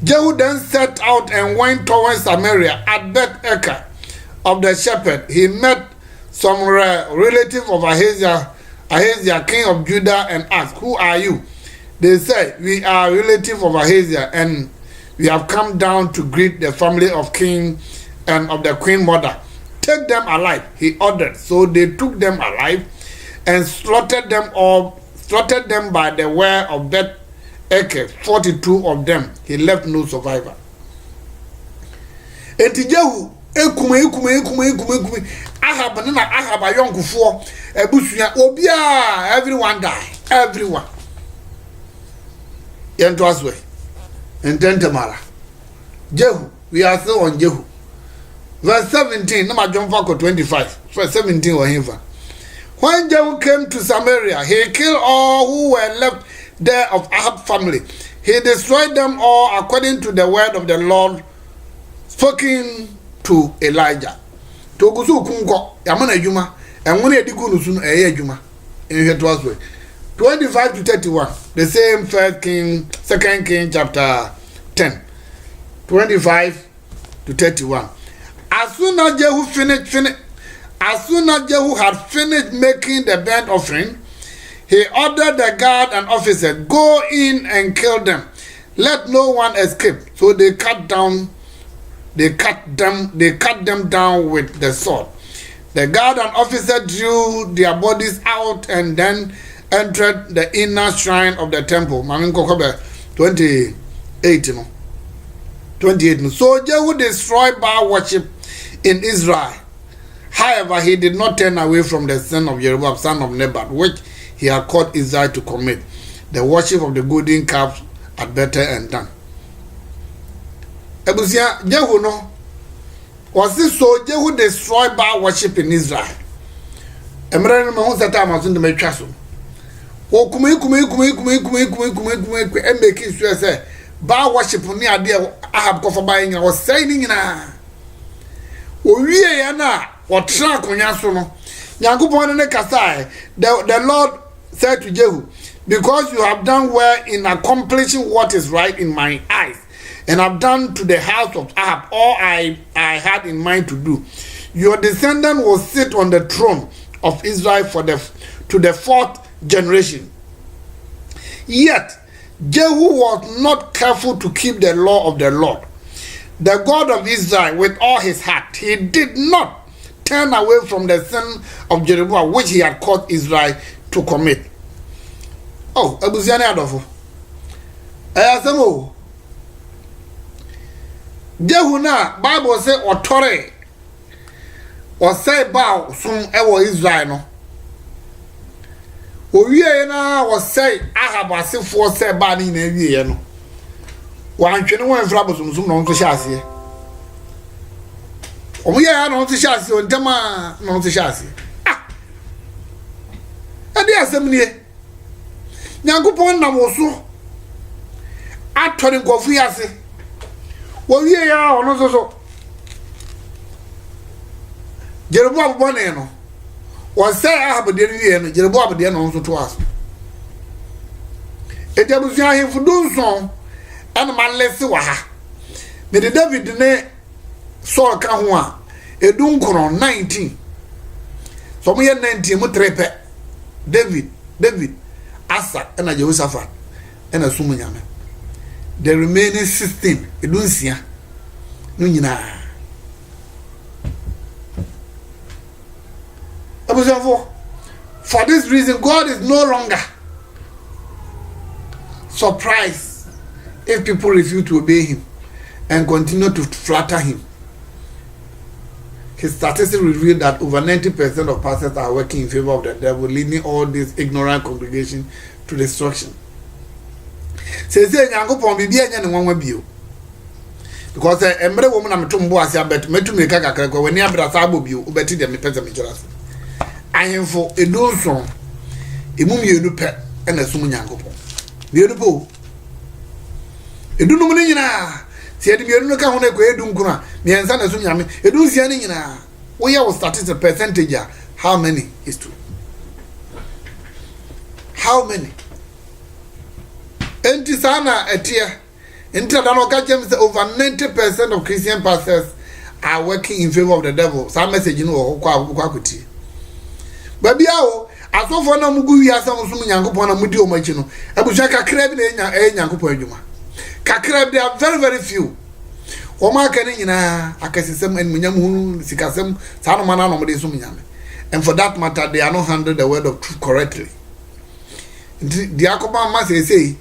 B: Jehu then set out and went towards Samaria. At Beth-Ekah of the shepherd, he met some relative of Ahaziah, king of Judah, and asked, "Who are you?" They said, "We are relative of Ahaziah, and we have come down to greet the family of king and of the queen mother. Take them alive," he ordered. So they took them alive and slaughtered them by the well of Beth-Ekah, 42 of them. He left no survivor. Enti Jehu ekume Ahab na Ahab ayonkufo ebusua obia, everyone die, everyone. Yento aswe ententemara Jehu. We are still on Jehu. Verse 17, number John 25. Verse 17 or him. When Jehu came to Samaria, he killed all who were left there of Ahab's family. He destroyed them all according to the word of the Lord spoken to Elijah. Togusu kunko yamana juma and when edigu nusun eye juma in here was way 25 to 31, the same Second King chapter 10, 25 to 31. As soon as Jehu had finished making the burnt offering, he ordered the guard and officers, "Go in and kill them. Let no one escape." So they cut them down with the sword. The guard and officer drew their bodies out and then entered the inner shrine of the temple. 28. So Jehu destroyed Baal worship in Israel. However, he did not turn away from the sin of Jeroboam, son of Nebat, which he had caused Israel to commit, the worship of the golden calves at Bethel and Dan. Ebusia Jehu no was this, so Jehu destroyed Baal worship in Israel. Emre no ho sata amaso de metwa so. Wo kume and make sure say Baal worship ni ade Ahab ko fa ba yin was say ni nyina. Wo wie ya na wo tra konya so no. Nyankopon ne kasa the Lord said to Jehu, "Because you have done well in accomplishing what is right in my eyes, and have done to the house of Ahab all I had in mind to do, your descendant will sit on the throne of Israel to the 4th generation." Yet Jehu was not careful to keep the law of the Lord, the God of Israel, with all his heart. He did not turn away from the sin of Jeroboam, which he had caused Israel to commit. Oh, Abuziane Adolfo. Ayasamo. Jehu na Bible say otore or say Baal sum ewo Israel no. Owie na was say Ahab asefo say Baal ni na wie no. Wan twene wan fra bosumsum no nso hyase. Omo ya no nso hyase o ntama no nso hyase. Ah. Ade asem nie. Nyankopon na wo so atore nkofu yase. Wowie ya ono so Jeroboam bone no was say Ahab de wie no Jeroboam de no nso to aso. Ejabusia hemfu dunson ana malese wa ha. Me de David ne Saul ka ho a edun kono 19. So mo ye 19 mo trepe. David Asa and Jehoshaphat and a Sumunyame. The remaining 16, Edunsia, Nunina. For this reason, God is no longer surprised if people refuse to obey him and continue to flatter him. His statistics reveal that over 90% of pastors are working in favor of the devil, leading all this ignorant congregation to destruction. Because every woman I'm to Boasia bet me to make a crack when you have a sabo you betty them. ahemfo edonso emu mienu pe na sum nyankopon mienu po edunum ni nyina se edi mienu no ka ho na ko edun kuna miensa na sum nyame edun sia ni nyina we ya statistics percentage how many is true how many enti sana etia enti da no ka jem say over 90% of Christian pastors are working in favor of the devil. Some message no kwa kuti. Baby awo asofo na mugu wi asam so nyankopon na mudi o machi no. Abusha kakra bi na nyankopon adwuma. Kakra bi are very very few. O ma ka ni nyina akasisem enmunyam hu sikasem sa no mana no mo de so nyame. And for that matter they are not handle the word of truth correctly. The akoba ma say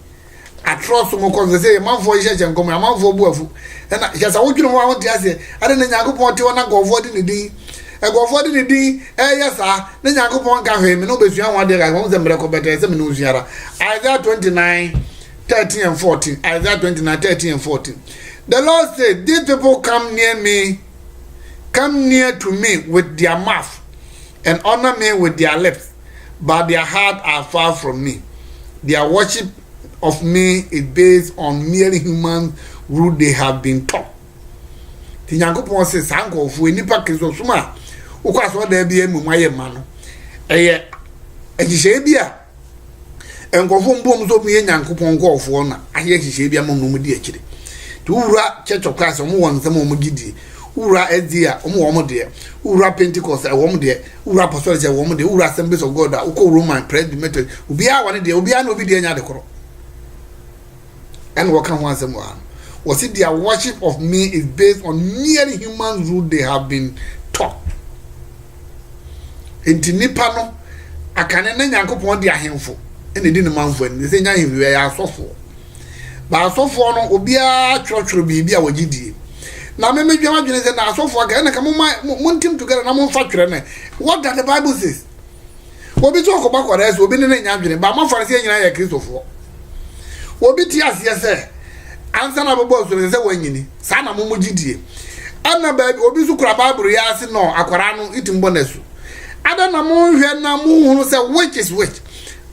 B: atro so mo ko say manfo ihe chenkom manfo buafu na yesa wodwunu ho awon ase ade na nyankopon te wona gofo de ne din gofo de ne din yesa na nyankopon ka hwe me no besua ho ade ga ho se mre ko beta se me no usuara Isaiah 29:13 and 14 Isaiah 29:13 and 14 the Lord said these people come near to me with their mouth and honor me with their lips but their heart are far from me their worship of me is based on merely human rule they have been taught. The Yankopon says, Sanko, for any package of Suma, who was what there be a Mumaya man. A Shabia and go from Bombs of me and Yankopon go for one. I hear Shabia Mumudi. To Ura Church of Christ, and one some Mugidi, Ura Edia, Omo dear, Ura Pentecost, a woman dear, Ura Apostolic, a woman, the Ura Assemblies of God, Uko Roman, Pred, Method, Ubia one day, Ubia no be the and what can once and one was it their worship of me is based on merely human rule they have been taught. Inti nipa no akane na nyankopon de ahemfo ene di ne manfo ene se nya hemwe ya asofo ba asofo no obia twotworo bibia wagidie na me medwama dwene se na asofo ga na kamo montim together na monfa twere ne what does the Bible says obi to ko bakwara so obi ne nya dwene ba mafarisi nyina ya kristofo obi ti asiye se ansa na bobo so se wanyini sa na momugidie ana ba obi su kura Bible ya ase no akwara no itimbo nesu ada na mo hwe na mo hunu se which is which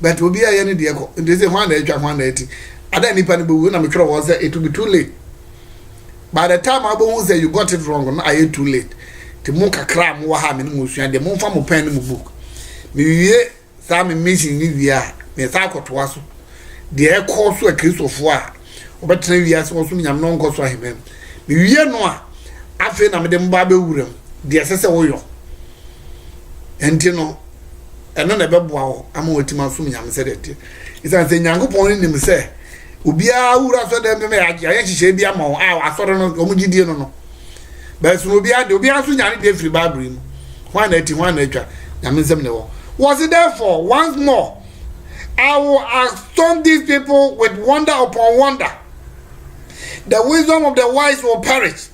B: but obi aye ne de ko ndi se hwan na atwa hwan na ati ada nipa ne bewu na metwere wo se it will be too late by the time abo say you got it wrong no aye too late ti mo kakra mo wa ha me no sua de mo fa mo pen no book me wie sa me mission ni wia me sa akotoa so de e ko so a kristofo a obetena wia so so nyam no nko so ahemem me wie no a afi na me de mba be wuram de sese wo yo enti no eno na beboa wo ama watima so nyam se de isa se nyankopon ni nim se obia wura so de me ya hihye bia ma wo a asoro no omugidie no ba so obia de obia so nyane de free Bible mu hwan na ati hwan na atwa nyam nsem ne wo was it therefore once more I will astonish these people with wonder upon wonder. The wisdom of the wise will perish.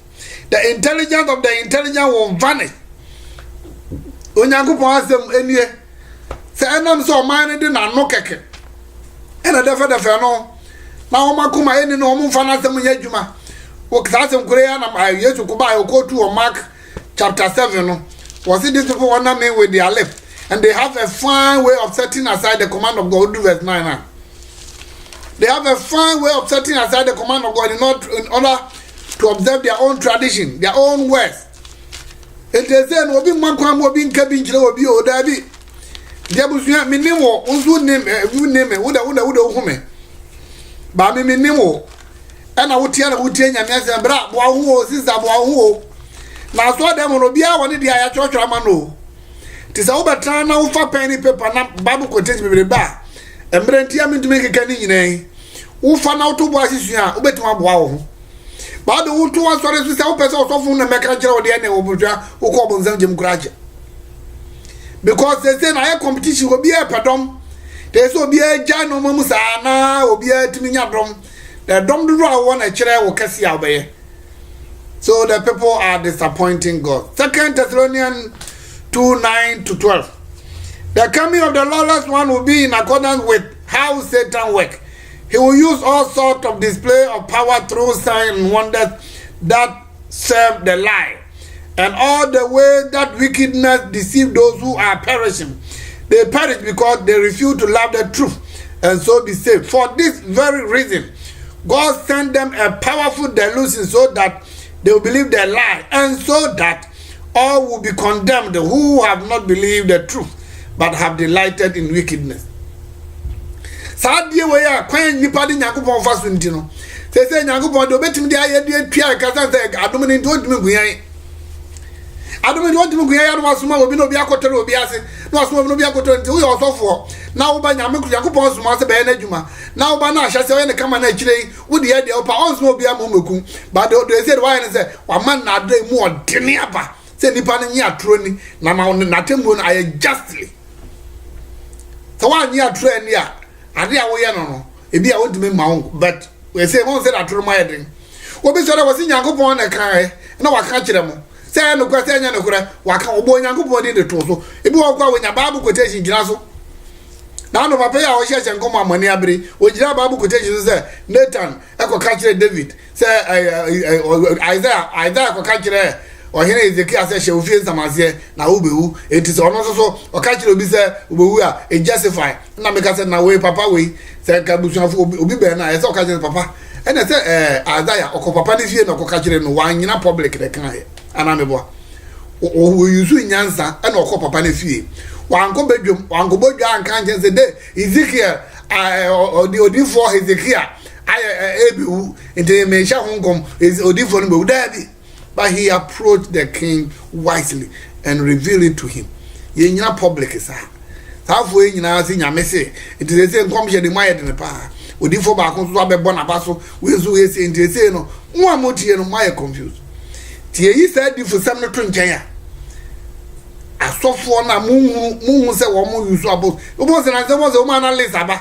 B: The intelligence of the intelligent will vanish. Onyankopon asem enie. Se enam so man de na no keke. Ena defa no. Na o makuma eni no mo fa na asem nya adwuma. O kasem kure ya na Yesu ko ba ko to Mark chapter 7 no. Was it these people honor me with their lips? And they have a fine way of setting aside the command of God. Do verse 9 now. They have a fine way of setting aside the command of God in order to observe their own tradition, their own words. It is then obi mankwa mo bi nka bi njire obi o da bi. Debusuya minimo unzu name uda hume. Ba mi minimo. Ana wutie nyame ase bra bo ahu o sisa bo ahu o. Na so dem no bia woni dia ya chọchọ ama no. Tisa ubatra na ufa penny paper na Bible quotation bibiri ba. Embre ntia mintumi keka ni nyinai. Ufa na utubo asisua ubetuma boa wo ho. Ba do utu asore so se upese osofu na meka kire ode na obudwa ukọ bonzam jem kuraje. Because they say na competition obi e pedom. They say obi e ja no mamu sa na obi e timi nya dom. The dom do a won a kire wo kase a obeye. So the people are disappointing God. 2 Thessalonians 2:9-12. The coming of the lawless one will be in accordance with how Satan works. He will use all sorts of display of power through signs and wonders that serve the lie, and all the way that wickedness deceive those who are perishing. They perish because they refuse to love the truth and so be saved. For this very reason, God sent them a powerful delusion so that they will believe the lie, and so that all will be condemned who have not believed the truth but have delighted in wickedness. Sadie we ya kwan nipa de Nyankopon fa so nti no. Say Nyankopon do betim de aye de atwa kasa say adom ni ntodi meguyan. Adom ni ntodi meguyan ya no asoma obi no obi akotere obi ase. No asoma obi no obi akotere nti wo yo osofo. Na wo ba Nyankopon soma se be na adwuma. Na wo ba na ahya se wo ne kama na akire wo de ya de opa onsoma obi amomeku. But they said why say wa man na adre mu odene aba. Say nipa na nya atro ni na ma na temu no aye justly. So wa nya atro ani a ade a wo ye no ebi a wonti me ma but we say won say that atro ma ye den. Obi so da wo si Nyankopon na kan na wa ka kire mo. Say no kwa say nya no kura wa ka obo Nyankopon de to so. Ebi wo kwa wo nya Bible quotation gina so. Na no papa ya wo hye hye nkomo amani abere. O gina Bible quotation say Nathan e ko ka kire David. Say Isaiah ko ka kire Ohene Ezekiel say she ofie nsamaze na obewu enti se ono so o ka kire obi say obewu a e justify na me ka say na we papa we say ka busuafo obi be na e say o ka kire papa e na say Isaiah o ko papa ni fie na o ka kire no wan nyina public de kan he ana me bo o yusu nyansa e na o ko papa ni fie wan ko bedwom wan ko bodwa anka nje say de Ezekiel odi for Ezekiel ebewu enti me sha honkom odi for no be udabi. But he approached the king wisely and revealed it to him. Ye nyina public is that. Halfway nyina say nyame say it is say nkom hye de mai de pa. Odi for ba kon so abebo na ba so we so we say it say no mo amotie no mai confused. Tie yi say di for sam no to nchen ya. Asofo na mu say wo mo use abo. Obo say na say wo say o ma na list aba.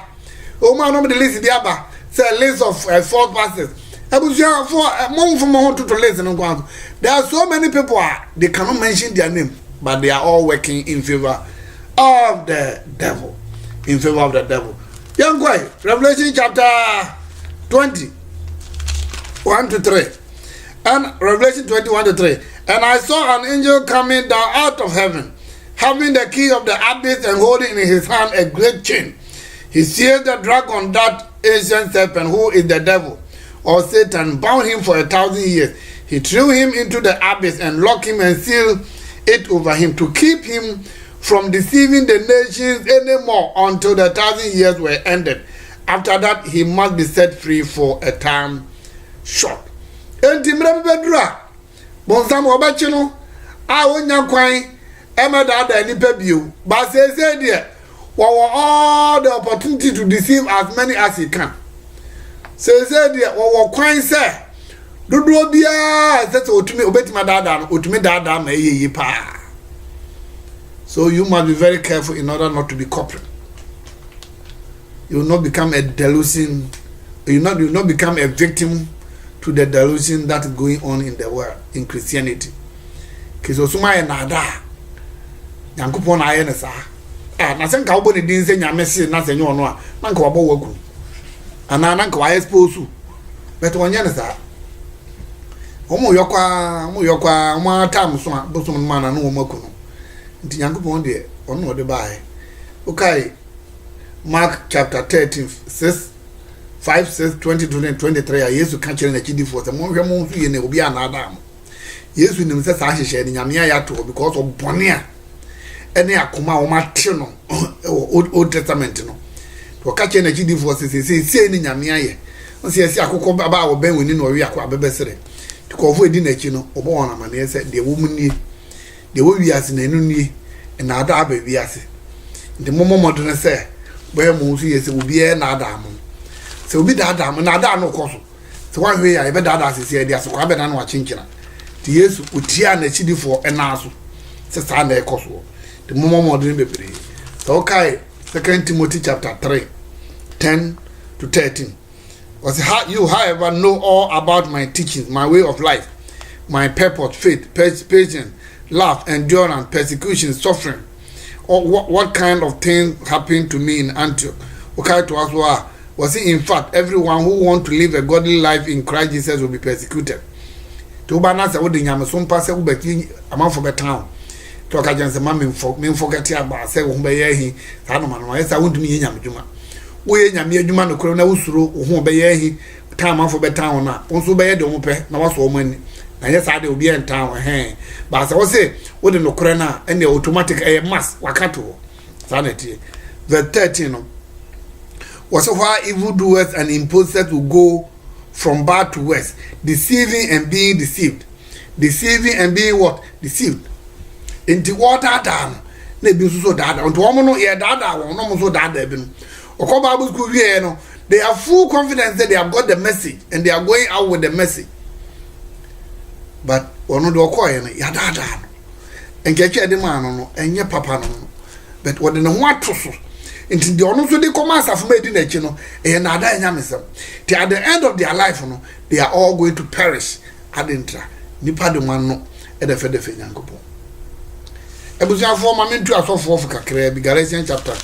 B: O ma no the list bi aba. Say list of false pastors. There are so many people they cannot mention their name, but they are all working in favor of the devil. In favor of the devil. Young boy, Revelation chapter 20, 1 to 3. And Revelation 21 to 3. And I saw an angel coming down out of heaven, having the key of the abyss and holding in his hand a great chain. He seized the dragon, that ancient serpent, who is the devil, or Satan, bound him for 1,000 years. He threw him into the abyss and locked him and sealed it over him to keep him from deceiving the nations anymore until the 1,000 years were ended. After that, he must be set free for a time short. Enti mrembedra bonsam obachino a wonya kwan emeda da nipa bio ba say there all the opportunity to deceive as many as he can. Say there kwan say dodo bia say otumi obetima dada no otumi dada ma yeyi pa. So you must be very careful in order not to be corporate. You will not become a delusion. You will not become a victim to the delusion that is going on in the world, in Christianity. Kiso suma e nada. Yankopon na aye ne sa. Na se nka obo ne din se nyame se na se nyo no a, na nka wabo waku. Ana na nka wa expose you. But wonye ne sa. Omo yokwa, omo atam so a, boso mo na no omo no. Nti Yankopon de, ono de bae. Okay. Mark chapter 13, 5, 6, 22 and 23. Yesu ka kire na chidi for se mo hwe mo nso ye ne obi anada am. Yesu nim se sa hyehyɛ ne nyame ya to because of bone a ene akoma wo mate no Old Testament no. To ka kire na chidi for se ne nyame aye. On se akokɔ baba wo ben woni no wi akɔ abebesere. To ko fu edi na chi no obo wona mane se de wo munnie. De wo wiase na enu nie na ada aba wiase. De momomodo ne se boy mo nso yesi obi e na ada mo. Se obi da adam na ada no koso se wan hwe ya e be da ada asese e dia se kwa be na no achinkina ti Yesu otia na chidifo e na aso se sa na e koso the momo modern bebre so okay 2 Timothy chapter 3 10 to 13 was how you however know all about my teachings, my way of life, my purpose, faith, patience, love, endurance, persecution, suffering, or what kind of things happened to me in Antioch. Okay, to us was in fact everyone who wants to live a godly life in Christ Jesus will be persecuted. to ba na se wo de nyame so mpa se wo baki amanfo betan to ka janse ma me forget aba se wo be ye hi sa no ma no ye sa wo ndumi ye nyame dwuma wo ye nyame adwuma no kro na wo suro wo ho be ye hi ta amanfo betan na wo so be ye de wo pe na waso wo mani na ye sa de obi entan wo ba se wo se wo de no kro na ene automatic mass wakato sa na tie verse 13 no whatsoever evildoers and impostors will go from bad to worse, deceiving and being deceived. Deceiving and being what? Deceived. Into water down. They be so that. On to woman, yeah, that one, no so that they been. Or Bible school here, no. They have full confidence that they have got the message and they are going out with the message. But one of the coin, yeah, that. And get your demand and your papa no. But what in the what to into the honor so they come as have made in a channel and at the end of their life, no, they are all going to perish. Adentra, nipa de man no, e de fede fe nyankopon. Ebusia for ma mentu asofo of kakra bi Galatians chapter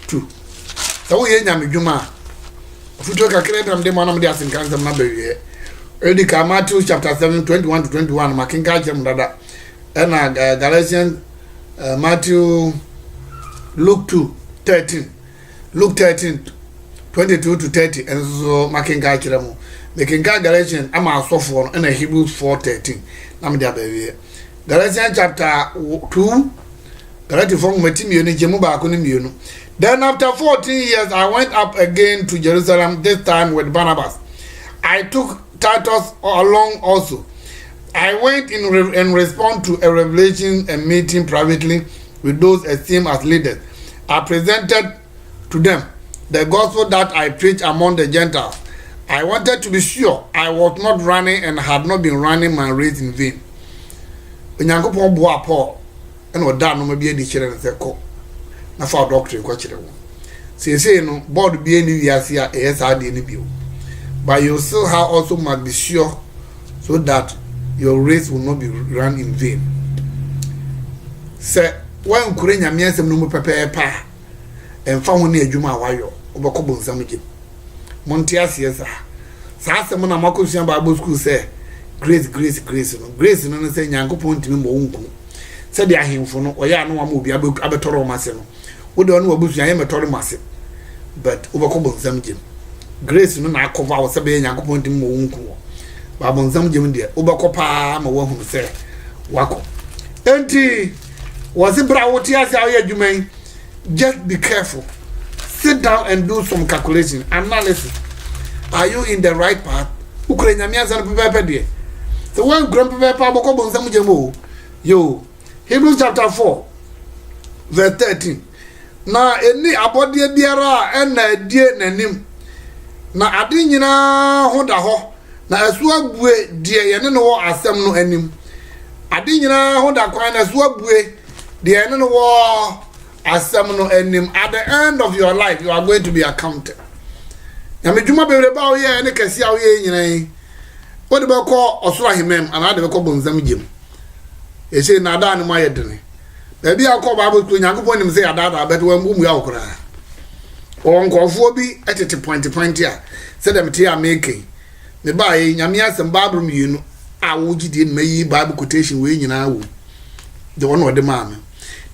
B: 2. So we nyame dwuma. Futo kakra bi am de manam de asenkan sam na bawie. Edi ka Matthew chapter 7 21 to 21 makinka chem dada. And Galatians Matthew Luke 2 13 Luke 13 22 to 30 and so makinka kiramo makinka Galatians ama asofo and Hebrews 4:13 na me dia bawie Galatians chapter 2 Galatians from metimienu jemu ba ko ni mienu. Then after 14 years I went up again to Jerusalem, this time with Barnabas. I took Titus along also. I went in response to a revelation and meeting privately with those esteemed as leaders. I presented to them the gospel that I preach among the Gentiles. I wanted to be sure I was not running and had not been running my race in vain. Onyankopon bo Paul and oda no be edi kire ne seko na fa doctrine ko kire wo. Say no board be any wiase a ESRD ni bio. But you still have also must be sure so that your race will not be run in vain. Say wan kure nyame asem no mu pepepa emfa ho ne adwuma awayo obekọ nsam gye monte asiesa sa asem na makosua Bible school say grace no say nyankopon ntimi mo wonku say de ahemfo no oya no am obi abetoro mase no wo de no wabusua ye metoro mase but obekọ nsam gye grace no na akova wo say be nyankopon ntimi mo wonku ba nsam gye de obekọ pa ma wo hu say wako enti was it bra just be careful. Sit down and do some calculation, analysis. Are you in the right path? So when grandpa yo Hebrews chapter 4 verse 13. Na any abodi biara na die nanim. Na ade nyina ho da ho. Na asu abue die ye ne no asem no anim. Ade nyina ho da kwan na asu abue the end of war asemno enim. At the end of your life you are going to be accounted. Ya medjuma bebre ba oye ne kesi a oye nyina what be call osura himem and ade be call bonzam gem e say na da ne ma yedene ba bi akọ Bible school nyankopon nim say adada bet wan bu mu ya okra o nkofo bi etete point a say dem te ameke me ba ye nyame asem Bible mienu a wo gidie ne mayi Bible quotation we nyina wo the one of the man.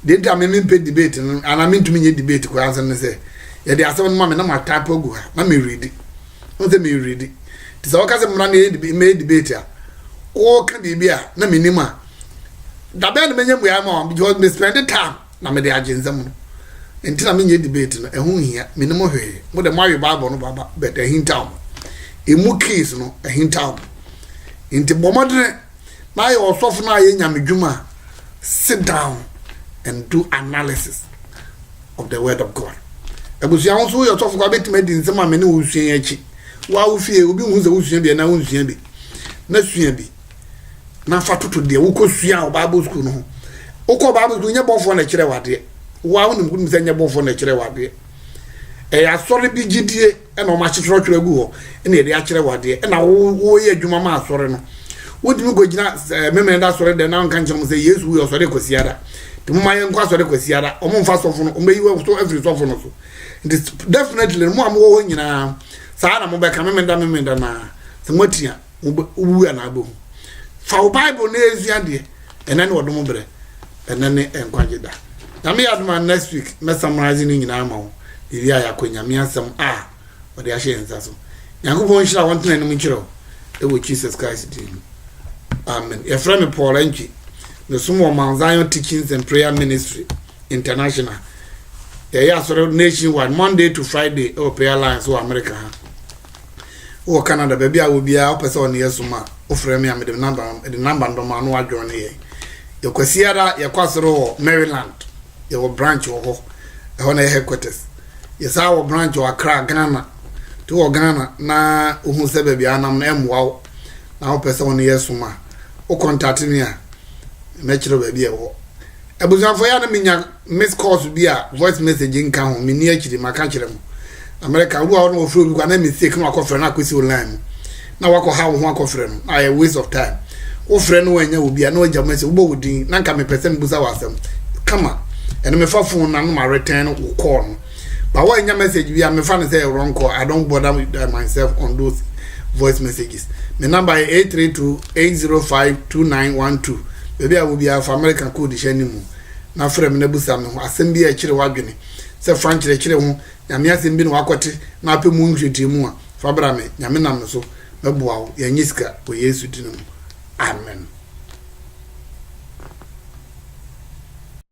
B: They tell me debate and I mean to me debate ko answer ne say ye dey asem no me na ma type ogu ha na me read it. No say me read it. This all kasem na me debate a o ka bibia na me nima. Da be na menye mu ya ma because me spend the time na me dey agenzam no. Enti na me nye debate no ehun hia me nimo hwe. Mo de my Bible no baba but a hint out. Emu case no a hint out. Enti bomodre na ye osofu na ye nyame dwuma. Sit down and do analysis of the word of God. Ebusia won so your talk go bet made in some amene wo suan achi. Wa wo fie obi hu ze wo suan bi na wo suan bi. Na suan bi. Na fatoto de wo ko suan Bible school no. Wo ko Bible school nya bofo na kire wade. Wa wo nim ku nya bofo na kire wade. Ya sori bi gidie e na o ma chitro twere gu ho. E na e de a kire wade. E na wo ye adwuma ma asori no. What do you go gina memenda da sori de na nka nchom say Yesu wo sori kwasiara. To my young class or the Quasiara, or Mon Fast of so every soft. It is definitely more more in Sana Mobile Camemenda, some Motia, Ubu and Abu. fa Bible na ezua de ene ne wodom bre ene ne enkwaje da na me aduma next week me summarize ni nyina ma wo iri aya kwanya me asem ode ahye ensa so Yankopon hira won tena ne mkiro e wo Jesus Christ din amen e fra me Paul Antwi the sumo Zion Teachings and Prayer Ministry International ya sort nationwide Monday to Friday prayer lines so America o Canada baby a will be a person on yesuma o frame me the number ndo ma no adwo ne ye kwasiara ye kwasoro Maryland ye wo branch ho na headquarters ye sa wo branch wa Accra Ghana to Ghana na ohun se baby anam na emwa na o person on yesuma o contact me a mechiro baby e wo ebuzafo ya na minya miss calls bi a voice message nka ho mini akiri maka kire mo America wo a no ofro bi kwa na mistake no akofre na akwesi online na wako ha ho akofre no a waste of time wo frɛ no wanya obi a na wagya message wo bo wudin na nka me person busa wasam kama ene me fa phone na no ma return wo call no but wanya message bi a me fa no say wrong call I don't bother with myself on those voice messages my number is 832-805-2912 baby I will be for American code shenimu na frɛ me na busa me ho asɛm bi a kire wadwene sɛ fan kire ho nyame asɛm bi no wakote na apɛ mu nhwetimu a fa bra me nyame nam so meboa wo ya nyiska wo Yesu dinum amen